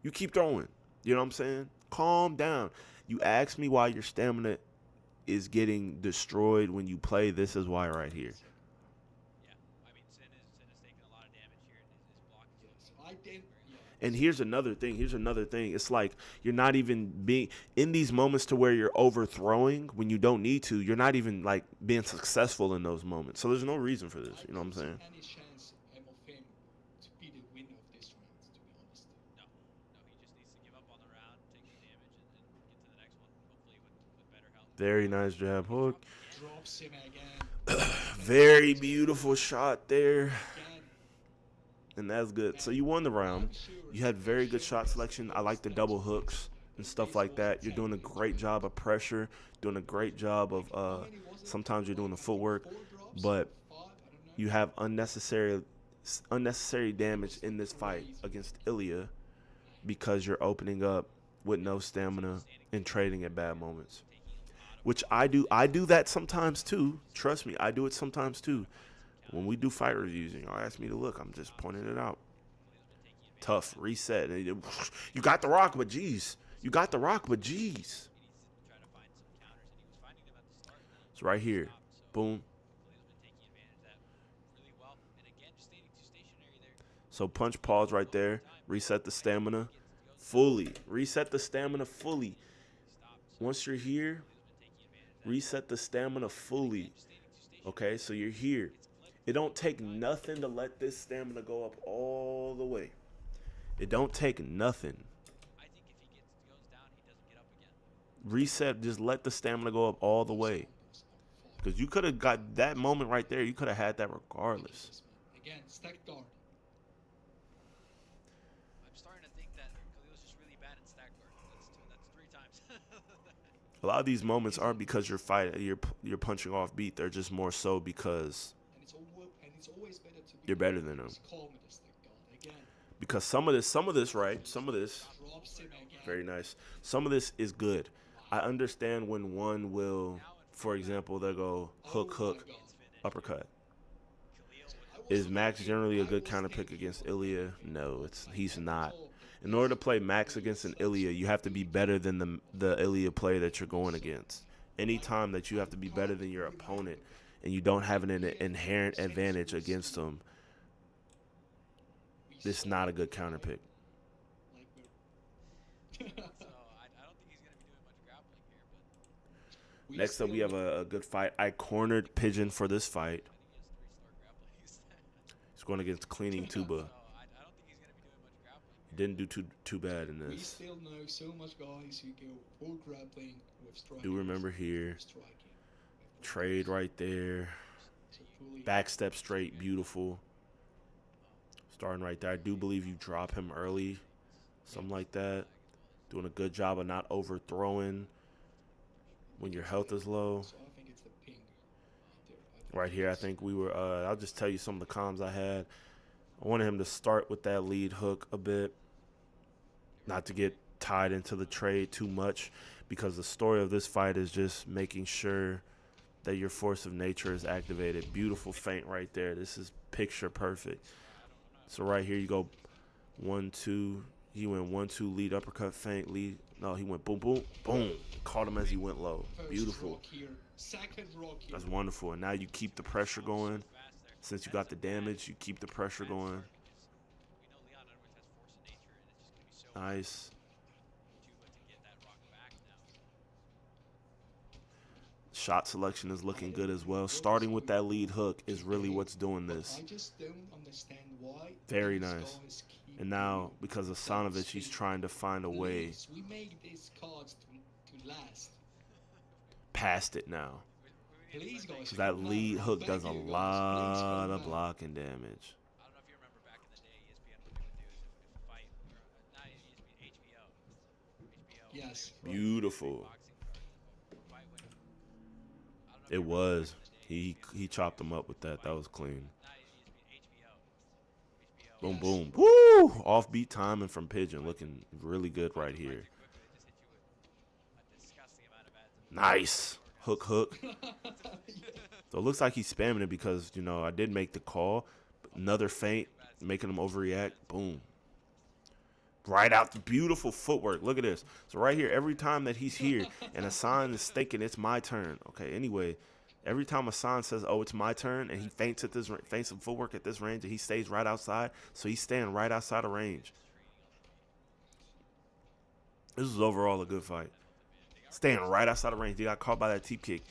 Speaker 2: You keep throwing. You know what I'm saying? Calm down. You ask me why your stamina is getting destroyed when you play. This is why right here.
Speaker 5: Yeah, I mean Sin is taking a lot of damage here, and his block is
Speaker 4: Yes, I did. Yeah.
Speaker 2: And here's another thing. It's like you're not even being in these moments to where you're overthrowing when you don't need to. You're not even like being successful in those moments. So there's no reason for this. You know what I'm
Speaker 4: I don't
Speaker 2: saying?
Speaker 4: see any chance of him to be the winner of this round, to be honest.
Speaker 5: no, he just needs to give up on the round, take the damage, and get to the next one. Hopefully with better health.
Speaker 2: Very nice jab hook.
Speaker 4: Drops him again.
Speaker 2: Very beautiful shot there.
Speaker 4: Again.
Speaker 2: And that's good. So you won the round. You had very good shot selection. I like the double hooks and stuff like that. You're doing a great job of pressure, doing a great job of sometimes you're doing the footwork, but you have unnecessary damage in this fight against Ilya because you're opening up with no stamina and trading at bad moments. Which I do. I do that sometimes too. Trust me, I do it sometimes too. When we do fight reviews and y'all ask me to look, I'm just pointing it out. Tough, reset. You got the rock, but geez. You got the rock, but geez. It's right here. Boom. So punch pause right there. Reset the stamina fully. Reset the stamina fully. Once you're here, reset the stamina fully. Okay, so you're here. It don't take nothing to let this stamina go up all the way. It don't take nothing. Reset, just let the stamina go up all the way. Because you could have got that moment right there. You could have had that regardless.
Speaker 4: Again, stack guard.
Speaker 5: I'm starting to think that Khalil's just really bad at stack guard. That's 3 times.
Speaker 2: A lot of these moments aren't because you're punching off beat. They're just more so because
Speaker 4: It's always better to be
Speaker 2: you're better than them.
Speaker 4: calm with the stack guard. Again,
Speaker 2: Because some of this, right? Some of this,
Speaker 4: drops him again.
Speaker 2: very nice. Some of this is good. I understand when one will, for example, they'll go hook,
Speaker 4: Oh my
Speaker 2: hook,
Speaker 4: God.
Speaker 2: uppercut. Is Max generally a good counter pick against Ilya? No, he's not. In order to play Max against an Ilya, you have to be better than the Ilya player that you're going against. Anytime that you have to be better than your opponent and you don't have an inherent advantage against them, this is not a good counter pick.
Speaker 5: So I don't think he's going to be doing much grappling here. But
Speaker 2: Next up, we have a good fight. I cornered Pigeon for this fight.
Speaker 5: I think he has 3-star grappling.
Speaker 2: He's going against Cleaning Tuba.
Speaker 5: So I don't think he's going to be doing much grappling.
Speaker 2: Didn't do too bad in
Speaker 4: We
Speaker 2: this.
Speaker 4: still know so much guys who go full grappling with striking.
Speaker 2: Do remember here,
Speaker 4: Striking.
Speaker 2: trade right there.
Speaker 4: So fully-
Speaker 2: Back step straight, beautiful. Starting right there. I do believe you drop him early. Something like that. Doing a good job of not overthrowing when your health is low.
Speaker 4: So I think it's the ping. There.
Speaker 2: Right here, I think we were, I'll just tell you some of the comms I had. I wanted him to start with that lead hook a bit. Not to get tied into the trade too much, because the story of this fight is just making sure that your force of nature is activated. Beautiful feint right there. This is picture perfect. So right here you go 1-2. He went 1-2 lead uppercut feint lead. No, he went boom boom boom. Caught him as he went low.
Speaker 4: First
Speaker 2: Beautiful.
Speaker 4: rock here. Second rock here.
Speaker 2: That's wonderful. And now you keep the pressure going. Since you got the damage, you keep the pressure going.
Speaker 5: We know Leon Edwards has force of nature, and it's just going to be so
Speaker 2: Nice.
Speaker 5: Tuba to get that rock back now.
Speaker 2: Shot selection is looking good as well. Starting with that lead hook is really what's doing this.
Speaker 4: I just don't understand why.
Speaker 2: Very
Speaker 4: these
Speaker 2: nice.
Speaker 4: guys keep
Speaker 2: And now,
Speaker 4: doing
Speaker 2: because of Sanovich, he's trying to find a way
Speaker 4: Please, we make these cards to last.
Speaker 2: past it now.
Speaker 4: Please, guys.
Speaker 2: 'Cause that
Speaker 4: come
Speaker 2: lead
Speaker 4: back.
Speaker 2: hook
Speaker 4: Beg
Speaker 2: does a
Speaker 4: you, guys,
Speaker 2: lot
Speaker 4: please come
Speaker 2: of
Speaker 4: back.
Speaker 2: blocking damage.
Speaker 5: I don't know if you remember back in the day, ESPN, what they would do is if a fight, or not ESPN, HBO.
Speaker 4: Yes.
Speaker 5: when they would
Speaker 2: Beautiful.
Speaker 5: boxing card, fight with him. I don't know if
Speaker 2: It
Speaker 5: you remember
Speaker 2: was.
Speaker 5: back in the day,
Speaker 2: He chopped him up with that. That was clean.
Speaker 5: not ESPN, HBO.
Speaker 2: Boom,
Speaker 4: Yes.
Speaker 2: boom. Woo! Offbeat timing from Pigeon. Looking really good right here.
Speaker 5: Too quickly, they just hit you with a disgusting amount of ads.
Speaker 2: Nice. Hook, hook. So it looks like he's spamming it because, you know, I did make the call. Another feint, making him overreact. Boom. Right out the beautiful footwork. Look at this. So right here, every time that he's here and Hassan is thinking it's my turn. Okay, anyway, every time Hassan says, oh, it's my turn, and he feints some footwork at this range, and he stays right outside. So he's staying right outside of range. This was overall a good fight. Staying right outside of range. He got caught by that teep kick.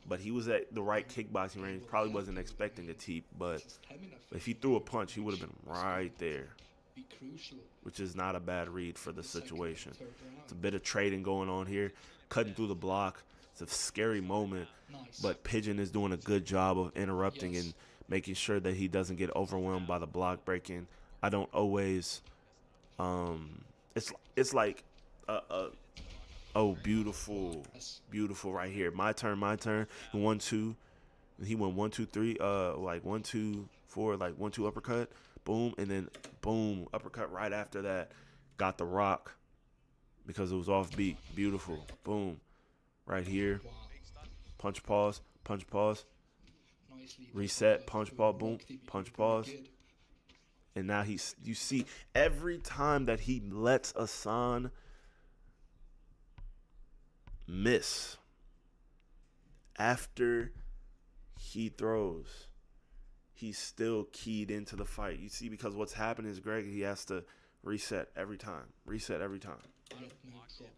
Speaker 2: But he was at the right kickboxing range. Probably wasn't expecting a teep. But
Speaker 4: Stamina
Speaker 2: if he threw a punch, he would have been right there.
Speaker 4: be crucial.
Speaker 2: Which is not a bad read for the situation.
Speaker 4: Third round.
Speaker 2: It's a bit of trading going on here. Cutting through the block. It's a scary moment.
Speaker 4: Nice.
Speaker 2: But Pigeon is doing a good job of interrupting
Speaker 4: Yes.
Speaker 2: and making sure that he doesn't get overwhelmed by the block breaking. I don't always. It's like oh, beautiful.
Speaker 4: Yes.
Speaker 2: Beautiful right here. My turn. He won 2. He went 1, 2, 3. Like 1, 2, 4. Like 1, 2 uppercut. Boom, and then boom, uppercut right after that. Got the rock. because it was off beat. Beautiful. Boom. Right here.
Speaker 4: Wow.
Speaker 5: Big stun.
Speaker 2: Punch pause. Punch pause.
Speaker 4: Nicely.
Speaker 2: Reset, punch ball, boom, punch pause.
Speaker 4: Good.
Speaker 2: And now you see every time that he lets Asan miss after he throws, he's still keyed into the fight. You see, because what's happened is Greg, he has to reset every time. Reset every time.
Speaker 4: Yep, no problem.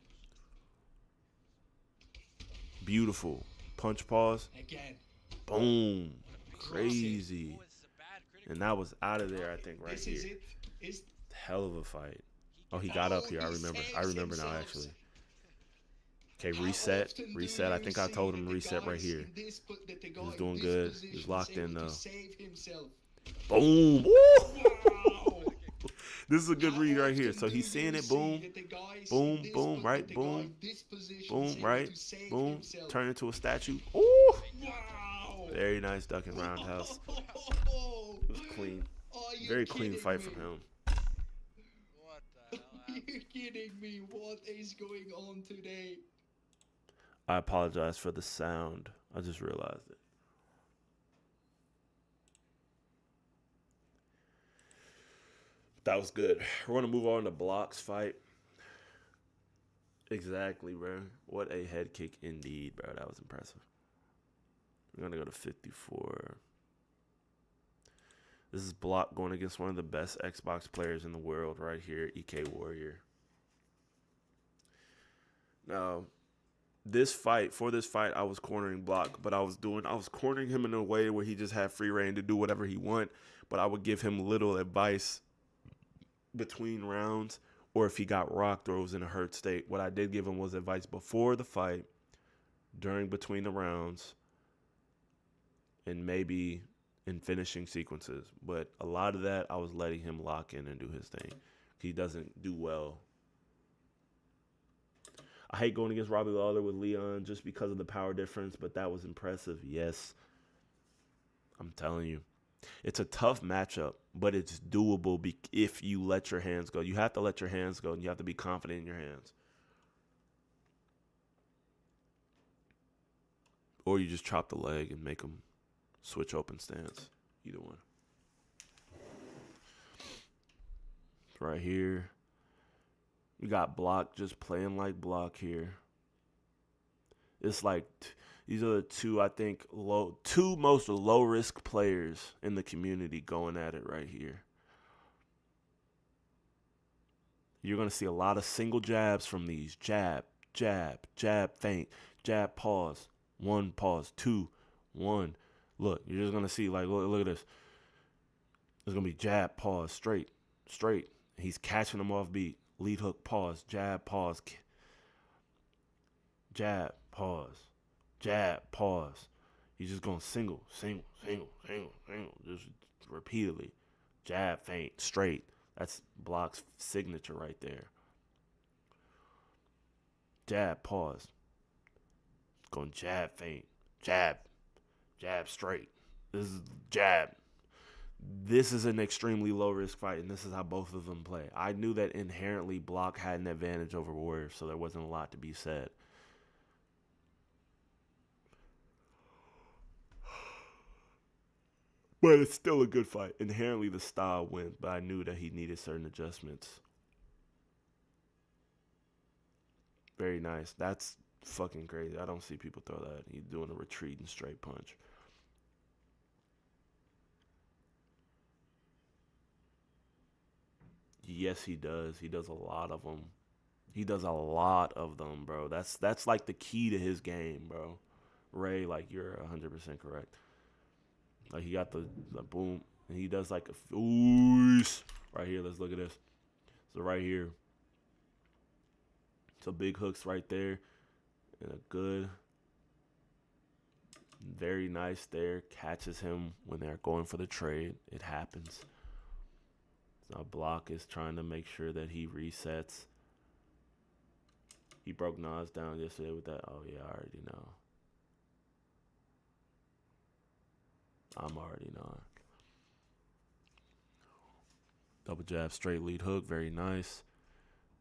Speaker 2: Beautiful. Punch pause.
Speaker 4: Again.
Speaker 2: Boom. Crazy.
Speaker 5: Oh, it's a bad critical.
Speaker 2: And that was out of there, I think, right
Speaker 4: This
Speaker 2: here.
Speaker 4: is it. Is
Speaker 2: Hell of a fight. Oh, he got up here. I remember. I remember now, actually. Okay, reset. Reset. I think I told him reset right here. He's doing good. He's locked in, though. Boom. Woo!
Speaker 4: Wow.
Speaker 2: This is a good read right here. So he's seeing it. Boom. Boom, boom, right, boom. Boom, right. Boom. Turn into a statue. Ooh.
Speaker 4: Wow.
Speaker 2: Very nice duck and roundhouse. It was clean.
Speaker 4: Are you
Speaker 2: Very clean
Speaker 4: kidding
Speaker 2: fight
Speaker 4: me?
Speaker 2: from him.
Speaker 5: What the hell
Speaker 4: Are
Speaker 5: happened?
Speaker 4: you kidding me? What is going on today?
Speaker 2: I apologize for the sound. I just realized it. That was good. We're going to move on to Block's fight. Exactly, bro. What a head kick indeed, bro. That was impressive. We're going to go to 54. This is Block going against one of the best Xbox players in the world right here, EK Warrior. Now, for this fight, I was cornering Block, but I was cornering him in a way where he just had free reign to do whatever he want, but I would give him little advice between rounds, or if he got rocked or was in a hurt state. What I did give him was advice before the fight, between the rounds, and maybe in finishing sequences. But a lot of that, I was letting him lock in and do his thing. He doesn't do well. I hate going against Robbie Lawler with Leon just because of the power difference, but that was impressive. Yes. I'm telling you. It's a tough matchup, but it's doable if you let your hands go. You have to let your hands go, and you have to be confident in your hands. Or you just chop the leg and make them switch open stance. Either one. Right here. We got Block just playing like Block here. It's like these are the two, I think, two most low-risk players in the community going at it right here. You're going to see a lot of single jabs from these. Jab, jab, jab, feint, jab, pause. 1, pause, 2, 1. Look, you're just going to see, like, look at this. There's going to be jab, pause, straight, straight. He's catching them off beat. Lead hook, pause, jab, pause, jab, pause, jab, pause. He's just going single, just repeatedly. Jab, feint, straight. That's Block's signature right there. Jab, pause. Going jab, feint, jab, jab, straight. This is jab. This is an extremely low-risk fight, and this is how both of them play. I knew that inherently Block had an advantage over Warrior, so there wasn't a lot to be said. But it's still a good fight. Inherently, the style wins, but I knew that he needed certain adjustments. Very nice. That's fucking crazy. I don't see people throw that. He's doing a retreat and straight punch. Yes, he does. He does a lot of them. He does a lot of them, bro. That's like the key to his game, bro. Ray, like, you're 100% correct. Like, he got the boom, and he does like a oosh. Right here, let's look at this. So right here. So big hooks right there. And a good, very nice there. Catches him when they're going for the trade. It happens. So Block is trying to make sure that he resets. He broke Nas down yesterday with that. Oh, yeah, I already know. I'm already knowing. Double jab, straight lead hook. Very nice.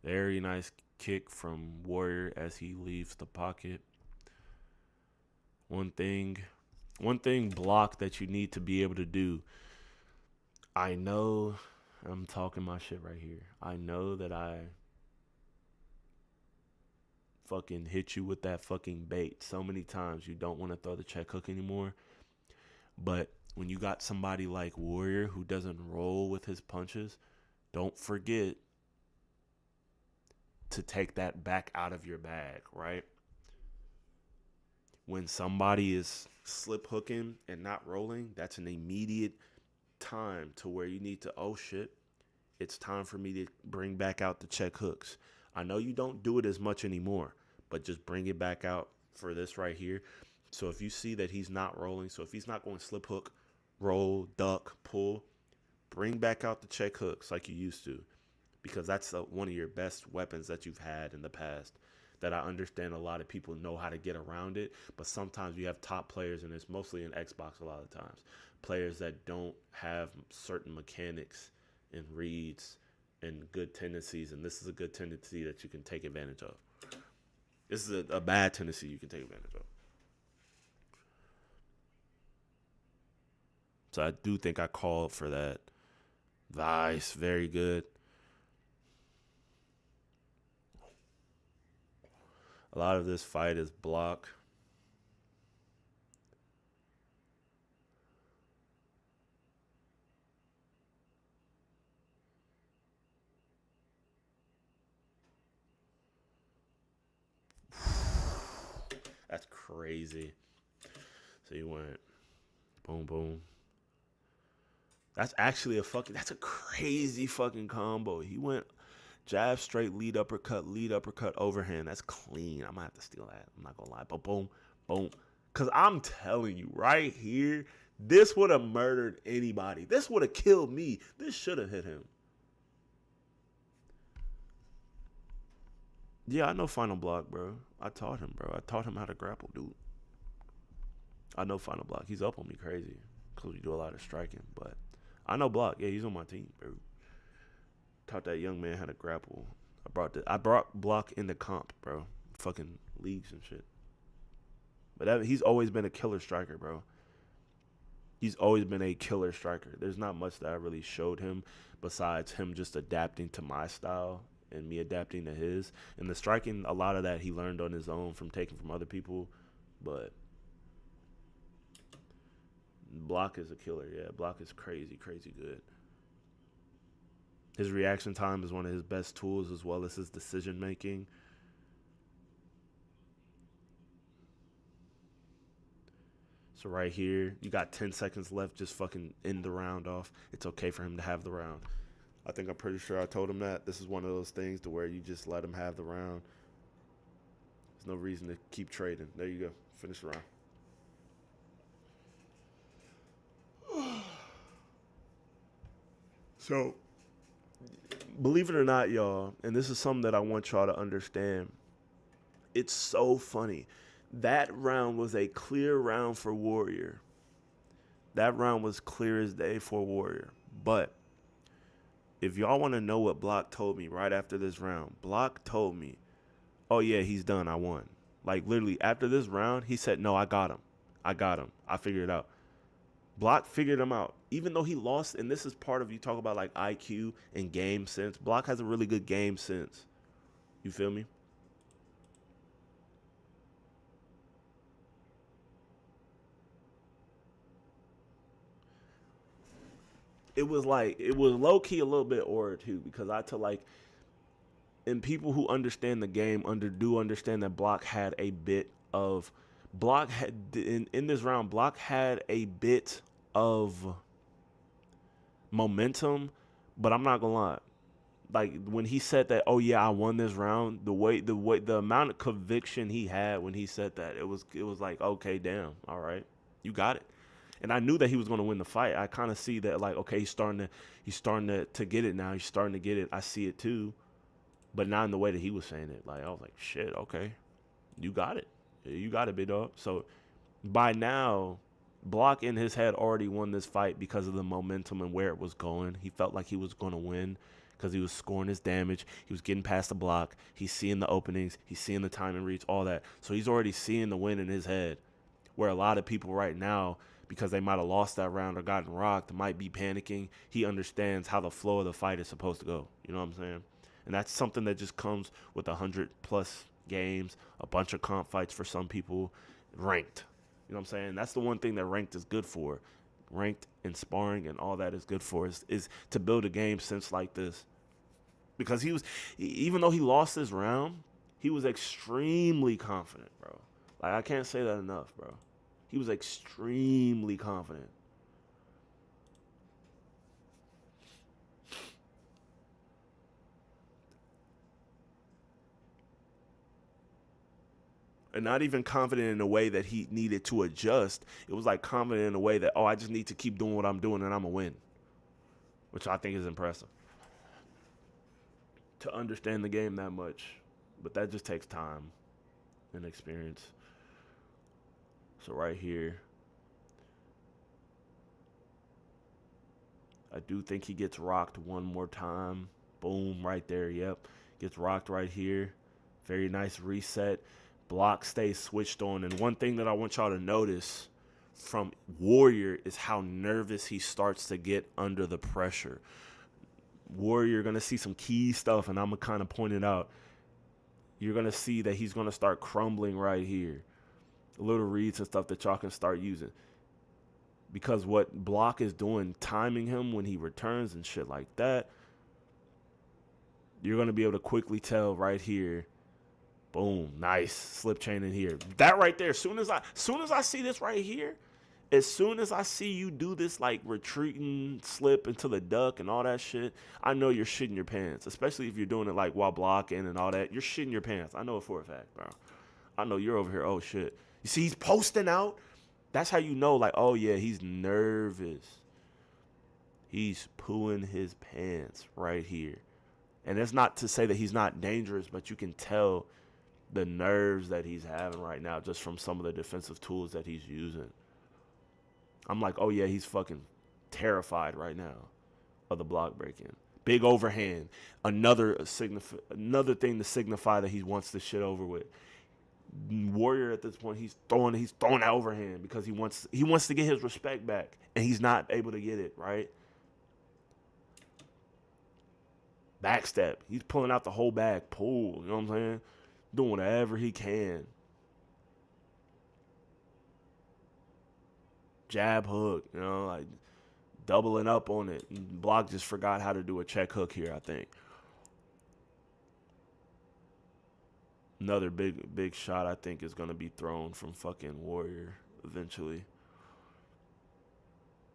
Speaker 2: Very nice kick from Warrior as he leaves the pocket. One thing block that you need to be able to do. I know I'm talking my shit right here. I know that I fucking hit you with that fucking bait so many times. You don't want to throw the check hook anymore. But when you got somebody like Warrior who doesn't roll with his punches, don't forget to take that back out of your bag, right? When somebody is slip hooking and not rolling, that's an immediate time to where you need to, oh shit, it's time for me to bring back out the check hooks. I know you don't do it as much anymore, but just bring it back out for this right here. So if you see that he's not rolling, so if he's not going slip hook, roll, duck, pull, bring back out the check hooks like you used to, because that's one of your best weapons that you've had in the past. That I understand a lot of people know how to get around it, but sometimes you have top players, and it's mostly in Xbox a lot of times, players that don't have certain mechanics and reads and good tendencies, and this is a good tendency that you can take advantage of. This is a bad tendency you can take advantage of. So I do think I called for that. Vice, very good. A lot of this fight is block. That's crazy. So you went boom, boom. That's actually that's a crazy fucking combo. He went jab, straight, lead uppercut, overhand. That's clean. I'm going to have to steal that. I'm not going to lie. But boom, boom. Because I'm telling you, right here, this would have murdered anybody. This would have killed me. This should have hit him. Yeah, I know Final Block, bro. I taught him, bro. I taught him how to grapple, dude. I know Final Block. He's up on me crazy because we do a lot of striking. But I know Block. Yeah, he's on my team, bro. Taught that young man how to grapple. I brought Block into comp, bro. Fucking leagues and shit. But he's always been a killer striker, bro. He's always been a killer striker. There's not much that I really showed him besides him just adapting to my style and me adapting to his. And the striking, a lot of that he learned on his own from taking from other people. But Block is a killer, yeah. Block is crazy, crazy good. His reaction time is one of his best tools, as well as his decision making. So right here, you got 10 seconds left. Just fucking end the round off. It's okay for him to have the round. I'm pretty sure I told him that. This is one of those things to where you just let him have the round. There's no reason to keep trading. There you go. Finish the round. So, believe it or not, y'all, and this is something that I want y'all to understand. It's so funny. That round was a clear round for Warrior. That round was clear as day for Warrior. But if y'all want to know what Block told me right after this round, Block told me, oh, yeah, he's done. I won. Like, literally, after this round, he said, no, I got him. I figured it out. Block figured him out. Even though he lost, and this is part of, you talk about, like, IQ and game sense. Block has a really good game sense. You feel me? It was low-key a little bit aura, too, because and people who understand the game do understand that Block had a bit of, in this round, Block had a bit of momentum, but I'm not gonna lie. Like, when he said that, oh yeah, I won this round, the amount of conviction he had when he said that, it was like, okay, damn, all right, you got it. And I knew that he was going to win the fight. I kind of see that, like, okay, he's starting to get it now. He's starting to get it. I see it too, but not in the way that he was saying it. Like, I was like, shit, okay, you got it. You got it, big dog. So by now, Block in his head already won this fight because of the momentum and where it was going. He felt like he was going to win. because he was scoring his damage. He was getting past the block. He's seeing the openings. He's seeing the time and reach, all that. So he's already seeing the win in his head, where a lot of people right now, because they might have lost that round or gotten rocked, might be panicking. He understands how the flow of the fight is supposed to go. You know what I'm saying? And that's something that just comes with 100+ games, a bunch of comp fights for some people, ranked. You know what I'm saying? That's the one thing that ranked is good for. Ranked and sparring and all that is good for is to build a game sense like this. Because he was, even though he lost this round, he was extremely confident, bro. Like, I can't say that enough, bro. He was extremely confident. And not even confident in a way that he needed to adjust. It was like confident in a way that, oh, I just need to keep doing what I'm doing and I'm going to win. Which I think is impressive. To understand the game that much. But that just takes time and experience. So right here, I do think he gets rocked one more time. Boom, right there, yep. Gets rocked right here. Very nice reset. Block stays switched on. And one thing that I want y'all to notice from Warrior is how nervous he starts to get under the pressure. Warrior, you're going to see some key stuff, and I'm going to kind of point it out. You're going to see that he's going to start crumbling right here. Little reads and stuff that y'all can start using. Because what Block is doing, timing him when he returns and shit like that, you're going to be able to quickly tell right here. Boom, nice slip chain in here. That right there, as soon as I see this right here, as soon as I see you do this like retreating slip into the duck and all that shit, I know you're shitting your pants. Especially if you're doing it like while blocking and all that. You're shitting your pants. I know it for a fact, bro. I know you're over here, oh shit. You see he's posting out? That's how you know, like, oh yeah, he's nervous. He's pooing his pants right here. And it's not to say that he's not dangerous, but you can tell the nerves that he's having right now just from some of the defensive tools that he's using. I'm like, oh yeah, he's fucking terrified right now of the block breaking. Big overhand. Another thing to signify that he wants this shit over with. Warrior at this point, he's throwing that overhand because he wants to get his respect back, and he's not able to get it, right? Backstep. He's pulling out the whole bag. Pull. You know what I'm saying? Doing whatever he can. Jab hook. You know, like doubling up on it. Block just forgot how to do a check hook here, I think. Another big shot, I think, is going to be thrown from fucking Warrior eventually.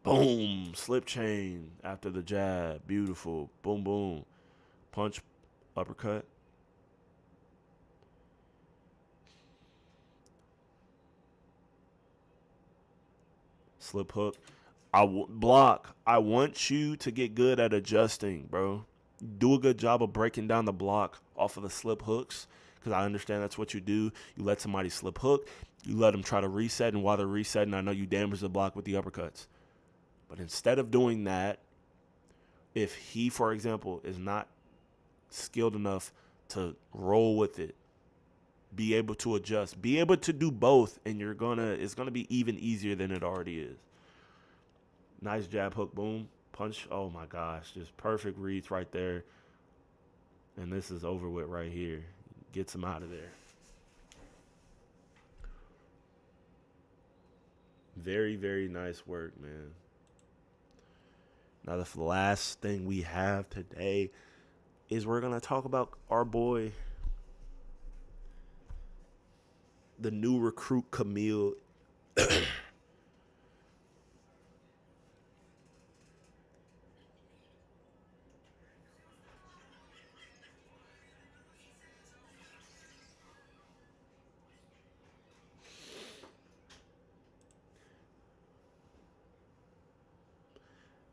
Speaker 2: Boom. Slip chain after the jab. Beautiful. Boom, boom. Punch, uppercut. Slip hook. Block. I want you to get good at adjusting, bro. Do a good job of breaking down the block off of the slip hooks, because I understand that's what you do. You let somebody slip hook. You let them try to reset, and while they're resetting, I know you damage the block with the uppercuts. But instead of doing that, if he, for example, is not skilled enough to roll with it, be able to adjust, be able to do both, and it's gonna be even easier than it already is. Nice jab hook, boom, punch. Oh my gosh, just perfect reads right there. And this is over with right here. Gets him out of there. Very, very nice work, man. Now the last thing we have today is we're gonna talk about our boy, the new recruit Camille.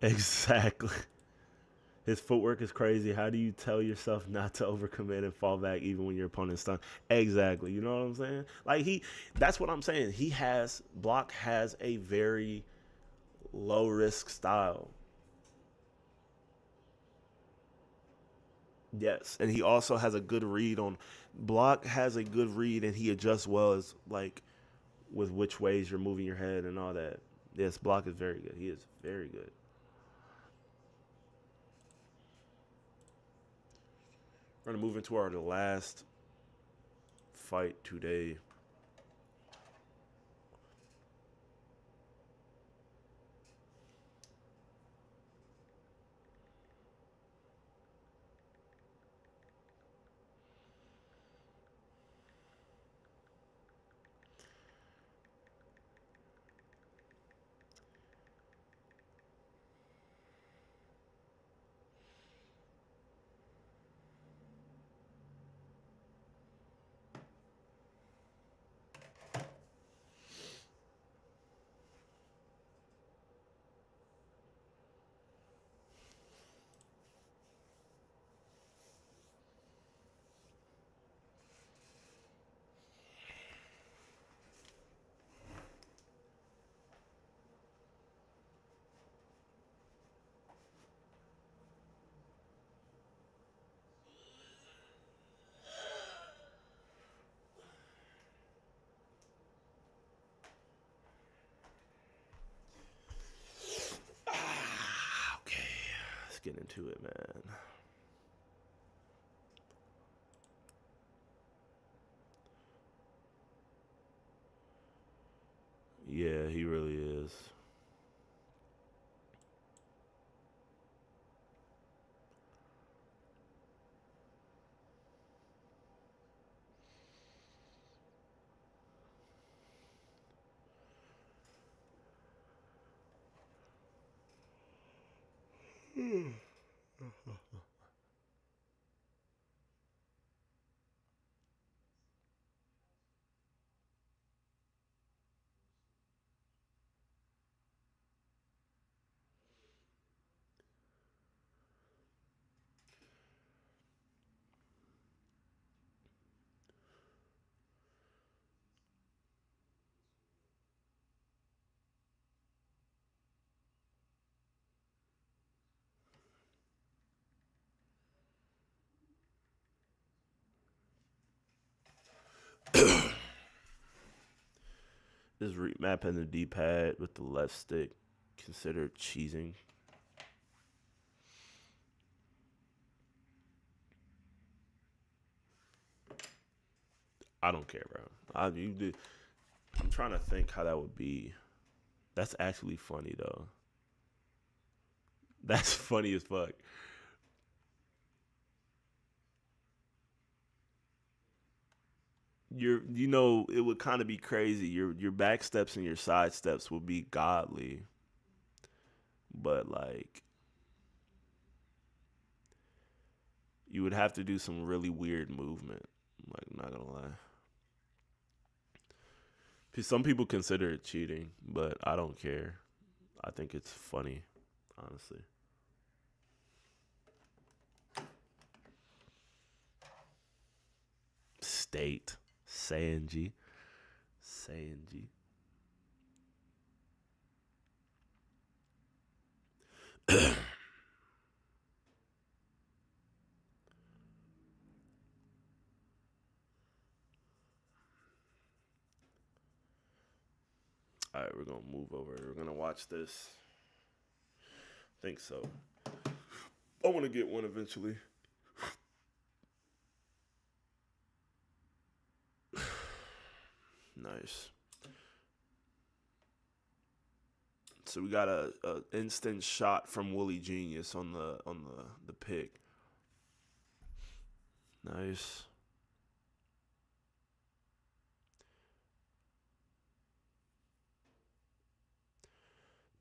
Speaker 2: Exactly. His footwork is crazy. How do you tell yourself not to overcommit and fall back even when your opponent's stunned? Exactly. You know what I'm saying? Like that's what I'm saying. Block has a very low risk style. Yes, and he also has a good read on block. Has a good read, and he adjusts well as like with which ways you're moving your head and all that. Yes, block is very good. He is very good. We're gonna move into our last fight today. Okay, let's get into it, man. Yeah, he really is. Is remapping the D-pad with the left stick considered cheesing? I don't care, bro. I'm trying to think how that would be. That's actually funny though. That's funny as fuck. It would kind of be crazy. Your back steps and your side steps would be godly, but like you would have to do some really weird movement. Like, I'm not gonna lie. Some people consider it cheating, but I don't care. I think it's funny, honestly. State. Sanji. Sanji. All right, we're going to move over. We're going to watch this. Think so. I want to get one eventually. Nice. So we got a instant shot from Wooly Genius on the pick. Nice.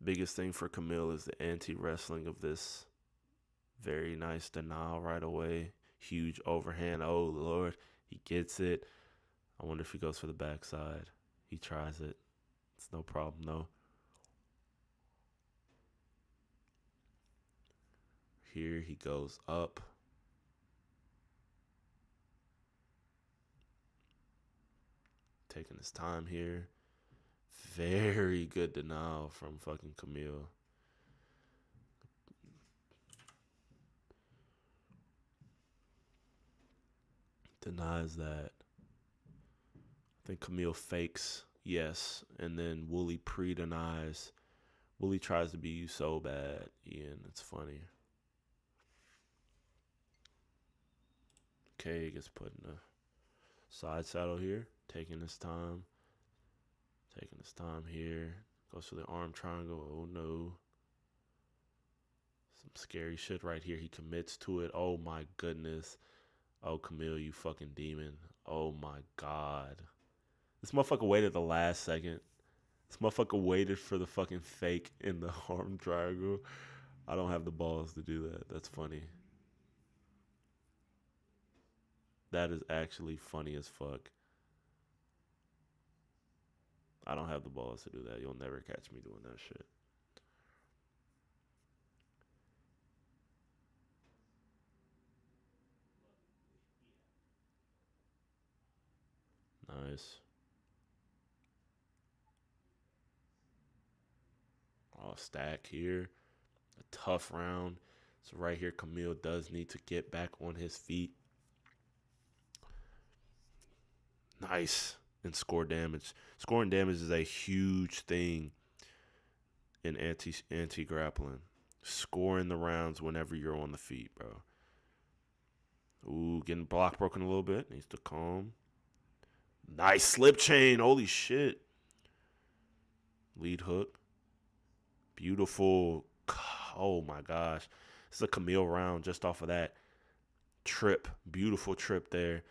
Speaker 2: Biggest thing for Camille is the anti-wrestling of this. Very nice denial right away. Huge overhand. Oh, Lord. He gets it. I wonder if he goes for the backside. He tries it. It's no problem, though. Here he goes up. Taking his time here. Very good denial from fucking Camille. Denies that. I think Camille fakes yes, and then Wooly pre-denies. Wooly tries to be you so bad, Ian. It's funny. K gets put in the side saddle here, taking his time. Taking his time here. Goes for the arm triangle. Oh no. Some scary shit right here. He commits to it. Oh my goodness. Oh, Camille, you fucking demon. Oh my god. This motherfucker waited the last second. This motherfucker waited for the fucking fake in the arm triangle. I don't have the balls to do that. That's funny. That is actually funny as fuck. I don't have the balls to do that. You'll never catch me doing that shit. Nice. Oh, stack here. A tough round. So right here, Camille does need to get back on his feet. Nice. And score damage. Scoring damage is a huge thing in anti-grappling. Scoring the rounds whenever you're on the feet, bro. Ooh, getting block broken a little bit. Needs to calm. Nice slip chain. Holy shit. Lead hook. Beautiful. Oh my gosh. This is a Camille round just off of that trip. Beautiful trip there.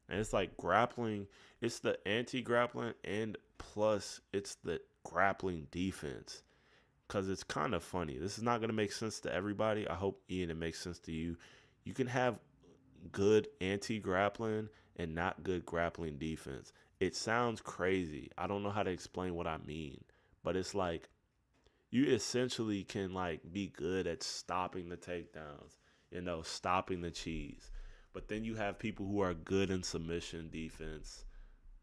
Speaker 2: And it's like grappling. It's the anti-grappling and plus it's the grappling defense. Because it's kind of funny. This is not going to make sense to everybody. I hope, Ian, it makes sense to you. You can have good anti-grappling and not good grappling defense. It sounds crazy. I don't know how to explain what I mean. But it's like you essentially can like be good at stopping the takedowns, you know, stopping the cheese. But then you have people who are good in submission defense,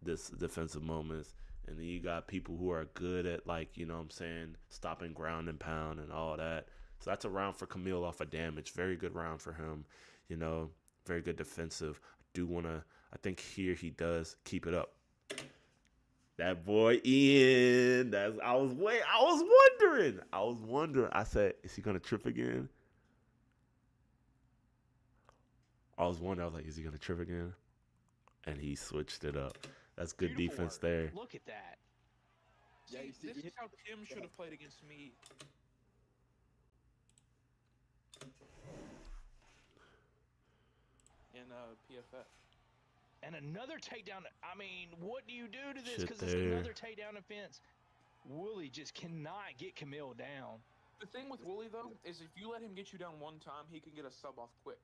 Speaker 2: this defensive moments. And then you got people who are good at, like, you know what I'm saying, stopping ground and pound and all that. So that's a round for Camille off of damage. Very good round for him. You know, very good defensive. I think here he does keep it up. That boy Ian. I was wondering. I said, is he gonna trip again? I was like, is he gonna trip again? And he switched it up. That's good
Speaker 6: Beautiful
Speaker 2: defense
Speaker 6: work.
Speaker 2: there.
Speaker 6: Look at that.
Speaker 7: Yeah,
Speaker 6: See,
Speaker 7: you see-
Speaker 6: this is how Tim should have played against me. In PFF.
Speaker 7: And another takedown. I mean, what do you do to this?
Speaker 2: Shit
Speaker 7: Because it's
Speaker 2: there.
Speaker 7: another takedown offense. Wooly just cannot get Camille down.
Speaker 6: The thing with Wooly though is if you let him get you down one time, he can get a sub off quick.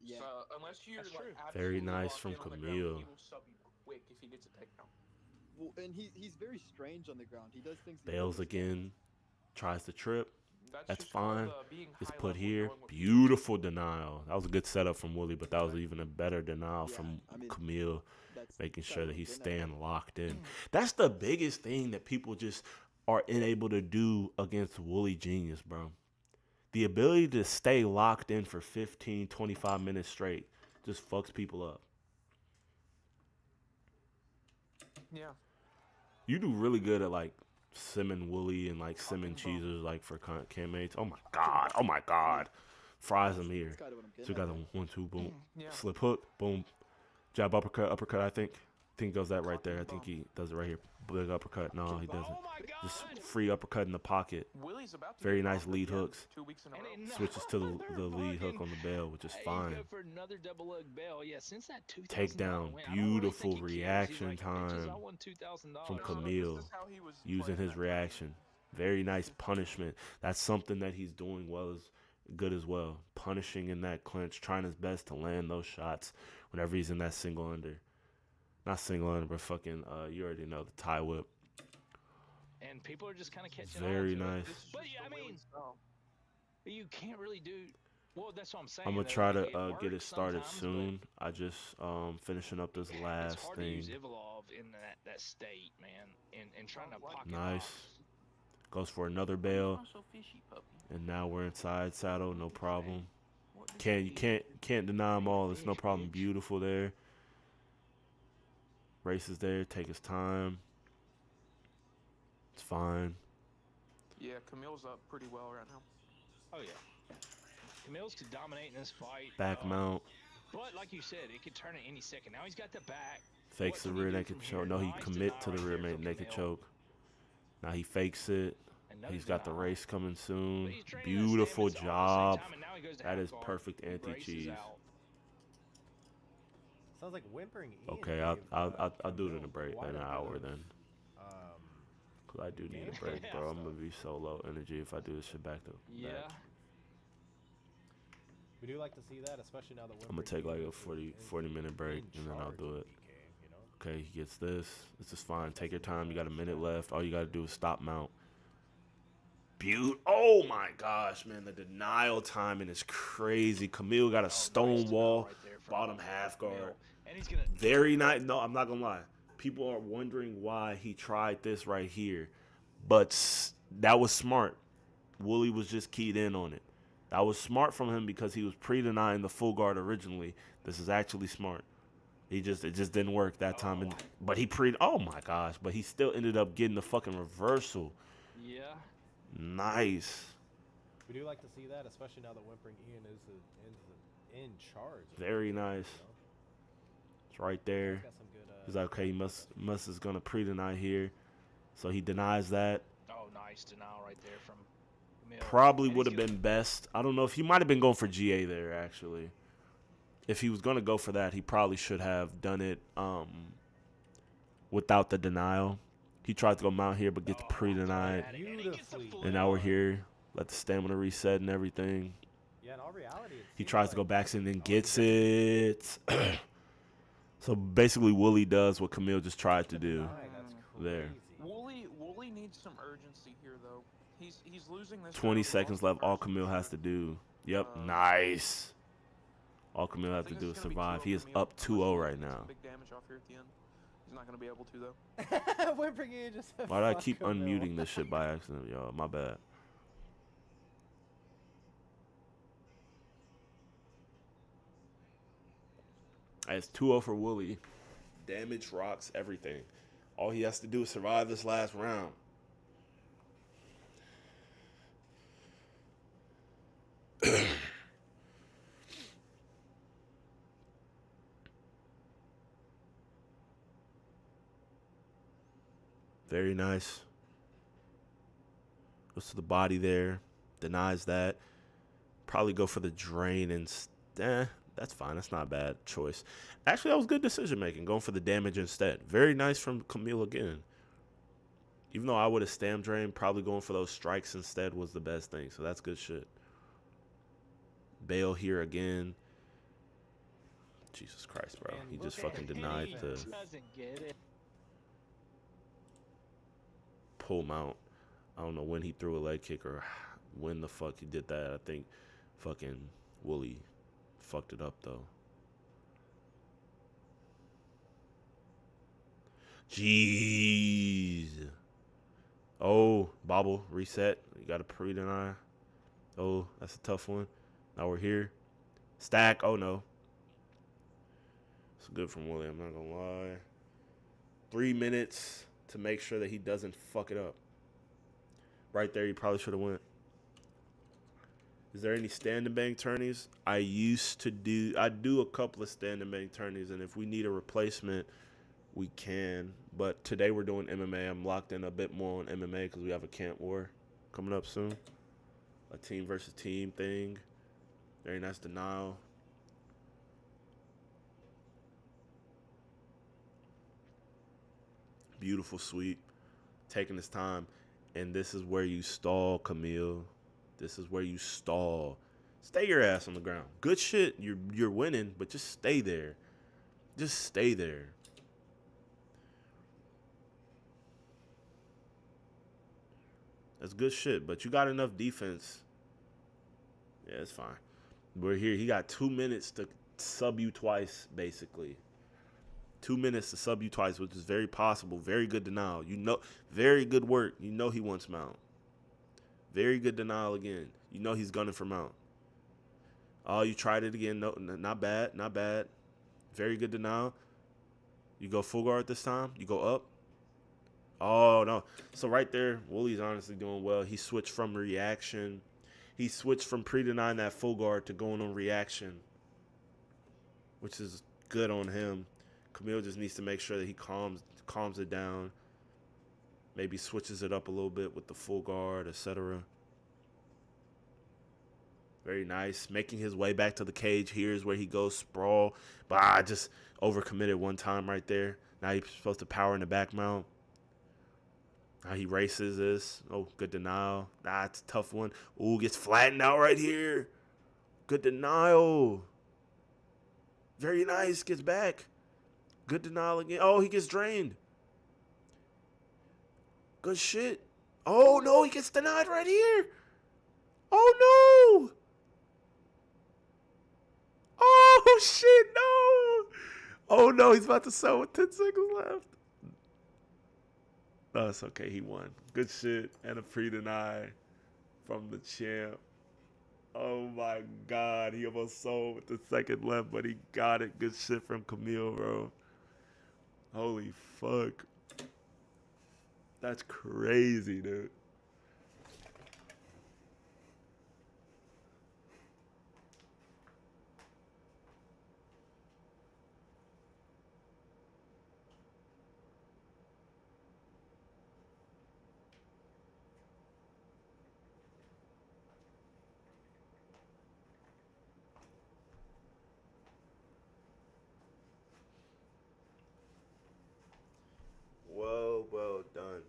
Speaker 8: Yeah.
Speaker 6: So unless you're
Speaker 7: That's
Speaker 6: like
Speaker 7: true.
Speaker 2: Very
Speaker 6: absolutely
Speaker 2: nice
Speaker 6: locked
Speaker 2: from
Speaker 6: in on the ground,
Speaker 2: Camille.
Speaker 6: he will sub you quick if he gets a takedown.
Speaker 8: Well, and he's very strange on the ground. He does things. he
Speaker 2: Bails
Speaker 8: doesn't expect.
Speaker 2: again. Tries to trip. That's
Speaker 6: just called,
Speaker 2: fine.
Speaker 6: being
Speaker 2: It's
Speaker 6: high
Speaker 2: put
Speaker 6: level,
Speaker 2: here.
Speaker 6: knowing what
Speaker 2: Beautiful denial. That was a good setup from Wooly, but that was even a better denial
Speaker 8: Yeah,
Speaker 2: from
Speaker 8: I mean,
Speaker 2: Camille,
Speaker 8: That's
Speaker 2: making
Speaker 8: that's
Speaker 2: sure
Speaker 8: how
Speaker 2: that
Speaker 8: it
Speaker 2: he's
Speaker 8: went
Speaker 2: staying locked in. That's the biggest thing that people just are unable to do against Wooly Genius, bro. The ability to stay locked in for 15, 25 minutes straight just fucks people up.
Speaker 6: Yeah.
Speaker 2: You do really good at like simming Wooly and like simming cheesers like for cam mates. Oh my god. Fries him here.
Speaker 8: That's kind of what I'm
Speaker 2: So
Speaker 8: getting
Speaker 2: we got
Speaker 8: at.
Speaker 2: the 1-2 boom.
Speaker 6: Yeah.
Speaker 2: Slip hook, boom. Jab uppercut, I think. I think goes that right there. I think he does it right here. Big uppercut. No, he doesn't.
Speaker 7: Oh my God!
Speaker 2: Just free uppercut in the pocket.
Speaker 6: Willie's about to
Speaker 2: Very
Speaker 6: get
Speaker 2: nice
Speaker 6: knocked
Speaker 2: lead
Speaker 6: again
Speaker 2: hooks.
Speaker 6: 2 weeks in a row.
Speaker 7: And
Speaker 2: Switches to the
Speaker 7: another
Speaker 2: lead hook
Speaker 7: fucking-
Speaker 2: on the bell, which is
Speaker 7: Hey,
Speaker 2: fine.
Speaker 7: You go for another double leg bell. Yeah, since that $2,000
Speaker 2: Takedown.
Speaker 7: win, I don't really
Speaker 2: Beautiful
Speaker 7: think he cares. He's
Speaker 2: reaction
Speaker 7: like, "Bitches, I
Speaker 2: time
Speaker 7: won $2,000."
Speaker 2: from
Speaker 6: No,
Speaker 2: Camille.
Speaker 6: this is how he was
Speaker 2: Using
Speaker 6: playing
Speaker 2: his
Speaker 6: that
Speaker 2: reaction. Very nice punishment. That's something that he's doing good as well. Punishing in that clinch, trying his best to land those shots whenever he's in that single under. Not single under, but fucking, you already know, the tie whip.
Speaker 7: And people are just kind of catching
Speaker 2: Very
Speaker 7: on to it.
Speaker 2: nice.
Speaker 6: This is
Speaker 7: But
Speaker 6: just
Speaker 7: yeah,
Speaker 6: the
Speaker 7: I
Speaker 6: Willie
Speaker 7: mean,
Speaker 6: style.
Speaker 7: you can't really do. Well, that's what I'm saying.
Speaker 2: I'm going
Speaker 7: though.
Speaker 2: to try
Speaker 7: Like,
Speaker 2: to get it
Speaker 7: works
Speaker 2: started
Speaker 7: sometimes,
Speaker 2: soon. I just finishing up this
Speaker 7: but
Speaker 2: last
Speaker 7: it's hard to
Speaker 2: thing.
Speaker 7: use Ivalov in that state, man, and trying to
Speaker 6: Sounds like
Speaker 7: pocket
Speaker 2: Nice.
Speaker 7: box.
Speaker 2: Goes for another bail.
Speaker 6: Oh, so fishy, puppy.
Speaker 2: And now we're inside saddle, no problem.
Speaker 6: What did
Speaker 2: You can't deny them all. It's no problem. Beautiful there. Races there. Take his time. It's fine.
Speaker 6: Yeah, Camille's up pretty well right now.
Speaker 7: Oh yeah. Camille's could dominate in this fight.
Speaker 2: Back mount.
Speaker 7: But like you said, it could turn at any second. Now he's got the back.
Speaker 2: Fakes the
Speaker 7: What can he
Speaker 2: rear
Speaker 7: do
Speaker 2: naked
Speaker 7: from
Speaker 2: choke.
Speaker 7: here?
Speaker 2: No, he
Speaker 7: Nice
Speaker 2: commit to the
Speaker 7: denial
Speaker 2: rear
Speaker 7: right there
Speaker 2: naked
Speaker 7: from Camille.
Speaker 2: choke. Now he fakes it.
Speaker 7: Another
Speaker 2: He's got the
Speaker 7: denial.
Speaker 2: race coming soon.
Speaker 7: But he's training that
Speaker 2: Beautiful
Speaker 7: stamina all at the same
Speaker 2: job.
Speaker 7: time, and now he goes to
Speaker 2: That
Speaker 7: half
Speaker 2: is
Speaker 7: guard.
Speaker 2: perfect
Speaker 7: He braces
Speaker 2: anti-cheese.
Speaker 7: out.
Speaker 9: Sounds like whimpering Ian.
Speaker 2: Okay, I'll do it in a break in an hour then.
Speaker 9: Um,
Speaker 2: Cause I do need a break, bro. I'm gonna be so low energy if I do this shit back to
Speaker 7: Yeah.
Speaker 2: back.
Speaker 9: we do like to see that, especially now that
Speaker 2: I'm gonna take like a 40-minute break and then I'll do it.
Speaker 9: You know?
Speaker 2: Okay, he gets this. This is fine. Take your time. You got a minute left. All you gotta do is stop mount. Oh my gosh, man. The denial timing is crazy. Camille got a stone wall,
Speaker 7: Right there from
Speaker 2: bottom half
Speaker 7: Camille.
Speaker 2: guard.
Speaker 7: And he's gonna
Speaker 2: Very nice. No, I'm not gonna lie. People are wondering why he tried this right here, but that was smart. Wooly was just keyed in on it. That was smart from him because he was pre-denying the full guard originally. This is actually smart. It just didn't work that time. But he oh my gosh, but he still ended up getting the fucking reversal.
Speaker 7: Yeah.
Speaker 2: Nice.
Speaker 9: We do like to see that, especially now that whimpering Ian is in charge.
Speaker 2: Very nice.
Speaker 9: You know?
Speaker 2: It's right there.
Speaker 9: He's got some good,
Speaker 2: He's like, okay, he must is gonna pre-deny here. So he denies that.
Speaker 7: Oh, nice denial right there from Camille.
Speaker 2: Probably
Speaker 7: And
Speaker 2: would
Speaker 7: he's
Speaker 2: have been best. I don't know if he might have been going for GA there, actually. If he was going to go for that, he probably should have done it without the denial. He tried to go mount here, but gets pre-denied.
Speaker 9: Beautifully.
Speaker 2: And now we're here. Let the stamina reset and everything.
Speaker 9: Yeah, in all reality, it
Speaker 2: He
Speaker 9: seems
Speaker 2: tries to go
Speaker 9: like
Speaker 2: back and then
Speaker 9: all
Speaker 2: gets
Speaker 9: the-
Speaker 2: it. So basically, Wooly does what Camille just tried to do.
Speaker 9: Dang, that's
Speaker 2: There.
Speaker 9: crazy.
Speaker 6: Wooly needs some urgency here though. He's losing this.
Speaker 2: 20
Speaker 6: round. He
Speaker 2: seconds
Speaker 6: lost
Speaker 2: left.
Speaker 6: the
Speaker 2: All
Speaker 6: first.
Speaker 2: Camille has to do. Yep,
Speaker 6: Um,
Speaker 2: nice. All Camille
Speaker 6: I
Speaker 2: has to
Speaker 6: think
Speaker 2: do
Speaker 6: this
Speaker 2: is
Speaker 6: gonna be
Speaker 2: survive.
Speaker 6: 2-0
Speaker 2: He is
Speaker 6: Camille,
Speaker 2: up
Speaker 6: unless
Speaker 2: 2-0
Speaker 6: he
Speaker 2: right
Speaker 6: gets some
Speaker 2: now.
Speaker 6: Big damage off here at the end. He's not gonna be able to though.
Speaker 9: whimpering Ian just said,
Speaker 2: Why did I
Speaker 9: "Fuck
Speaker 2: keep
Speaker 9: Camille."
Speaker 2: unmuting this shit by accident, y'all? My bad. It's 2-0 for Wooly. Damage rocks everything. All he has to do is survive this last round. Very nice. Goes to the body there. Denies that. Probably go for the drain and that's fine. That's not a bad choice. Actually, that was good decision making. Going for the damage instead. Very nice from Camille again. Even though I would have stam drained, probably going for those strikes instead was the best thing. So that's good shit. Bail here again. Jesus Christ, bro.
Speaker 9: And
Speaker 2: He
Speaker 9: look
Speaker 2: just
Speaker 9: at
Speaker 2: fucking denied
Speaker 7: He
Speaker 2: the
Speaker 7: doesn't get it.
Speaker 2: pull mount. I don't know when he threw a leg kick or when the fuck he did that. I think fucking Wooly fucked it up though. Jeez. Oh, bobble, reset. You got to pre-deny. Oh, that's a tough one. Now we're here. Stack. Oh, no. It's good from Wooly, I'm not going to lie. 3 minutes to make sure that he doesn't fuck it up. Right there, you probably should have went. Is there any standing bank tourneys? I do a couple of standing bank tourneys, and if we need a replacement, we can. But today we're doing MMA. I'm locked in a bit more on MMA because we have a camp war coming up soon. A team versus team thing. Very nice denial. Beautiful sweep. Taking his time. And this is where you stall, Camille. This is where you stall. Stay your ass on the ground. Good shit. You're winning, but just stay there. Just stay there. That's good shit, but you got enough defense. Yeah, it's fine. We're here. He got 2 minutes to sub you twice, basically. 2 minutes to sub you twice, which is very possible. Very good denial. You know, very good work. You know he wants mount. Very good denial again. You know he's gunning for mount. Oh, you tried it again. No, not bad. Not bad. Very good denial. You go full guard this time. You go up. Oh, no. So right there, Woolie's honestly doing well. He switched from reaction. He switched from pre-denying that full guard to going on reaction, which is good on him. Camille just needs to make sure that he calms it down. Maybe switches it up a little bit with the full guard, etc. Very nice. Making his way back to the cage. Here's where he goes sprawl. But I just overcommitted one time right there. Now he's supposed to power in the back mount. Now he races this. Oh, good denial. Nah, it's a tough one. Ooh, gets flattened out right here. Good denial. Very nice. Gets back. Good denial again. Oh, he gets drained. Good shit. Oh, no, he gets denied right here. Oh, no. Oh, shit, no. Oh, no, he's about to sell with 10 seconds left. No, it's okay. He won. Good shit. And a pre-deny from the champ. Oh, my God. He almost sold with the second left, but he got it. Good shit from Camille, bro. Holy fuck. That's crazy, dude. Well done.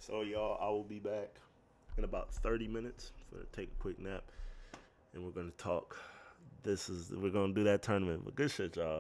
Speaker 2: So, y'all, I will be back in about 30 minutes for take a quick nap, and we're going to talk. We're going to do that tournament. But good shit, y'all.